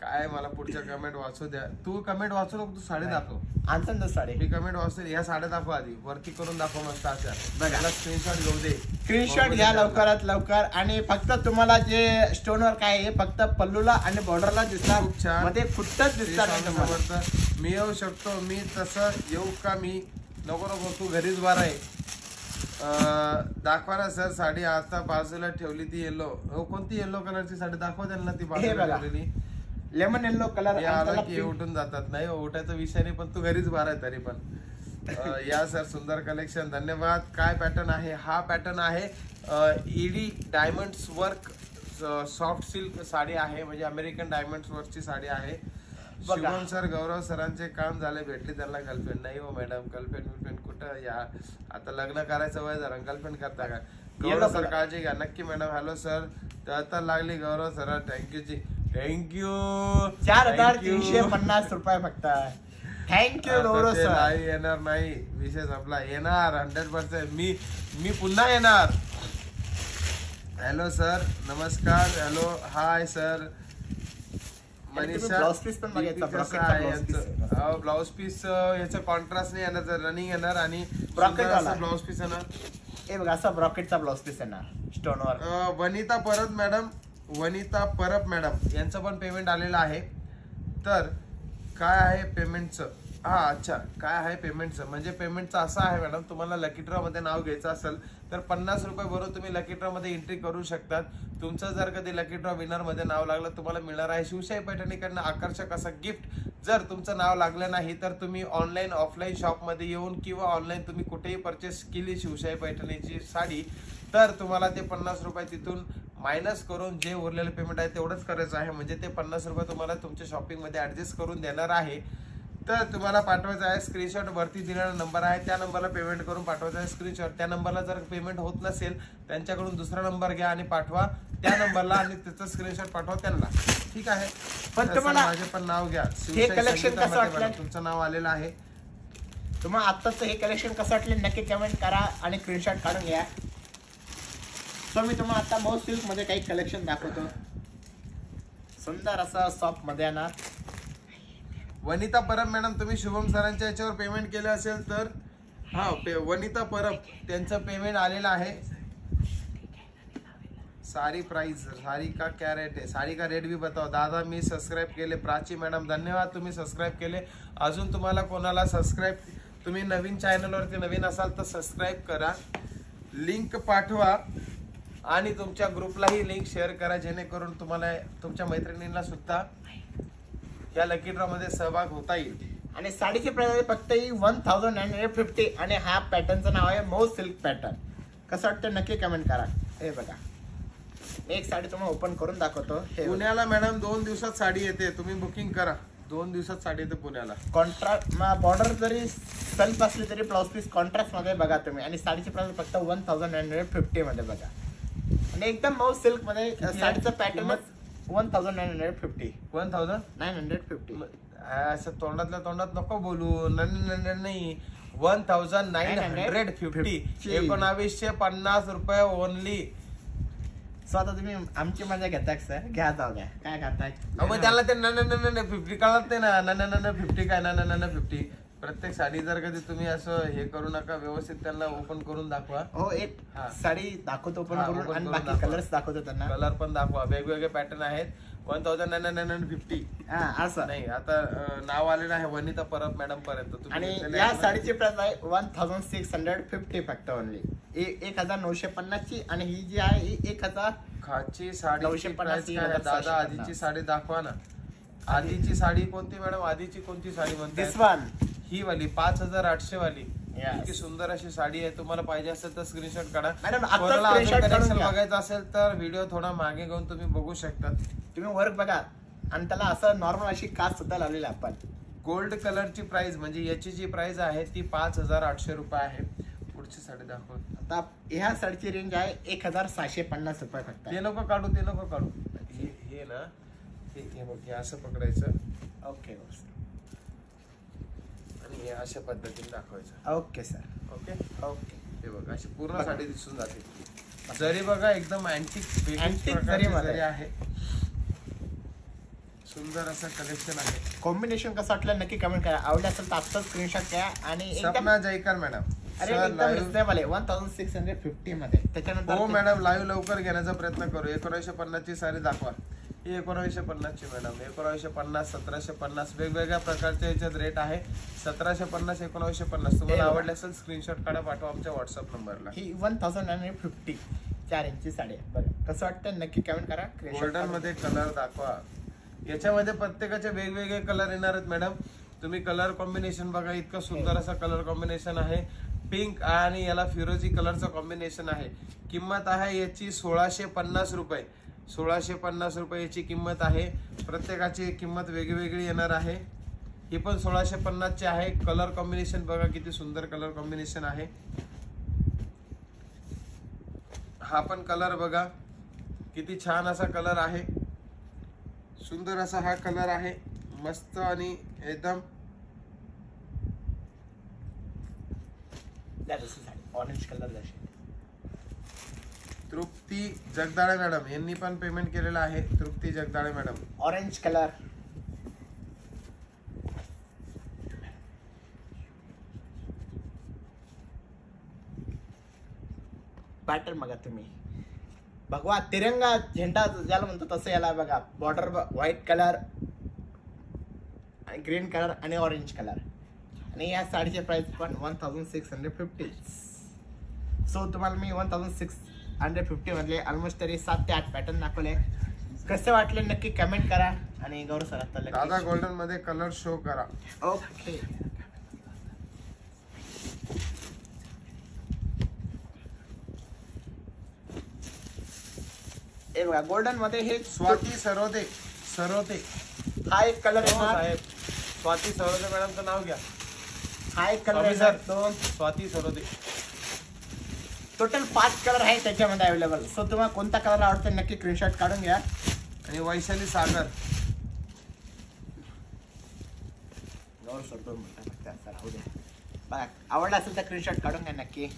काय, मला पुढच्या कमेंट वाचू द्या. तू कमेंट वाचू नको, तू साडी दाखव. आणतो ना साडी. मी कमेंट वाचतो. ह्या साड्या दाखव आधी, वरती करून दाखव मस्त अशा. बघा. स्क्रीनशॉट घेऊ दे, स्क्रीनशॉट घ्या लवकरात लवकर. आणि फक्त तुम्हाला जे स्टोन वर्क आहे हे फक्त पल्लूला आणि बॉर्डरला दिसणार, खूप छान. मध्ये कुठंच दिसणार नाही तुम्हाला. आवडतं. मी येऊ शकतो, मी तसं येऊ का? मी नको नको, तू घरीच बार आहे. दाखवा ना सर साडी, आता बाजूला ठेवली ती येलो. हो, कोणती येलो कलरची साडी दाखवा त्यांना, ती बाजूला बघा. ठेवलेली. Lemon yellow colour. मी आला की उठून जातात. नाही हो, उठायचा विषय नाही, पण तू घरीच बार आहे तरी पण. या सर, सुंदर कलेक्शन, धन्यवाद. काय पॅटर्न आहे हा? पॅटर्न आहे ED diamonds work soft silk sari आहे, म्हणजे अमेरिकन डायमंड्स वर्कची साडी आहे. शिवम सर, गौरव सरांचे काम झाले, भेटली त्यांना गर्लफ्रेंड? नाही हो मॅडम, गर्लफ्रेंड कुठं, या आता लग्न करायचं वय जरा, गर्लफ्रेंड करता का? गौरव सर काळजी घ्या. नक्की मॅडम. हॅलो सर, आता लागली गौरव सर, थँक्यू जी, थँक्यू. 4350 रुपये फक्त. थँक्यू गौरव सर. नाही येणार, नाही विषय संपला. येणार 100%. मी पुन्हा येणार. हॅलो सर, नमस्कार. Hello, hi sir. Manisha, blouse piece पण बघायचा. ब्लाउज पीस याचा कॉन्ट्रास्ट नाही येणार, रनिंग येणार, आणि ब्लाउज पीस येणार. हे बघा, असा ब्रॉकेटचा ब्लाउज पीस येणार स्टोनवर. वनिता परब मॅडम, वनिता परब मॅडम यांचं पण पेमेंट आलेलं आहे. तर काय आहे पेमेंटचं? हा अच्छा, काय आहे पेमेंटचं? म्हणजे पेमेंटचं असं आहे मॅडम, तुम्हाला लकी ड्रॉ मध्ये नाव घ्यायचं असेल तर 50 रुपये भरून तुम्ही लकी ड्रॉ मध्ये एंट्री करू शकतात. तुमचं जर कधी लकी ड्रॉ विनर मध्ये नाव लागलं, तुम्हाला मिळणार आहे शिवशाही पैठणीकडनं आकर्षक असं गिफ्ट. जर तुमचं नाव लागलं नाही तर तुम्ही ऑनलाईन ऑफलाईन शॉपमध्ये येऊन किंवा ऑनलाईन तुम्ही कुठेही परचेस केली शिवशाही पैठणीची साडी, तर तुम्हाला ते 50 रुपये तिथून मायनस करून जे उरलेलं पेमेंट आहे तेवढंच करायचं आहे. म्हणजे ते 50 रुपये तुम्हाला तुमच्या शॉपिंग मध्ये ऍडजस्ट करून देणार आहे. तर तुम्हाला पाठवायचं आहे स्क्रीनशॉट, वरती दिलेला नंबर आहे त्या नंबरला पेमेंट करून पाठवायचं आहे स्क्रीनशॉट. त्या नंबरला जर पेमेंट होत नसेल त्यांच्याकडून दुसरा नंबर घ्या आणि पाठवा त्या नंबरला आणि त्याचा स्क्रीनशॉट पाठवा त्यांना. ठीक आहे. पण तर तुम्हाला माझे पण नाव घ्या. हे collection कसं वाटलं? तुमचं नाव आलेलं आहे. तुम्हाला आत्ताच हे कलेक्शन कसं वाटलं नक्की कमेंट करा आणि स्क्रीनशॉट काढून घ्या. सो मी तुम्हाला आता मऊ सिल्क मध्ये काही कलेक्शन दाखवतो. सुंदर असं सॉफ्ट मध्ये येणार. वनिता परब मॅडम, तुम्ही शुभम सरांच्या याच्यावर पेमेंट केलं असेल तर हा वनिता परब त्यांचं पेमेंट आलेलं आहे. सारी प्राइस, सारी का क्या रेट है, साड़ी का रेट भी बताओ. दादा मी सबस्क्राईब केले. प्राची मॅडम धन्यवाद, तुम्ही सबस्क्राईब केले. अजून तुम्हाला कोणाला सबस्क्राईब, तुम्ही नवीन चॅनलवरती नवीन असाल तर सबस्क्राईब करा, लिंक पाठवा आणि तुमच्या ग्रुपलाही लिंक शेअर करा, जेणेकरून तुम्हाला तुमच्या मैत्रिणींना सुद्धा या लकी ड्रॉ मध्ये सहभाग होता येईल. आणि साडीची प्राइस आहे फक्त 1950 आणि हा पॅटर्नचं नाव आहे मऊ सिल्क पॅटर्न. कसं वाटतं नक्की कमेंट करा. हे बघा मी एक साडी तुम्हाला ओपन करून दाखवतो. हे बघा. पुण्याला मॅडम 2 दिवसात साडी येते, तुम्ही बुकिंग करा. 2 दिवसात साडी येते पुण्याला. कॉन्ट्रास्ट बॉर्डर जरी सेल्फ असली तरी ब्लाउज पीस कॉन्ट्रास्ट मध्ये बघा तुम्ही. आणि साडीची प्राइस फक्त 1950 मध्ये बघा. आणि एकदम मऊ सिल्क मध्ये साडीचं पॅटर्न 1950. 1950 असं तोंडातल्या तोंडात नको बोलू. नाही 1950. 1950 रुपये ओनली. सो आता तुम्ही आमची मजा घेताय सर, घ्या जाऊ द्या. काय खाताय मग त्याला ते 50 कळत नाही ना. 50 काय 50. प्रत्येक साडी जर कधी तुम्ही असं हे करू नका, व्यवस्थित त्यांना ओपन करून दाखवा. हो एक हा. साडी दाखवतो ओपन हा, करून open आणि करून बाकी दाखवा. कलर्स दाखवतो त्यांना. कलर पण दाखवा. वेगवेगळे पॅटर्न आहेत. 1950. हा असं. नाही आता नाव आलेलं आहे वनिता परब मॅडम पर्यंत. तुम्ही आणि घेतलेले या आहे ना? साडीची प्राइस आहे 1650 फक्त ओनली. 1950 ची. आणि ही जी आहे ही 1000 खाची साडी 950 काय आहे? दादा आधीची साडी दाखवा ना. आधीची साडी कोणती मॅडम? आधीची कोणती साडी म्हणते? दिस वन. ही वाली 5800 वाली. Yes. इतकी सुंदर अशी साडी आहे. तुम्हाला पाहिजे असेल तर स्क्रीनशॉट काढा. मॅडम आता कोणाला अजून स्क्रीनशॉट काढून collection घ्या. बघायचं असेल तर व्हिडिओ थोडा मागे घेऊन तुम्ही बघू शकता. तुम्ही वर्क बघा आणि त्याला असं नॉर्मल अशी काच सुद्धा लावलेली आहे आपण. गोल्ड कलरची प्राइस म्हणजे याची जी प्राइस आहे ती 5800 रुपये आहे. पुढची साडी दाखव. आता ह्या साडीची रेंज आहे 1750 रुपये फक्त. ते नको काढू, ते नको काढू. हे ना हे बघ, हे असं पकडायचं ओके आणि हे अशा पद्धतीने दाखवायचं. Okay sir. ओके. ओके. हे बघ अशी पूर्ण साडी दिसून जाते. जरी बघा एकदम अँटिक Antique जरीमध्ये. जरी आहे. सुंदर असं कलेक्शन आहे. कॉम्बिनेशन कसं वाटलं नक्की कमेंट करा. आवडलं असेल तर आत्ताच स्क्रीनशॉट घ्या. आणि एकदम सपना जयकर मॅडम. अरे एकदम रिजनेबल आहे 1650 मध्ये. त्याच्यानंतर हो मॅडम, लाईव्ह लवकर घेण्याचा प्रयत्न करू. 1950 ची साडी दाखवा. ही 1950 ची मॅडम. 1950, 1750 वेगवेगळ्या प्रकारच्या याच्यात रेट आहे. 1750, 1950. तुम्हाला आवडले असेल स्क्रीनशॉट काढा, पाठवा आमच्या व्हॉट्सअप नंबरला. ही 1950 4 इंची साडी आहे. बघा कसं वाटतं नक्की कमेंट करा. गोल्डन मध्ये कलर दाखवा. याच्यामध्ये प्रत्येकाचे वेगवेगळे कलर येणार आहेत मॅडम. तुम्ही कलर कॉम्बिनेशन बघा. इतकं सुंदर असं कलर कॉम्बिनेशन आहे. पिंक आणि याला फिरोजी कलरचं कॉम्बिनेशन आहे. किंमत आहे याची 1650 रुपये. 1650 रुपये याची किंमत आहे. प्रत्येकाची किंमत वेगवेगळी येणार आहे. ही पण 1650 ची आहे. कलर कॉम्बिनेशन बघा किती सुंदर कलर कॉम्बिनेशन आहे. हा पण कलर बघा किती छान असा कलर आहे. सुंदर असा हा कलर आहे. मस्त आणि एकदम ऑरेंज कलर जशी. तृप्ती जगदाळे मॅडम यांनी पण पेमेंट केलेलं आहे. Trupti Jagdale madam. Orange colour. Pattern बघा तुम्ही. भगवा तिरंगा झेंडा ज्याला म्हणतो तसं याला बघा. बॉर्डर व्हाईट कलर आणि ग्रीन कलर आणि ऑरेंज कलर. आणि या साडीचे प्राइस पण 1650. सो तुम्हाला मी 1650 मधले ऑलमोस्ट तरी 7 ते 8 पॅटर्न दाखवले. कसे वाटले नक्की कमेंट करा. आणि गौरव सर आता दादा गोल्डन मध्ये कलर शो करा. ओके. हे बघा गोल्डन मध्ये हे स्वाती सरोदे. हा एक कलर हो, आहे. साहेब स्वाती सरोदे मॅडमचं नाव घ्या. हा एक कलर आहे sir sir. Swati Sarode. Total 5 colour आहे त्याच्यामध्ये अवेलेबल. सो तुम्हाला कोणता कलर आवडतो नक्की स्क्रीनशॉट काढून घ्या. आणि वैशाली सागर. गौरव सर 2 मिनिटं फक्त राहू द्या. बघा आवडला असेल तर स्क्रीनशॉट काढून घ्या नक्की.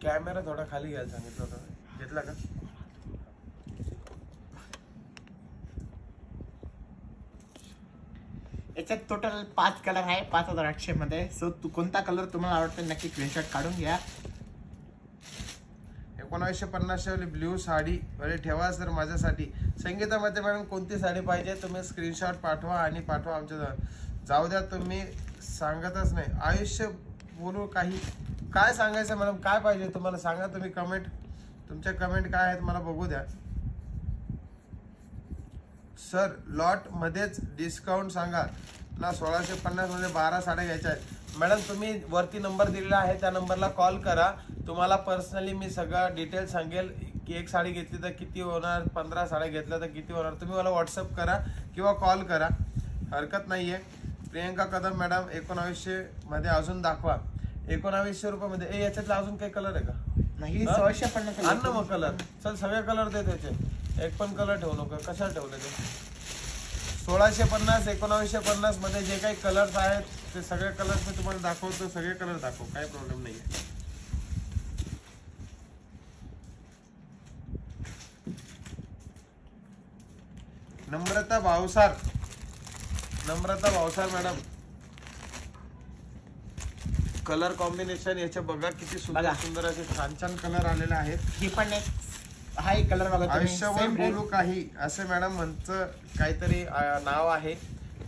कॅमेरा थोडा खाली घ्यायला सांगितलं होतं, घेतला का? याच्यात टोटल 5 कलर आहे 5800 मध्ये. सो तू कोणता कलर तुम्हाला आवडतो नक्की स्क्रीनशॉट काढून घ्या. 1950 वाली ब्ल्यू साडी बरे ठेवा सर माझ्यासाठी. संगीता मध्ये मॅडम कोणती साडी पाहिजे तुम्ही स्क्रीनशॉट पाठवा आणि पाठवा आमच्या. जाऊ द्या तुम्ही सांगतच नाही. आयुष्य बोलू काही काय सांगायचं मॅडम, काय पाहिजे तुम्हाला सांगा तुम्ही. कमेंट तुमच्या कमेंट काय आहेत मला बघू द्या. सर लॉट मध्येच डिस्काउंट सांगा ना. 1650 मध्ये 12 साड्या घ्यायच्या आहेत. मॅडम तुम्ही वरती नंबर दिलेला आहे त्या नंबरला कॉल करा. तुम्हाला पर्सनली मी सगळं डिटेल सांगेल की एक साडी घेतली तर किती होणार, 15 साड्या घेतल्या तर किती होणार. तुम्ही मला व्हॉट्सअप करा किंवा कॉल करा, हरकत नाहीये. प्रियंका कदम मॅडम 1900 मध्ये अजून दाखवा. 1900 रुपयामध्ये. याच्यातला अजून काही कलर आहे का? नाही 1650. आण ना मग कलर. चल सगळे कलर दे त्याचे. एक पण कलर ठेवू नको. कशाला ठेवले ते? 1650 1950 मध्ये जे काही कलर्स आहेत ते सगळे कलर्स मी तुम्हाला दाखवतो. सगळे कलर दाखव, काही प्रॉब्लेम नाहीये. नम्रता भावसार. नम्रता भावसार मॅडम कलर कॉम्बिनेशन याचे बघा किती सुंदर बघा. सुंदर असे छान छान कलर आलेले आहेत. ही पण एक हा एक कलर बघा तुम्ही. आयुष्यभर Same बोलू rate. काही असे मॅडम म्हणचं काहीतरी नाव आहे.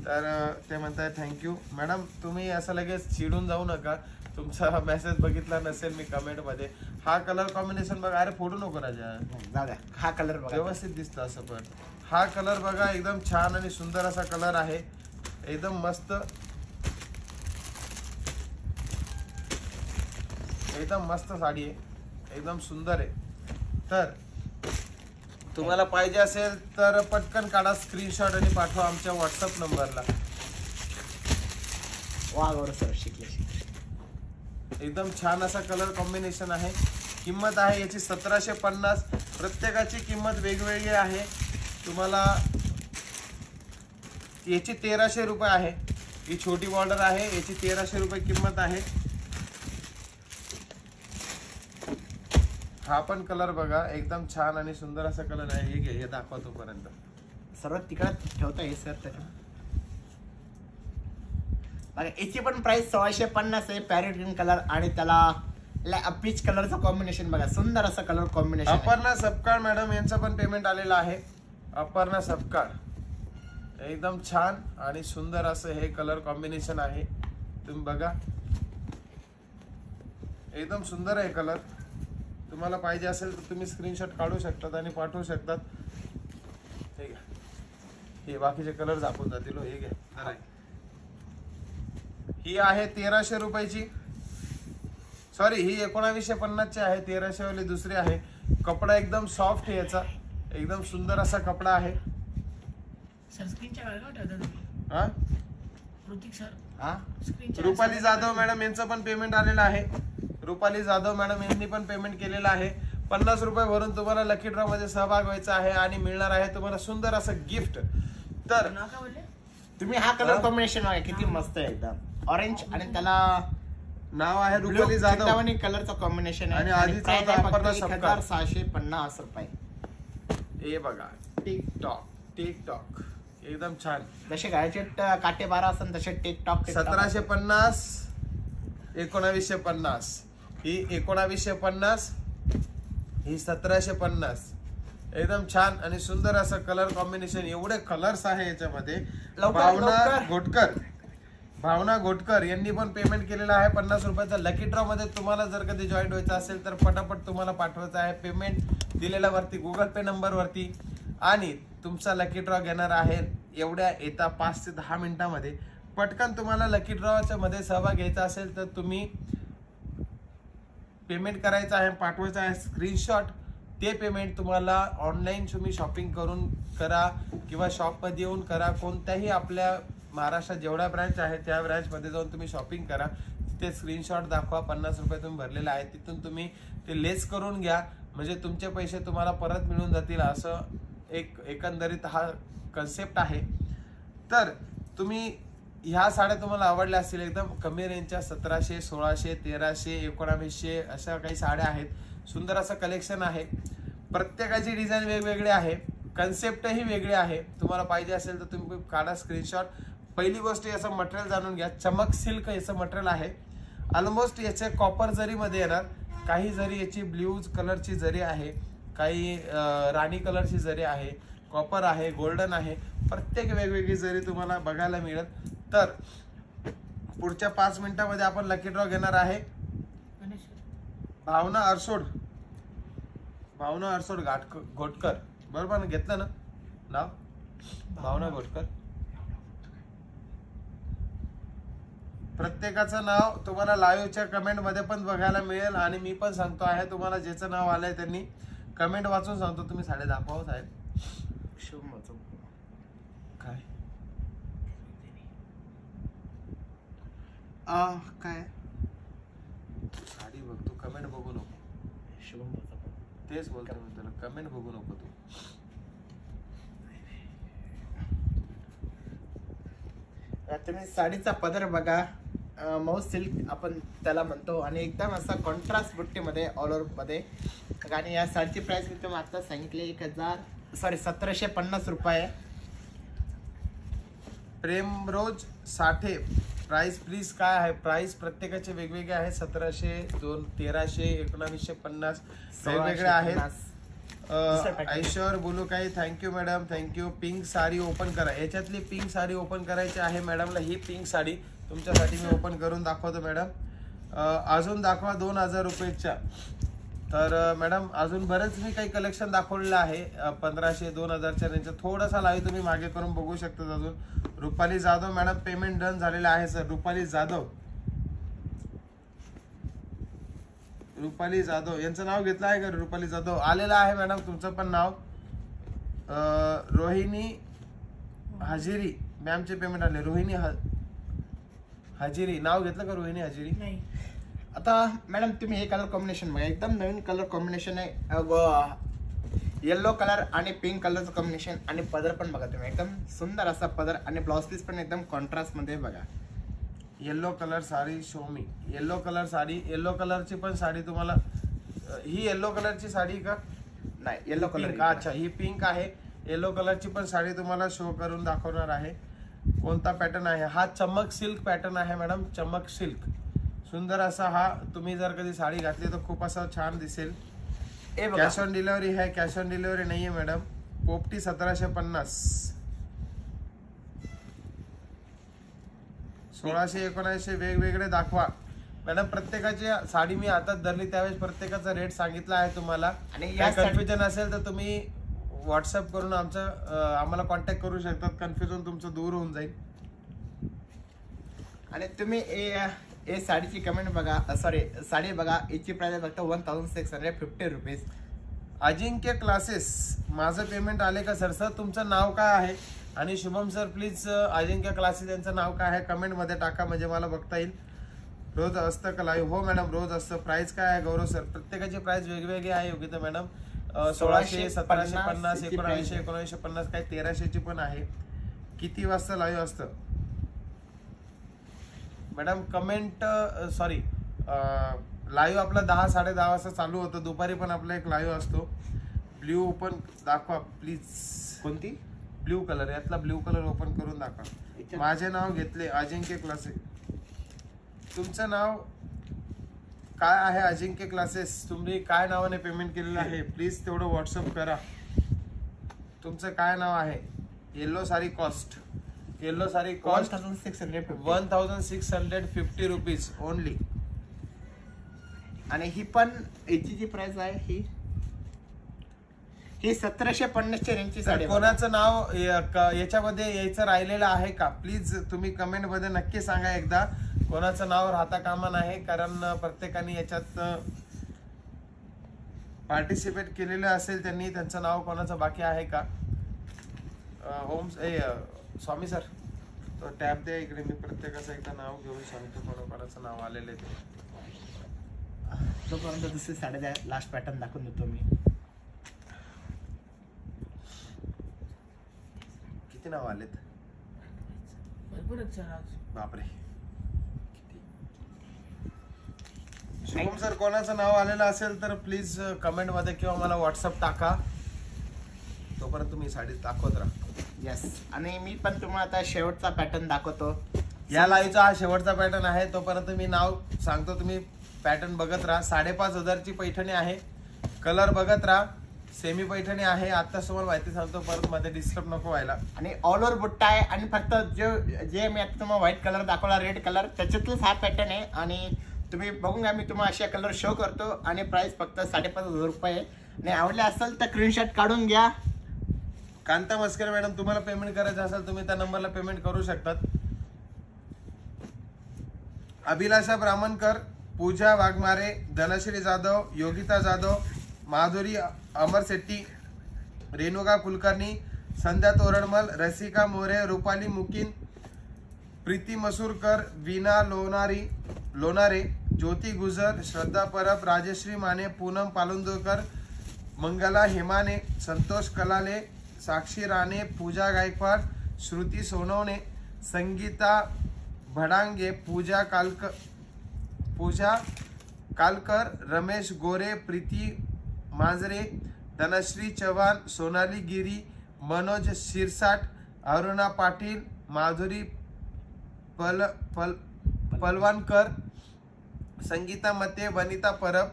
तर ते म्हणताय थँक्यू मॅडम. तुम्ही असं लगेच चिडून जाऊ नका. तुमचा मेसेज बघितला नसेल मी कमेंट मध्ये. हा कलर कॉम्बिनेशन बघा. अरे फोडू नको राजा, जाऊ द्या. हा कलर बघा व्यवस्थित दिसतं असं. पण हा कलर बघा एकदम छान आणि सुंदर असा कलर आहे. एकदम मस्त, एकदम मस्त साडी आहे. एकदम सुंदर आहे. तर तुम्हाला पाहिजे असेल तर पटकन काढा स्क्रीनशॉट आणि पाठवा आमच्या व्हॉट्सअप नंबरला. वा गौरव सर शिकले. एकदम छान असा कलर कॉम्बिनेशन आहे. किंमत आहे याची 1750. प्रत्येकाची किंमत वेगवेगळी आहे. तुम्हाला याची 1300 रुपये आहे. ही छोटी बॉर्डर आहे, याची 1300 रुपये किंमत आहे. हा पण कलर बघा एकदम छान आणि सुंदर असा कलर आहे. हे घे, हे दाखवा तोपर्यंत. सर्वात तिकडे ठेवता येईल सर त्याच्या. बघा याची पण प्राइस 1650 आहे. पॅरेट ग्रीन कलर आणि त्याला पीच कलरचं कॉम्बिनेशन बघा. सुंदर असं colour combination. Aparna Sapkal madam यांचं पण पेमेंट आलेलं आहे. अपर्णा सपकाळ एकदम छान आणि सुंदर असं हे कलर कॉम्बिनेशन आहे. तुम्ही बघा एकदम सुंदर आहे कलर. तुम्हाला पाहिजे असेल तर तुम्ही स्क्रीनशॉट काढू शकतात आणि पाठवू शकतात. हे घ्या, हे बाकीचे कलर दाखवून जातील. हे घ्या जरा. ही आहे 1300 रुपयाची. सॉरी ही 1950 ची आहे. 1300 वाली दुसरी आहे. कपडा एकदम सॉफ्ट आहे याचा. एकदम सुंदर असा कपडा आहे. सर स्क्रीनच्या वेळेला ठेवता तुम्ही. हा ऋतिक सर हा स्क्रीनच्या रुपाली जाधव मॅडम यांचं पण पेमेंट आलेलं आहे. रुपाली जाधव मॅडम यांनी पण पेमेंट केलेलं आहे. 50 रुपये भरून तुम्हाला लकी ड्रॉ मध्ये सहभाग व्हायचा आहे आणि मिळणार आहे तुम्हाला सुंदर असं गिफ्ट. तर नाव काय बोलले? तुम्ही हा कलर कॉम्बिनेशन बघा किती मस्त आहे. एकदम ऑरेंज आणि त्याला नाव आहे रुपाली जाधव कलरचं कॉम्बिनेशन आणि आधीचा होता अपर्णा सपकाळ. 1650 रुपये. हे बघा टिकटॉक टिकटॉक एकदम छान. जसे गायचे काटे 12 असतात तसे टिकटॉक 1750 1950. ही 1950 ही 1750. एकदम छान आणि सुंदर असं कलर कॉम्बिनेशन, एवढे कलर्स आहे याच्यामध्ये. भावना घोटकर यांनी पण पेमेंट केलेलं आहे 50 रुपयाचा. लकी ड्रॉ मध्ये तुम्हाला जर कधी जॉईन व्हायचं असेल तर पटापट तुम्हाला पाठवायचं आहे पेमेंट दिलेल्या वरती गुगल पे नंबर वरती, आणि तुमचा लकी ड्रॉ घेणार आहे एवढ्या येता 5 ते 10 मिनिटांमध्ये. पटकन तुम्हाला लकी ड्रॉच्या मध्ये सहभाग घ्यायचा असेल तर तुम्ही पेमेंट करायचं आहे, पाठवायचं आहे स्क्रीनशॉट. ते पेमेंट तुम्हाला ऑनलाईन तुम्ही शॉपिंग करून करा किंवा शॉपमध्ये येऊन करा. कोणत्याही आपल्या महाराष्ट्रात जेवढ्या ब्रँच आहेत त्या ब्रँचमध्ये जाऊन तुम्ही शॉपिंग करा. तिथे स्क्रीनशॉट दाखवा 50 रुपये तुम्ही भरलेले आहे, तिथून तुम्ही ते लेस करून घ्या, म्हणजे तुमचे पैसे तुम्हाला परत मिळून जातील. असं एकंदरीत हा कन्सेप्ट आहे. तर तुम्ही ह्या साड्या तुम्हाला आवडल्या असतील, एकदम कमी रेंजच्या 1700, 1600, 1300, 1900 अशा काही साड्या आहेत. सुंदर असं कलेक्शन आहे. प्रत्येकाची डिझाईन वेगवेगळी आहे, कन्सेप्टही वेगळे आहे. तुम्हाला पाहिजे असेल तर तुम्ही काढा स्क्रीनशॉट. पहिली गोष्ट याचं मटेरियल जाणून घ्या. चमक सिल्क याचं मटेरियल आहे. ऑलमोस्ट याचे कॉपर जरी मध्ये येणार, काही जरी याची ब्ल्यू कलरची जरी आहे, काही राणी कलरची जरी आहे, कॉपर आहे, गोल्डन आहे, प्रत्येक वेगवेगळी जरी तुम्हाला बघायला मिळेल. तर पुढच्या 5 मिनिटांमध्ये आपण लकी ड्रॉ घेणार आहे. भावना अरसोड घोटकर, बरोबर ना? घेतलं ना नाव? भावना घोटकर. प्रत्येकाचं नाव तुम्हाला लाईव्हच्या कमेंट मध्ये पण बघायला मिळेल, आणि मी पण सांगतो आहे तुम्हाला ज्याचं नाव आलंय त्यांनी कमेंट वाचून सांगतो. तुम्ही साडे दाखवा साहेब. काय काय साडी बघ तू, कमेंट बघू नको. तेच बोलतो मी तुला, कमेंट बघू नको तू. तुम्ही साडीचा पदर बघा, मऊ सिल्क आपण त्याला म्हणतो, आणि एकदम असा कॉन्ट्रास्ट बुट्टीमध्ये ऑल ओव्हर मध्ये. आणि या साडीची प्राइस मी तुम्हाला आता सांगितले 1750 रुपये. प्रेमरोज साठे, प्राइस प्लीज काय आहे? प्राइस प्रत्येकाचे वेगवेगळे आहे. 1700, 1300, 1950 वेगवेगळे आहेत. ऐश्वर बोलू काही. Thank you madam, thank you. Pink sari open करा. याच्यातली पिंक साडी ओपन करायची आहे मॅडमला. ही पिंक साडी तुमच्यासाठी मी ओपन करून दाखवतो मॅडम. अजून दाखवा 2000 रुपयेच्या. तर मॅडम अजून बरेच मी काही कलेक्शन दाखवलेलं आहे 1500, 2000च्या रेंजचं. थोडासा लाईव्ह तुम्ही मागे करून बघू शकता. अजून Rupali Jadhav madam, payment done झालेलं आहे सर. रुपाली जाधव यांचं नाव घेतलं आहे का? रुपाली जाधव आलेलं आहे मॅडम. तुमचं पण नाव. रोहिणी हजिरी मॅमचे पेमेंट आले. रोहिणी हजिरी नाव घेतलं का? रोहिणी हजिरी नाही. आता मॅडम तुम्ही हे कलर कॉम्बिनेशन बघा, एकदम नवीन कलर कॉम्बिनेशन आहे. येलो कलर आणि पिंक कलरचं कॉम्बिनेशन, आणि पदर पण बघा तुम्ही, एकदम सुंदर असा पदर, आणि ब्लाउज पीस पण एकदम कॉन्ट्रास्ट मध्ये बघा. Yellow colour sari शोमी. Yellow colour sari, yellow कलरची पण साडी तुम्हाला. ही येलो कलरची साडी का? नाही, येलो कलर. अच्छा, ही पिंक आहे. येलो कलरची पण साडी तुम्हाला शो करून दाखवणार आहे. कोणता पॅटर्न आहे हा? चमक सिल्क पॅटर्न आहे मॅडम. चमक सिल्क सुंदर असा हा. तुम्ही जर कधी साडी घातली तर खूप असं छान दिसेल. कॅश ऑन डिलिव्हरी है? कॅश ऑन डिलिव्हरी नाहीये मॅडम. पोपटी 1750. 1600, 1900 वेगवेगळे दाखवा मॅडम. प्रत्येकाची साडी मी हातात धरली त्यावेळेस प्रत्येकाचा रेट सांगितला आहे तुम्हाला. आणि या कन्फ्युजन असेल तर तुम्ही व्हॉट्सअप करून आम्हाला कॉन्टॅक्ट करू शकतात. कन्फ्युजन तुमचं दूर होऊन जाईल. आणि तुम्ही हे साडीची कमेंट बघा, सॉरी साडी बघा. याची प्राइस फक्त 1650 रुपीज. अजिंक्य क्लासेस, माझं पेमेंट आले का सर? सर तुमचं नाव काय आहे? आणि Shubham sir please Ajinkya classes यांचं नाव काय आहे कमेंट मध्ये टाका, म्हणजे मला बघता येईल. रोज असतं का लाईव्ह? हो मॅडम, रोज असतं. प्राइस काय आहे गौरव सर? प्रत्येकाची प्राइस वेगवेगळी आहे योगिता मॅडम. 1600, 1750, 1900, 1950, काही 1300 ची पण आहे. किती वाजता लाईव्ह असतं मॅडम? कमेंट सॉरी, लाईव्ह आपला 10, 10:30 वाजता चालू होतं. दुपारी पण आपला एक लाईव्ह असतो. ब्ल्यू ओपन दाखवा प्लीज. कोणती? ब्ल्यू कलर, यातला ब्ल्यू कलर ओपन करून दाखवा. माझे नाव घेतले अजिंक्य क्लासे. तुमचं नाव काय आहे अजिंक्य क्लासेस, तुम्ही काय नावाने पेमेंट केलेलं आहे प्लीज तेवढं व्हॉट्सअप करा. तुमचं काय नाव आहे? Yellow sari cost 1650 1650 rupees only. आणि ही पण याची जी प्राइस आहे ही 1750 रेंजची साडी आहे. कोणाचं नाव याच्यामध्ये यायचं राहिलेलं आहे का प्लीज तुम्ही कमेंट मध्ये नक्की सांगा एकदा. कोणाचं नाव राहता कामा नाही, कारण प्रत्येकाने याच्यात पार्टिसिपेट केलेलं असेल त्यांनी, त्यांचं नाव कोणाचं बाकी आहे का? स्वामी सर तो टॅब द्या इकडे, मी प्रत्येकाचं एकदा नाव घेऊन सांगतो कोणाचं नाव आलेलं आहे ते. तोपर्यंत दुसरी साड्या लास्ट पॅटर्न दाखवून देतो मी. किती नाव आलेत? भरपूर आहेत सर आज. बापरे. शुभम सर कोणाचं नाव आलेलं असेल तर प्लीज कमेंट मध्ये किंवा मला व्हॉट्सअप टाका. तोपर्यंत तुम्ही साडी दाखवत राहा. यस. आणि मी पण तुम्हाला आता शेवटचा पॅटर्न दाखवतो. या लाईव्हचा हा शेवटचा पॅटर्न आहे. तोपर्यंत मी नाव सांगतो, तुम्ही पॅटर्न बघत राहा. 5500ची पैठणी आहे. कलर बघत राहा. सेमी पैठणी आहे. आता तुम्हाला माहिती सांगतो, परत मध्ये डिस्टर्ब नको व्हायला. आणि ऑल ओव्हर बुट्टा आहे. आणि फक्त जे मी आता तुम्हाला व्हाईट कलर दाखवला, रेड कलर, त्याच्यातलाच हा पॅटर्न आहे. आणि तुम्ही बघून घ्या, मी तुम्हाला अशा कलर शो करतो. आणि प्राइस फक्त 5500 रुपये आहे. आणि आवडले असेल तर स्क्रीनशॉट काढून घ्या. कांता मस्कर मॅडम, तुम्हाला पेमेंट करायचं असेल तुम्ही त्या नंबरला पेमेंट करू शकतात. अभिलाषा ब्राह्मणकर, पूजा वाघमारे, धनश्री जाधव, योगिता जाधव, माधुरी अमर शेट्टी, रेणुका कुलकर्णी, संध्या तोरडमल, रसिका मोरे, रुपाली मुकिन, प्रीती मसूरकर, वीणा लोणारे, ज्योती गुजर, श्रद्धा परब, राजश्री माने, पूनम पालुंदकर, मंगला हेमाने, संतोष कलाले, साक्षी राणे, पूजा गायकवाड, श्रुती सोनवणे, संगीता भडांगे, पूजा कालकर, रमेश गोरे, प्रीती मांजरे, धनश्री चव्हाण, सोनाली गिरी, मनोज शिरसाट, अरुणा पाटील, माधुरी पलवानकर, संगीता मते, वनिता परब,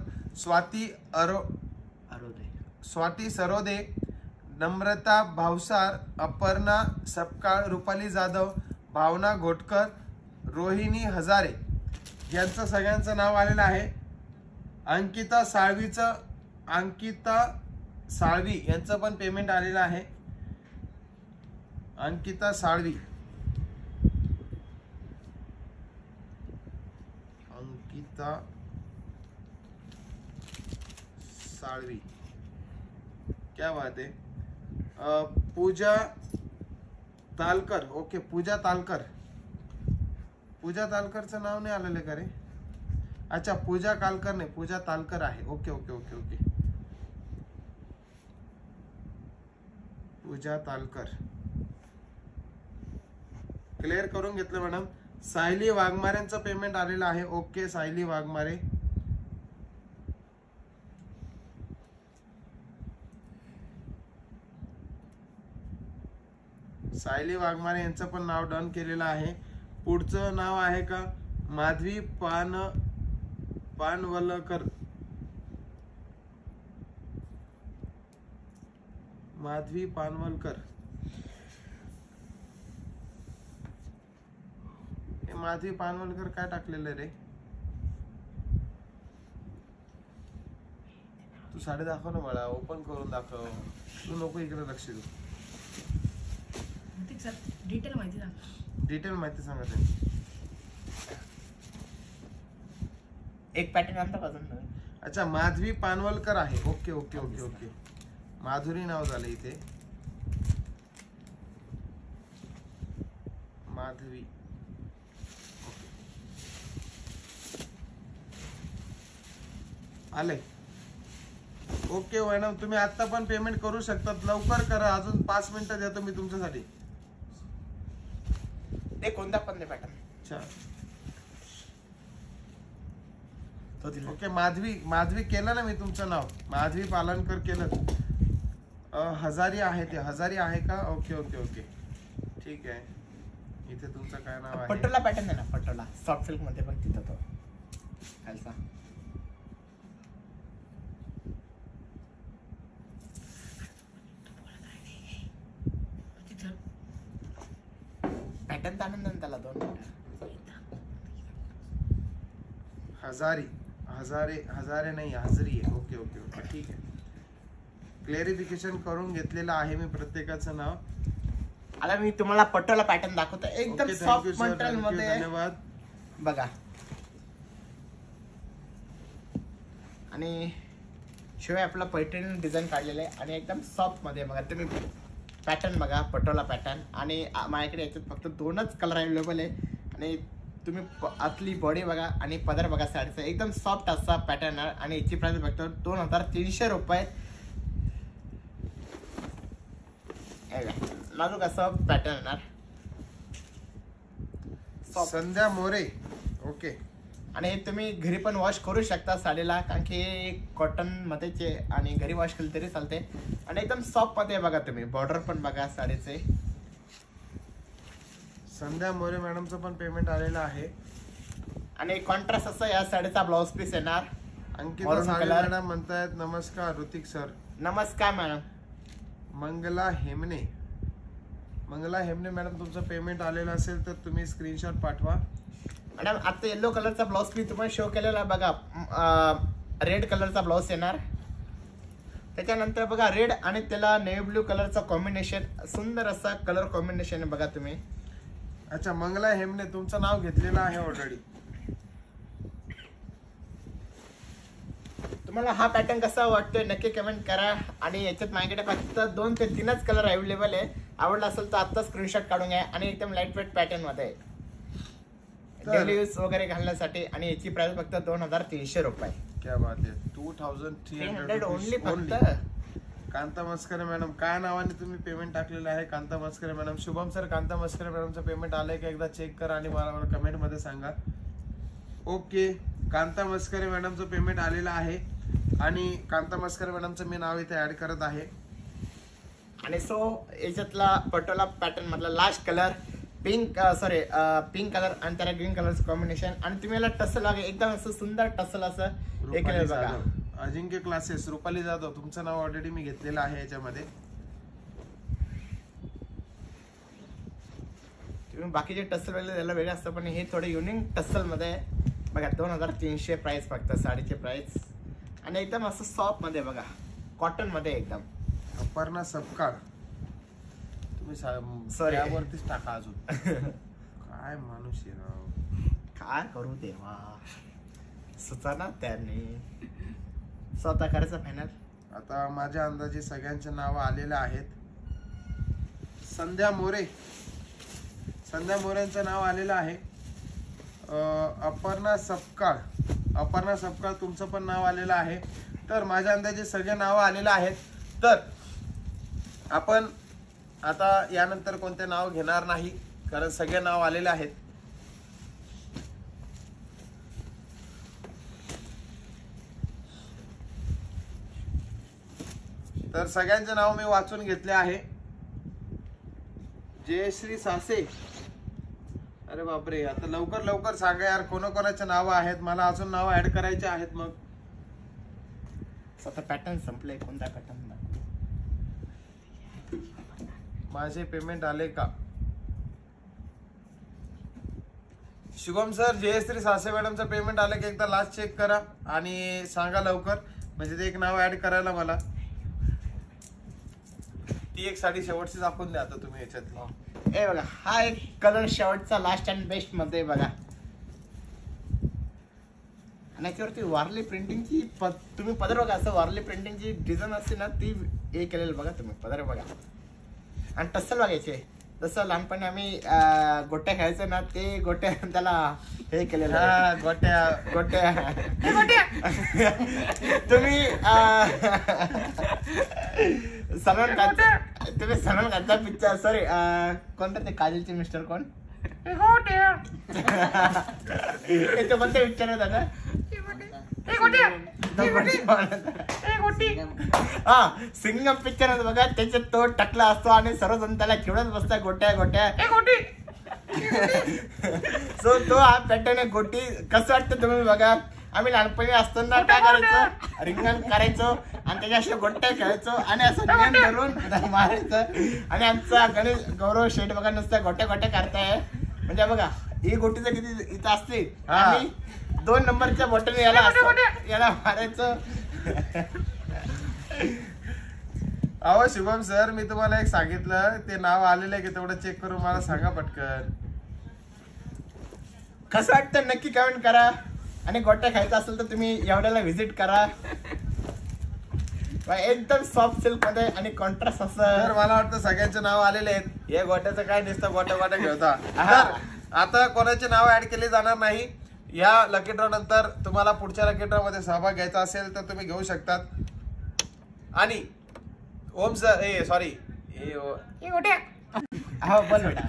स्वाती सरोदे, नम्रता भावसार, अपर्णा सपकाळ, रुपाली जाधव, भावना घोटकर, रोहिणी हजारे यांचं सगळ्यांचं नाव आलेलं आहे. अंकिता साळवी यांचं पण पेमेंट आलेलं आहे. अंकिता साळवी क्या बात है. पूजा तालकर, ओके पूजा तालकरचं नाव नाही आलेलं का रे? अच्छा, पूजा कालकर नाही, पूजा तालकर आहे. Okay okay okay okay. Pooja Talkar clear करून घेतलं मॅडम. सायली वाघमारेंचं पेमेंट आलेलं आहे. ओके सायली वाघमारे. सायली वाघमारे यांचं पण नाव डन केलेलं आहे. पुढचं नाव आहे का माधवी पानवलकर. माधवी पानवलकर, हे माधवी पानवलकर काय टाकलेलं रे? तू साडी दाखव ना मला, ओपन करून दाखव. तू नको इकडे लक्ष देऊ. डिटेल माहिती सांग. डिटेल माहिती सांगा. एक पॅटर्न आणता पासून. अच्छा, माधवी पानवलकर आहे. Okay okay okay okay. Madhuri नाव झालं इथे. माधवी आले. ओके मॅडम, तुम्ही आता पण पेमेंट करू शकतात. लवकर करा, अजून 5 मिनिटं देतो मी तुमच्यासाठी. ते कोणता पण दे पॅटर्न. अच्छा ओके. माधवी केलं ना मी तुमचं नाव, माधवी पालनकर केलं. हजारी आहे ते, हजारी आहे का? ओके ओके ओके ठीक आहे. इथे तुमचं काय नाव आहे? पटोला पॅटर्न आहे ना, पटोला सॉफ्ट सिल्क मध्ये पण तिथं तो खालचा. पॅटर्न तर आणून द्या ना त्याला 2 मिनिटं. हजारे नाही हजरी आहे. ओके ओके ओके ठीक आहे. क्लॅरिफिकेशन करून घेतलेलं आहे मी प्रत्येकाचं नाव. आता मी तुम्हाला पटोला पॅटर्न दाखवतो एकदम Okay, thank you, soft sir. Material Thank you, मध्ये. धन्यवाद. बघा आणि शिवाय आपला पैठणी डिझाईन काढलेलं आहे आणि एकदम सॉफ्ट मध्ये बघा तुम्ही पॅटर्न बघा पटोला पॅटर्न. आणि माझ्याकडे याच्यात फक्त 2च कलर अवेलेबल आहे. आणि तुम्ही आतली बॉडी बघा आणि पदर बघा साडीचा एकदम सॉफ्ट असा पॅटर्न आहे. आणि याची प्राइस बघतो 2300 रुपये. नाजूक असं पॅटर्न येणार. संध्या मोरे. ओके आणि हे तुम्ही घरी पण वॉश करू शकता साडीला कारण की कॉटन मध्येच आहे आणि घरी वॉश केलं तरी चालते. आणि एकदम सॉफ्ट मध्ये बघा तुम्ही बॉर्डर पण बघा साडीचे. संध्या मोरे मॅडमचं पण पेमेंट आलेलं आहे. आणि कॉन्ट्रास्ट असं या साडीचा ब्लाउज पीस येणार. Ankita Maroon Sale color. Madam म्हणतायत नमस्कार ऋतिक सर. नमस्कार मॅडम. मंगला हेमने मॅडम तुमचं पेमेंट आलेलं असेल तर तुम्ही स्क्रीनशॉट पाठवा. मॅडम आता येलो कलरचा ब्लाउज पीस तुम्हाला शो केलेला बघा. रेड कलरचा ब्लाउज येणार. त्याच्यानंतर बघा रेड आणि त्याला नेव्ही ब्ल्यू कलरचा कॉम्बिनेशन सुंदर असा कलर कॉम्बिनेशन आहे बघा तुम्ही. अच्छा मंगला हेमने तुमचं नाव घेतलेलं आहे ऑलरेडी. तुम्हाला हा पॅटर्न कसा वाटतोय नक्की कमेंट करा. आणि याच्यात माझ्याकडे फक्त 2 ते 3च कलर अवेलेबल आहे. आवडला असेल तर आता स्क्रीनशॉट काढून घ्या. आणि एकदम लाईट वेट पॅटर्न मध्ये डेली यूज वगैरे घालण्यासाठी. आणि याची प्राइस फक्त 2300 रुपये. क्या बात आहे. 2300 ओनली ओनली. फक्त. कांता मस्करे मॅडम काय नावाने तुम्ही पेमेंट टाकलेलं आहे Kanta Maskare madam. Shubham sir Kanta मस्करे मॅडमचं payment आलंय का एकदा चेक करा आणि मला कमेंट मध्ये सांगा. ओके कांता मस्करे मॅडमचं पेमेंट आलेलं आहे. आणि कांता मस्करे मॅडमचं मी नाव इथे ऍड करत आहे. आणि सो याच्यातला पटोला पॅटर्न मधला last colour pink pink colour आणि त्याला ग्रीन कलरचं कॉम्बिनेशन. आणि तुम्ही याला टसल लागे एकदम असं सुंदर टसल असं हे रुपाली केलं बघा. जाधव. अजिंक्य क्लासेस रुपाली जाधव तुमचं नाव ऑलरेडी मी घेतलेलं आहे याच्यामध्ये. तुम्ही बाकीचे टसल वगैरे त्याला वेगळं असतं पण हे थोडं युनिक टसल मध्ये बघा. 2300 प्राइस फक्त साडीचे प्राइस. आणि एकदम असं सॉफ्ट मध्ये बघा कॉटन मध्ये एकदम. अपर्णा सपकाळ तुम्ही Sorry. त्यावरतीच टाका अजून. काय माणूस आहे राव. काय करू देवा सुचाना त्याने स्वतः करायचं फायनल. आता माझ्या अंदाजे सगळ्यांचे नाव आलेले आहेत. संध्या मोरेंचं नाव आलेलं आहे. अपर्णा सपकाळ तुमचं पण नाव आलेलं आहे. तर माझ्या अंदाजे सगळे नाव आलेले आहेत. तर आपण आता यानंतर कोणते नाव घेणार नाही कारण सगळे नाव आलेले आहेत. तर सगळ्यांचे नाव मी वाचून घेतले आहे. जयश्री सासे. अरे बापरे आता लवकर सांगा यार कोणाकोणाचे नाव आहेत. मला अजून नाव ऍड करायचे आहेत. मग स्वतः पॅटर्न संपले. कोणता पॅटर्न माझे पेमेंट आले का. शुभम सर जयश्री सासे मॅडमचं पेमेंट आलं की एकदा लास्ट चेक करा आणि सांगा लवकर म्हणजे ते एक नाव ऍड करायला मला. ती एक साडी शेवटची दाखवून द्या आता तुम्ही याच्यातली. हे बघा हा एक कलर शेवटचा लास्ट अँड बेस्ट मध्ये बघा. आणि याच्यावरती वारली प्रिंटिंगची तुम्ही पदर बघा असं वारली प्रिंटिंगची डिझाईन असते ना ती हे केलेलं बघा तुम्ही पदर बघा. आणि टसल बघायचे जसं लहानपणी आम्ही गोट्या खेळायचो ना ते गोट्या त्याला हे केलेलं गोट्या तुम्ही सलमान खानचा पिक्चर सॉरी कोणतं ते काजलचे मिस्टर कोण तो कोणता पिक्चर आहे दादा. हा सिंगम पिक्चर आहे बघा. त्याच्यात तो टकला असतो आणि सर्वजण त्याला खेळत बसता गोट्या सो तो हा पॅटर्न आहे गोटी. कसं वाटतं तुम्ही बघा. आम्ही लहानपणी असताना काय करायचो, रिंगण करायचो आणि त्याच्या अशा गोट्या खेळायचो आणि असं नियम धरून मारायचं. आणि आमचा गणेश गौरव शेठ बघा नुसतं गोट्या करताय. म्हणजे बघा ही गोटी जर किती इथं असते, आम्ही 2 नंबरच्या बोटाने याला मारायचं. अहो शुभम सर, मी तुम्हाला एक सांगितलं, ते नाव आलेलं आहे की तेवढं चेक करून मला सांगा पटकन. कसं वाटतं नक्की कमेंट करा. आणि गोट्या खायचा असेल तर तुम्ही एवढ्याला व्हिजिट करा. एकदम सॉफ्ट सिल्क मध्ये आणि कॉन्ट्रास्ट तर असं. मला वाटतं सगळ्यांचे नाव आलेले आहेत. हे गोट्याचं काय नुसतं गोट्या घेता. तर आता कोणाचे नाव ऍड केले जाणार नाही. या लकी ड्रॉ नंतर तुम्हाला पुढच्या लकी ड्रॉ मध्ये सहभाग घ्यायचा असेल तर तुम्ही घेऊ शकतात. आणि ओम सर सॉरी हो बोल बेटा.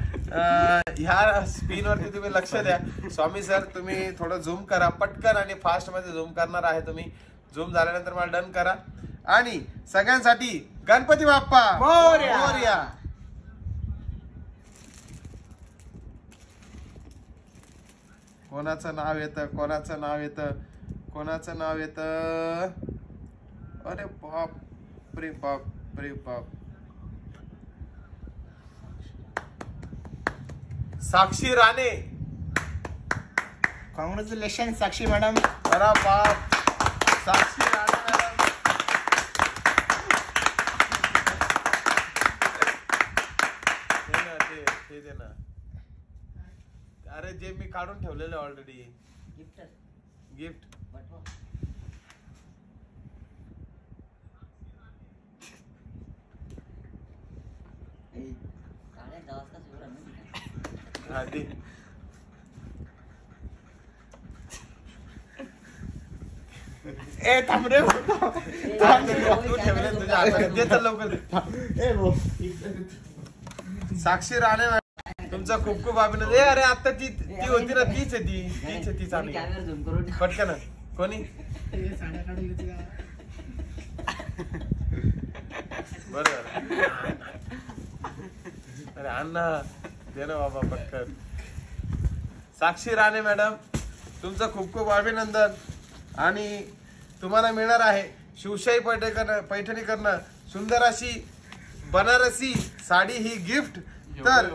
ह्या स्क्रीन वरती तुम्ही लक्ष द्या. स्वामी सर तुम्ही थोडं झूम करा पटकन आणि फास्ट मध्ये झूम करणार आहे तुम्ही. झूम झाल्यानंतर मला डन करा. आणि सगळ्यांसाठी गणपती बाप्पा मोरया. मोरया. कोणाचं नाव येतं, कोणाचं नाव येतं, कोणाचं नाव येतं. अरे बाप रे बाप रे बाप. साक्षी राणे. कॉंग्रॅच्युलेशन साक्षी मॅडम. अरे बाप. साक्षी राणे मॅडम. ते दे ना. अरे जे मी काढून ठेवलेलं ऑलरेडी गिफ्ट. हा दे. ए थांब रे. तू ठेवले तुझ्या हातात. दे तर लवकर दे. ए भाऊ. साक्षी राणे मॅडम तुमचा खूप खूप अभिनंदन. अरे आता ती होती ना, तीच आहे ती चांगली. पटकन कोणी बरोबर. अरे अण्णा दे ना बाबा पटकन. साक्षी राणे मॅडम तुमचं खूप खूप अभिनंदन. आणि तुम्हाला मिळणार आहे शिवशाही पैठणी करणं सुंदर अशी बनारसी साडी ही गिफ्ट. तर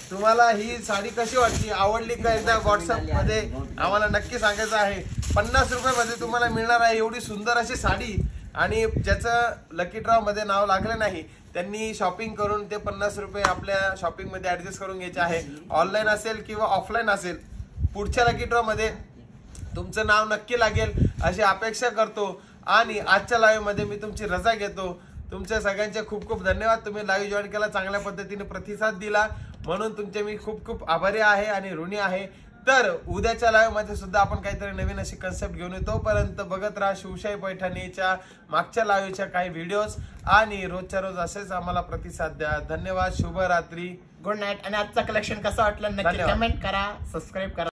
तुम्हाला ही साडी कशी वाटली, आवडली का, एकदा व्हॉट्सअप मध्ये आम्हाला नक्की सांगायचं आहे. 50 रुपयामध्ये तुम्हाला मिळणार आहे एवढी सुंदर अशी साडी. आणि ज्याचं लकी ड्रॉ मध्ये नाव लागलं नाही त्यांनी शॉपिंग करून ते 50 रुपये आपल्या शॉपिंग मध्ये ऍडजस्ट करून घ्यायचे आहे. ऑनलाईन असेल किंवा ऑफलाईन असेल. पुढच्या लकी ड्रॉ मध्ये तुमचं नाव नक्की लागेल अशी अपेक्षा करतो. आणि आजच्या लाईव्ह मध्ये मी तुमची रजा घेतो. तुमच्या सगळ्यांचे खूप खूप धन्यवाद. तुम्ही लाईव्ह जॉईन केला, चांगल्या पद्धतीने प्रतिसाद दिला, म्हणून तुमचे मी खूप खूप आभारी आहे आणि ऋणी आहे. तर उद्याच्या लाईव्ह मध्ये सुद्धा आपण काहीतरी नवीन अशी कन्सेप्ट घेऊन येतो. तोपर्यंत बघत राहा शिवशाही पैठणीच्या मागच्या लाईव्हच्या काही व्हिडिओज. आणि रोजच्या रोज असेच आम्हाला प्रतिसाद द्या. धन्यवाद. शुभरात्री. Good night. आणि आजचं कलेक्शन कसं वाटलं नक्की धन्यवाद. कमेंट करा, सबस्क्राईब करा.